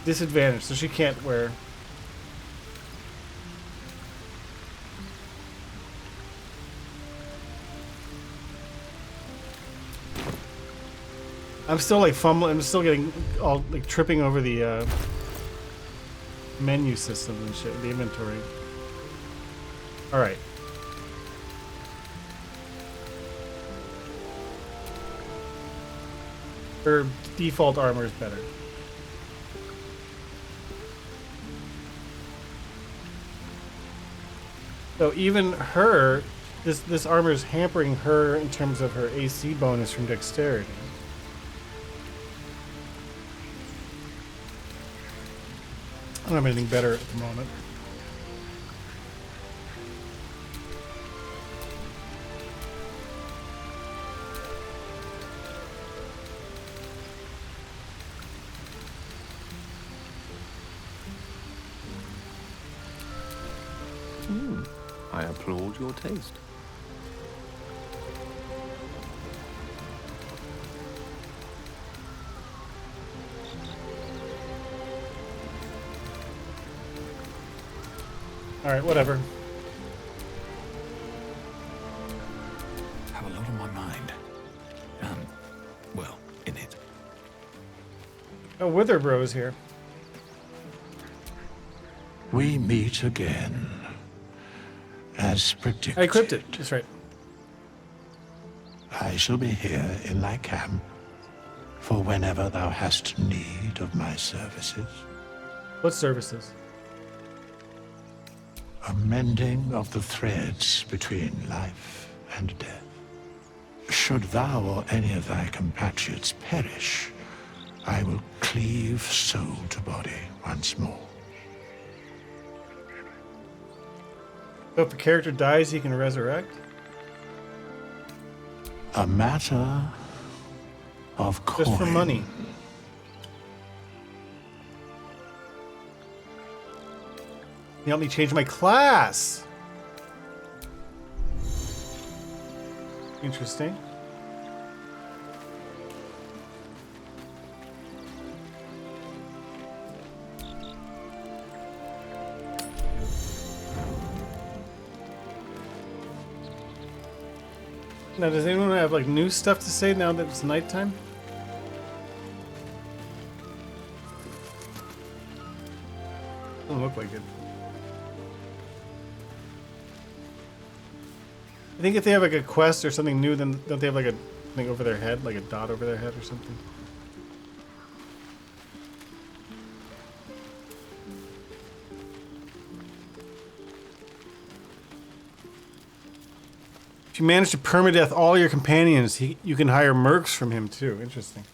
Disadvantage, so she can't wear. I'm still like fumbling. I'm still getting all like tripping over the menu system and shit, the inventory. All right. Her default armor is better. So even her, this armor is hampering her in terms of her AC bonus from dexterity. I don't have anything better at the moment. I am applaud your taste. All right, whatever. Have a lot on my mind. Well, in it. Oh, Wither Bro's here. We meet again, as predicted. I equipped it. That's right. I shall be here in thy camp for whenever thou hast need of my services. What services? A mending of the threads between life and death. Should thou or any of thy compatriots perish, I will cleave soul to body once more. So if a character dies, he can resurrect? A matter of coin. Just for money. You help me change my class. Interesting. Now, does anyone have like new stuff to say now that it's nighttime? Doesn't look like it. I think if they have like a quest or something new, then don't they have like a thing over their head, like a dot over their head or something? If you manage to permadeath all your companions, you can hire mercs from him too. Interesting.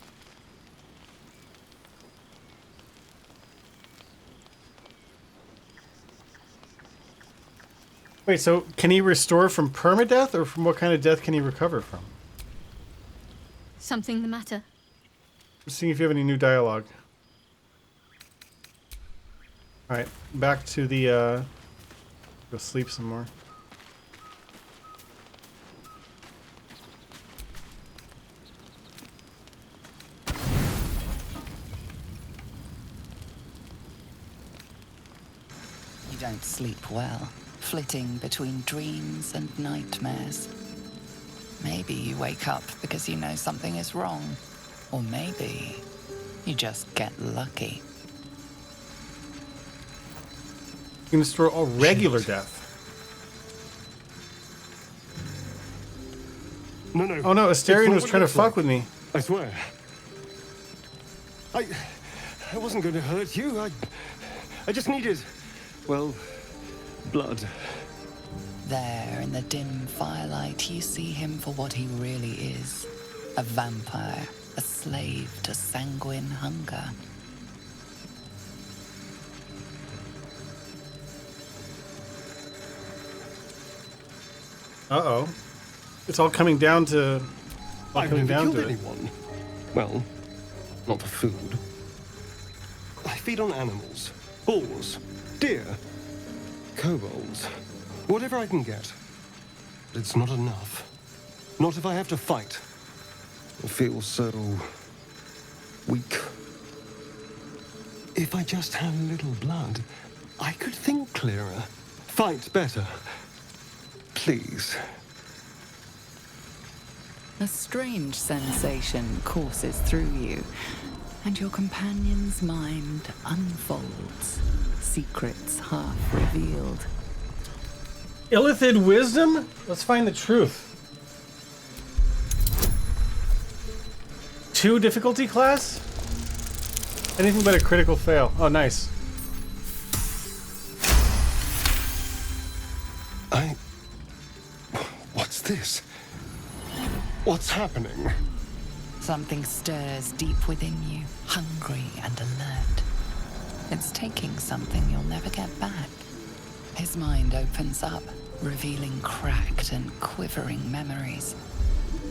Wait, so can he restore from permadeath, or from what kind of death can he recover from? Something the matter? Just seeing if you have any new dialogue. Alright, back to the, go sleep some more. You don't sleep well, flitting between dreams and nightmares. Maybe you wake up because you know something is wrong, or maybe you just get lucky. You can destroy all regular death. No. Oh no, Asterion was trying to fuck with me. I swear. I wasn't going to hurt you. I just needed, well, blood. There, in the dim firelight, you see him for what he really is. A vampire, a slave to sanguine hunger. Uh-oh. It's all coming down to... I've never killed anyone. Well, not for food. I feed on animals. Boars. Deer. Kobolds. Whatever I can get. But it's not enough. Not if I have to fight. I feel so... weak. If I just had a little blood, I could think clearer. Fight better. Please. A strange sensation courses through you, and your companion's mind unfolds, secrets half revealed. Illithid wisdom? Let's find the truth. 2 difficulty class? Anything but a critical fail. Oh, nice. What's this? What's happening? Something stirs deep within you, hungry and alert. It's taking something you'll never get back. His mind opens up, revealing cracked and quivering memories.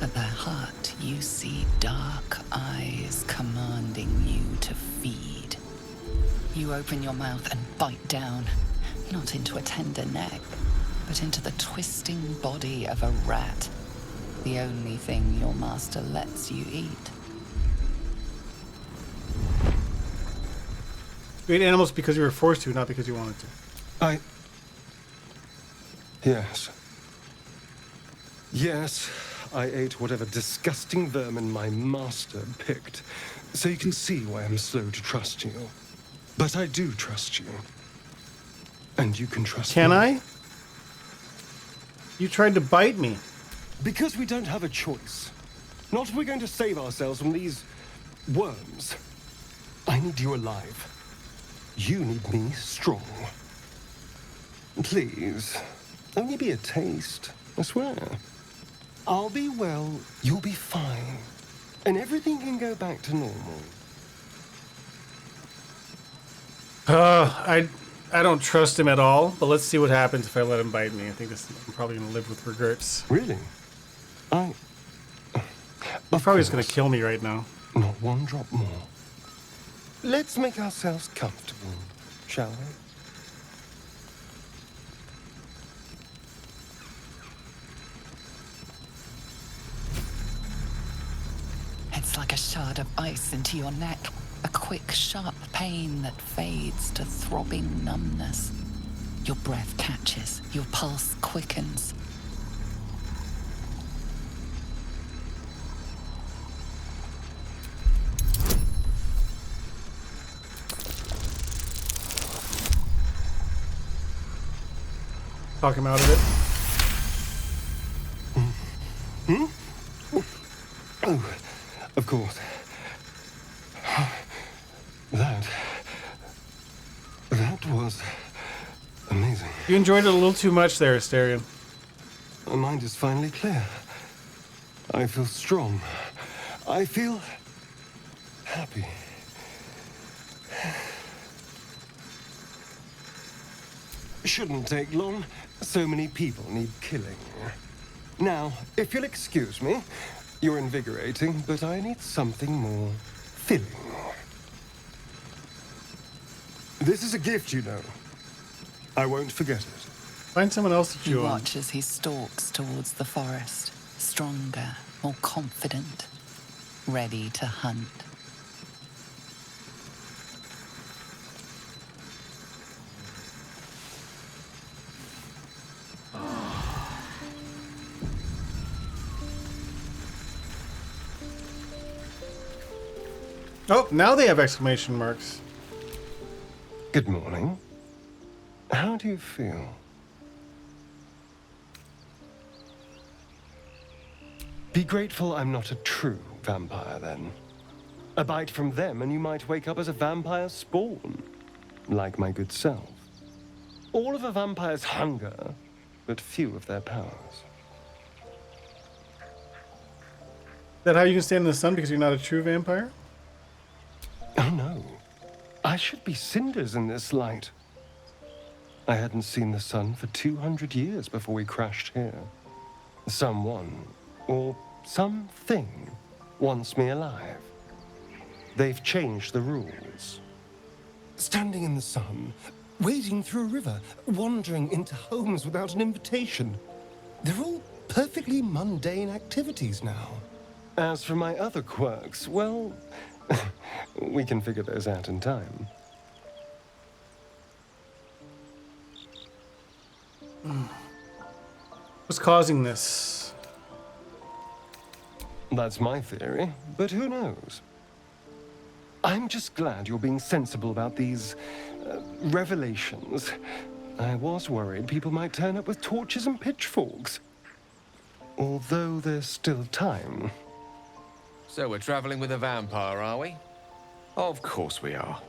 At their heart, you see dark eyes commanding you to feed. You open your mouth and bite down, not into a tender neck, but into the twisting body of a rat. The only thing your master lets you eat. You ate animals because you were forced to, not because you wanted to. Yes. Yes, I ate whatever disgusting vermin my master picked. So you can see why I'm slow to trust you. But I do trust you. And you can trust me. Can I? You tried to bite me. Because we don't have a choice. Not if we're going to save ourselves from these worms. I need you alive. You need me strong. Please, only be a taste, I swear. I'll be well, you'll be fine. And everything can go back to normal. I don't trust him at all, but let's see what happens if I let him bite me. I think I'm probably going to live with regrets. Really? He's probably just going to kill me right now. Not one drop more. Let's make ourselves comfortable, shall we? It's like a shard of ice into your neck. A quick, sharp pain that fades to throbbing numbness. Your breath catches, your pulse quickens. Talk him out of it. Hmm? Oh, of course. That was amazing. You enjoyed it a little too much there, Asterion. My mind is finally clear. I feel strong. I feel happy. Shouldn't take long. So many people need killing. Now, if you'll excuse me, you're invigorating, but I need something more filling. This is a gift, you know. I won't forget it. Find someone else to chew on. You watch as he stalks towards the forest, stronger, more confident, ready to hunt. Oh, now they have exclamation marks. Good morning. How do you feel? Be grateful I'm not a true vampire, then. A bite from them and you might wake up as a vampire spawn. Like my good self. All of a vampire's hunger, but few of their powers. Is that how you can stand in the sun because you're not a true vampire? Oh no. I should be cinders in this light. I hadn't seen the sun for 200 years before we crashed here. Someone, or something, wants me alive. They've changed the rules. Standing in the sun, wading through a river, wandering into homes without an invitation. They're all perfectly mundane activities now. As for my other quirks, well, we can figure those out in time. What's causing this? That's my theory, but who knows? I'm just glad you're being sensible about these revelations. I was worried people might turn up with torches and pitchforks. Although there's still time. So we're traveling with a vampire, are we? Of course we are.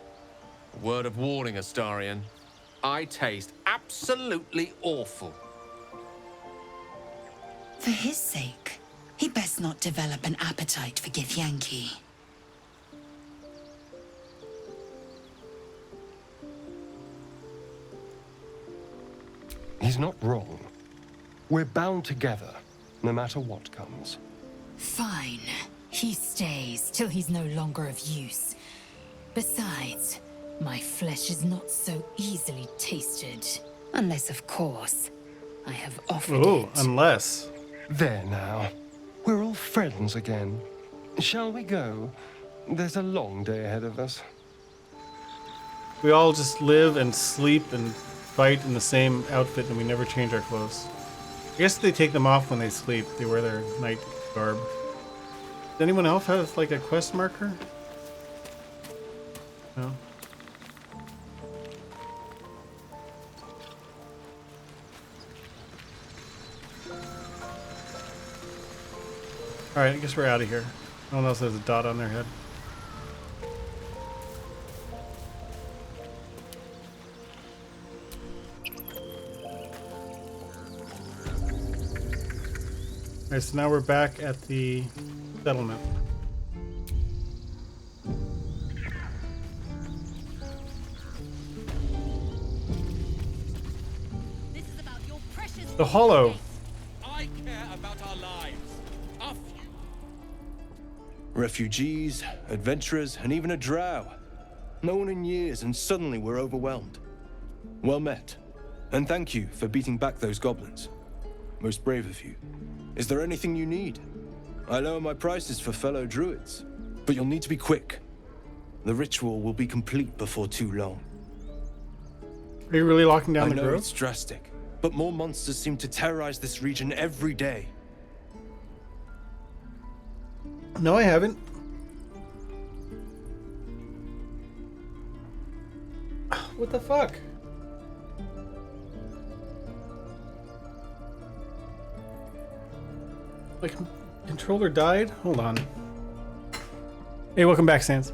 A word of warning, Astarion. I taste absolutely awful. For his sake, he best not develop an appetite for Githyanki. He's not wrong. We're bound together, no matter what comes. Fine. He stays till he's no longer of use. Besides, my flesh is not so easily tasted. Unless, of course, I have offered Oh, it. unless. There now. We're all friends again. Shall we go? There's a long day ahead of us. We all just live and sleep and fight in the same outfit and we never change our clothes. I guess they take them off when they sleep. They wear their night garb. Does anyone else have like a quest marker? No. Alright, I guess we're out of here. No one else has a dot on their head. Alright, so now we're back at the settlement. This is about your precious The Hollow. I care about our lives. Our few. Refugees, adventurers, and even a drow. No one in years, and suddenly we're overwhelmed. Well met. And thank you for beating back those goblins. Most brave of you. Is there anything you need? I lower my prices for fellow druids, but you'll need to be quick. The ritual will be complete before too long. Are you really locking down I the know grove? it's drastic, but more monsters seem to terrorize this region every day. No, I haven't. What the fuck? Like, controller died? Hold on. Hey, welcome back, Sans.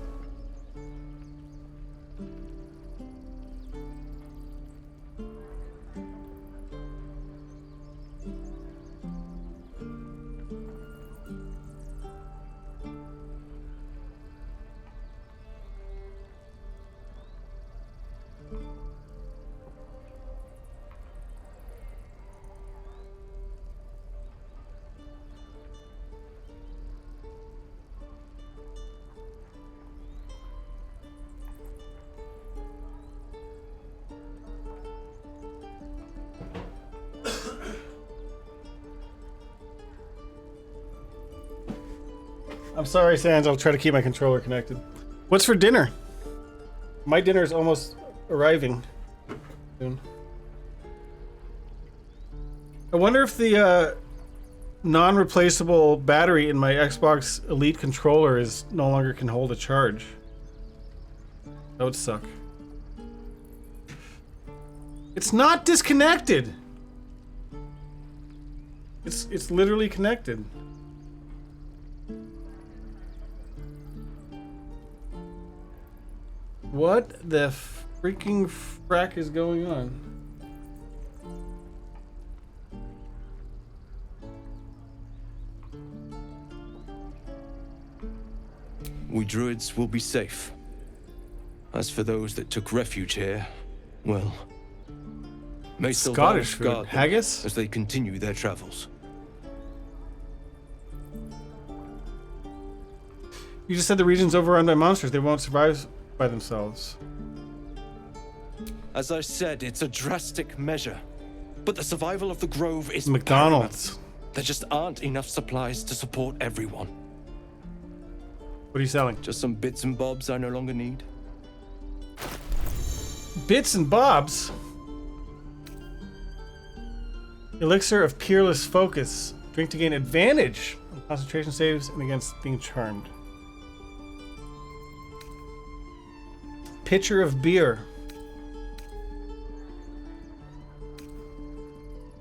I'm sorry, Sans. I'll try to keep my controller connected. What's for dinner? My dinner is almost arriving soon. I wonder if the non-replaceable battery in my Xbox Elite controller is no longer can hold a charge. That would suck. It's not disconnected. It's literally connected. What the freaking frack is going on? We druids will be safe. As for those that took refuge here, well, may Scottish food. guard them Haggis? as they continue their travels. You just said the region's overrun by monsters. They won't survive by themselves. As I said, it's a drastic measure, but the survival of the grove is McDonald's. paramount. There just aren't enough supplies to support everyone. What are you selling? Just some bits and bobs I no longer need. Bits and bobs. Elixir of Peerless Focus. Drink to gain advantage on concentration saves and against being charmed. Pitcher of beer.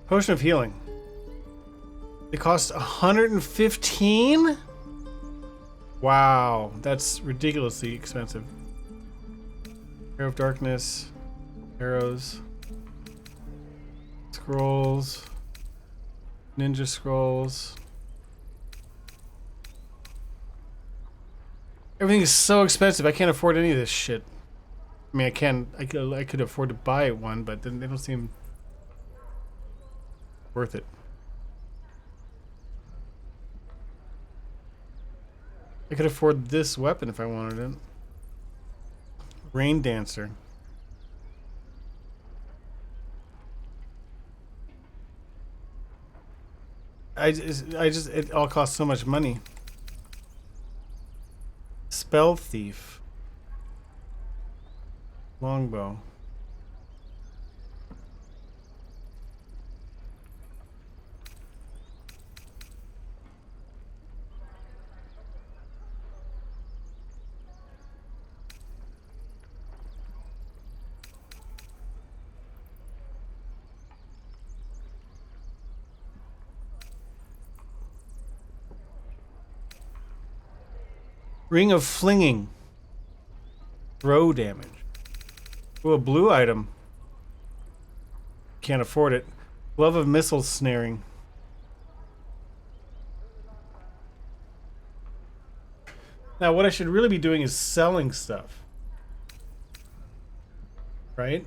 Potion of healing. It costs 115? Wow, that's ridiculously expensive. Arrow of darkness. Arrows. Scrolls. Ninja scrolls. Everything is so expensive. I can't afford any of this shit. I mean, I could afford to buy one, but then they don't seem worth it. I could afford this weapon if I wanted it. Rain Dancer. it all costs so much money. Spell thief. Longbow. Ring of flinging. Throw damage. Ooh, a blue item. Can't afford it. Glove of missile snaring. Now what I should really be doing is selling stuff. Right?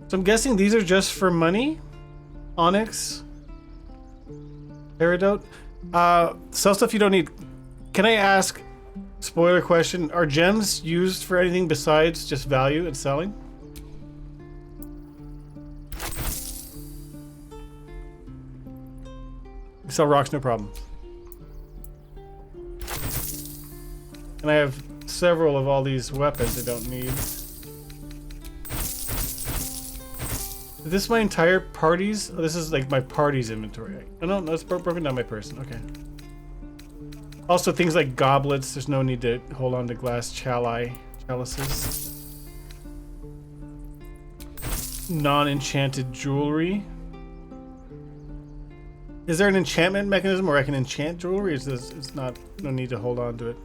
So I'm guessing these are just for money? Onyx? Peridot? Sell stuff you don't need. Can I ask, spoiler question, are gems used for anything besides just value and selling? Sell rocks, no problem. And I have several of all these weapons I don't need. Is this my entire party's? Oh, this is like my party's inventory. Oh no, it's broken down by person. Okay. Also, things like goblets. There's no need to hold on to glass chalices. Non-enchanted jewelry. Is there an enchantment mechanism where I can enchant jewelry? Or is this? It's not. No need to hold on to it.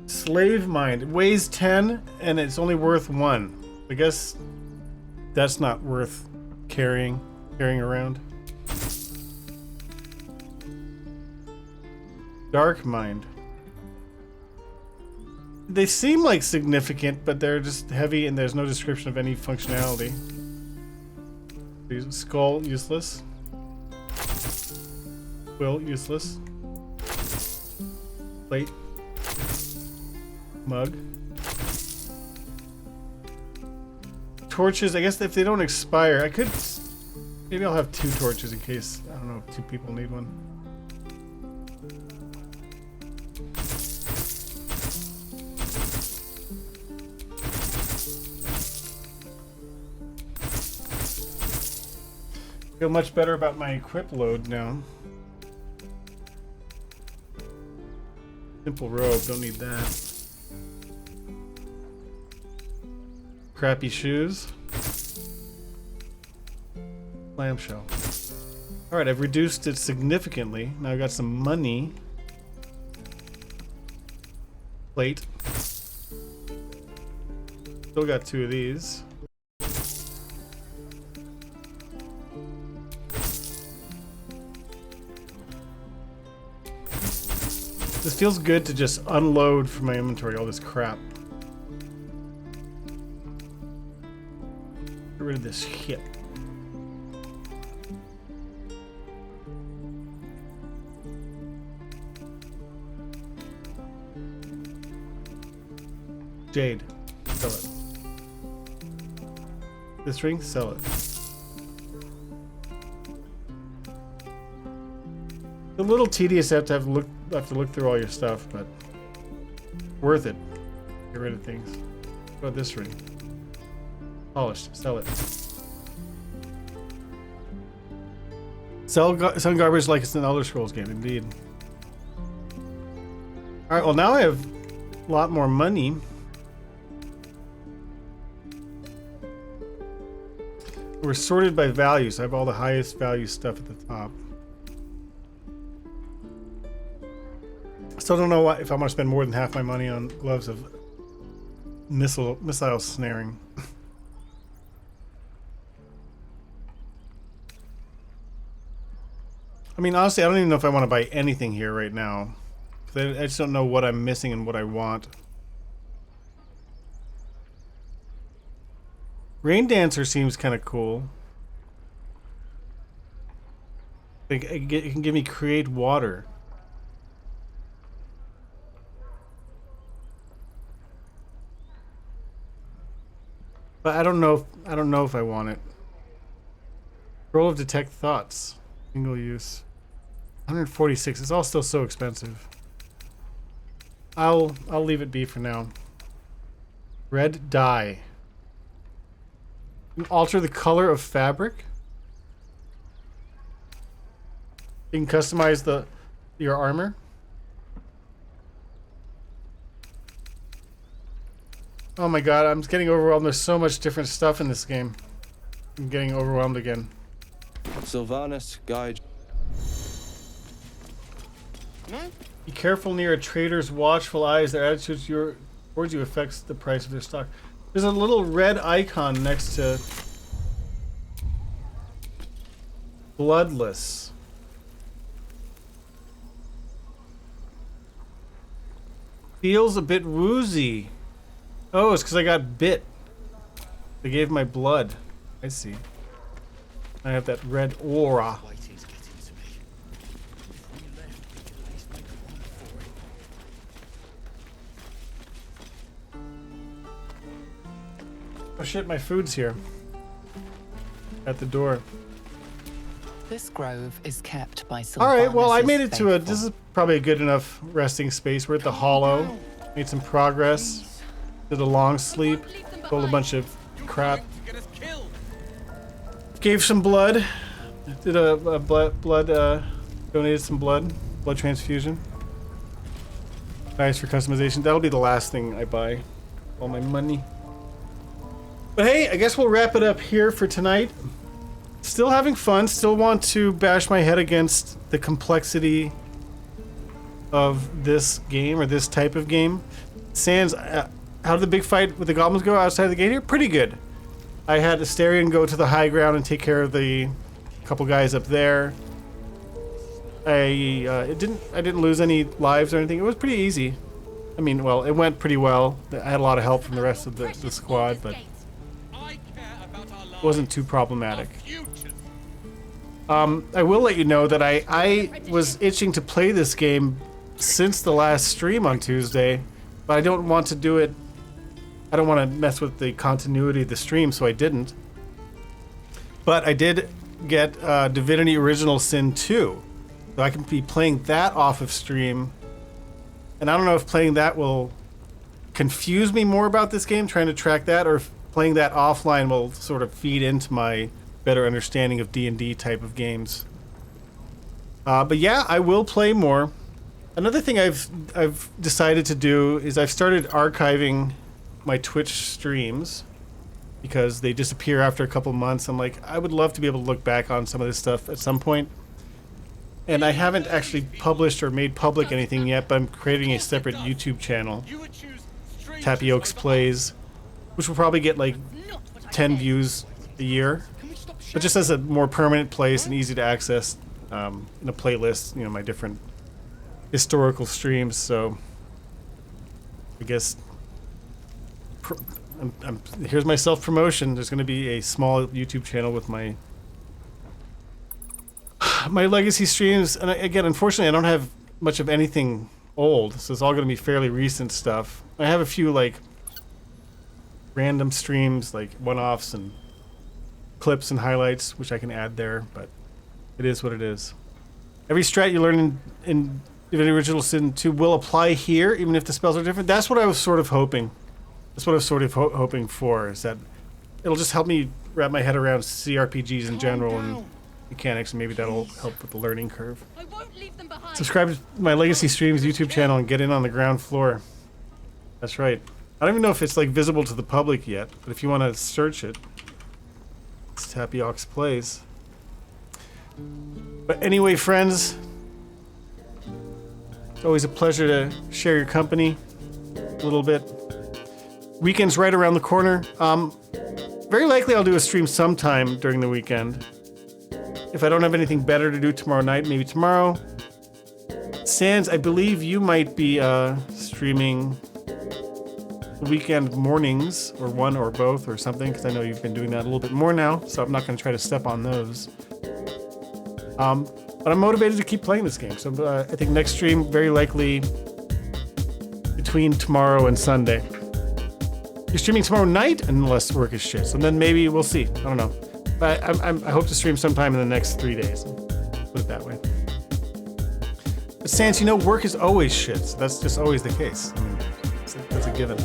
Slave mind. It weighs 10 and it's only worth 1. I guess that's not worth carrying around. Dark mind. They seem like significant, but they're just heavy and there's no description of any functionality. Skull, useless. Quill, useless. Plate. Mug. Torches, I guess if they don't expire, I could... Maybe I'll have 2 torches in case, I don't know if 2 people need one. Feel much better about my equip load now. Simple robe, don't need that. Crappy shoes. Clamshell. Alright, I've reduced it significantly. Now I've got some money. Plate. Still got 2 of these. This feels good to just unload from my inventory all this crap. Get rid of this shit. Jade. Sell it. This ring? Sell it. It's a little tedious to have to look through all your stuff, but worth it. Get rid of things. What about this ring? Polished. Sell it. Selling garbage like it's an Elder Scrolls game, indeed. Alright, well now I have a lot more money. We're sorted by value, so I have all the highest value stuff at the top. Still don't know if I'm going to spend more than half my money on gloves of missile snaring. I mean, honestly, I don't even know if I want to buy anything here right now. I just don't know what I'm missing and what I want. Rain Dancer seems kind of cool. It can give me create water. But I don't know if I want it. Roll of detect thoughts. Single use. 146. It's all still so expensive. I'll leave it be for now. Red dye. Alter the color of fabric. You can customize your armor. Oh my god, I'm getting overwhelmed. There's so much different stuff in this game. I'm getting overwhelmed again. Sylvanas, guide. Be careful near a trader's watchful eyes. Their attitude towards you affects the price of their stock. There's a little red icon next to Bloodless. Feels a bit woozy. Oh, it's because I got bit. They gave my blood. I see. I have that red aura. Oh shit, my food's here. At the door. This grove is kept by Sylvanas. Alright, well I made it to a... This is probably a good enough resting space. We're at the Hollow. Made some progress. Did a long sleep. Stole a bunch of crap. Gave some blood. Did a blood donated some blood transfusion. Nice for customization. That'll be the last thing I buy. All my money. But hey, I guess we'll wrap it up here for tonight. Still having fun. Still want to bash my head against the complexity of this game or this type of game. Sans, how did the big fight with the goblins go outside the gate here? Pretty good. I had Asterion go to the high ground and take care of the couple guys up there. I didn't lose any lives or anything. It was pretty easy. I mean, well, it went pretty well. I had a lot of help from the rest of the squad, but it wasn't too problematic. I will let you know that I was itching to play this game since the last stream on Tuesday, but I don't want to do it. I don't want to mess with the continuity of the stream, so I didn't. But I did get Divinity Original Sin 2, so I can be playing that off of stream. And I don't know if playing that will confuse me more about this game, trying to track that, or if playing that offline will sort of feed into my better understanding of D&D type of games. But yeah, I will play more. Another thing I've decided to do is I've started archiving my Twitch streams because they disappear after a couple months. I'm like, I would love to be able to look back on some of this stuff at some point. And I haven't actually published or made public anything yet, but I'm creating a separate YouTube channel, tapioksPlays, which will probably get like 10 views a year, but just as a more permanent place and easy to access in a playlist, you know, my different historical streams. So I guess here's my self-promotion. There's going to be a small YouTube channel with my legacy streams, and again, unfortunately, I don't have much of anything old, so it's all going to be fairly recent stuff. I have a few like random streams, like one-offs and clips and highlights, which I can add there, but it is what it is. Every strat you learn in Divinity Original Sin 2 will apply here, even if the spells are different. That's what I was sort of hoping. That's what I was sort of hoping for, is that it'll just help me wrap my head around CRPGs in general and mechanics, and maybe that'll help with the learning curve. Subscribe to my Legacy Streams YouTube channel and get in on the ground floor. That's right. I don't even know if it's like visible to the public yet, but if you want to search it, it's tapioksPlays. But anyway, friends, it's always a pleasure to share your company a little bit. Weekend's right around the corner. Very likely I'll do a stream sometime during the weekend. If I don't have anything better to do tomorrow night, maybe tomorrow. Sans, I believe you might be streaming weekend mornings, or one or both or something, because I know you've been doing that a little bit more now, so I'm not going to try to step on those. But I'm motivated to keep playing this game, so I think next stream, very likely between tomorrow and Sunday. You're streaming tomorrow night, unless work is shit, so then maybe we'll see. I don't know. But I hope to stream sometime in the next 3 days. Put it that way. But Sans, you know, work is always shit, so that's just always the case. I mean, that's a given.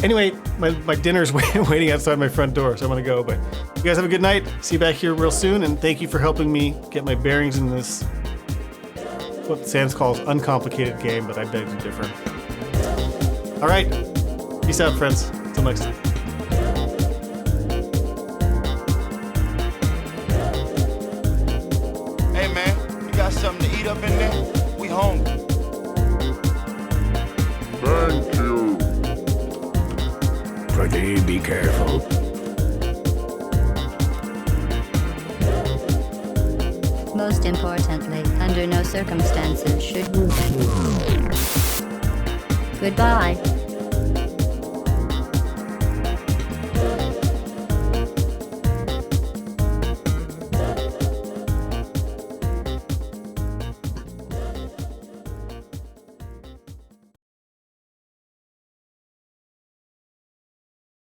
Anyway, my dinner's waiting outside my front door, so I'm gonna go. But you guys have a good night. See you back here real soon, and thank you for helping me get my bearings in this, what Sans calls uncomplicated game, but I beg to differ. All right, peace out, friends. Until next time. Hey man, you got something to eat up in there? We hungry. Thank you. Pretty, be careful. Most importantly, under no circumstances should you. Goodbye.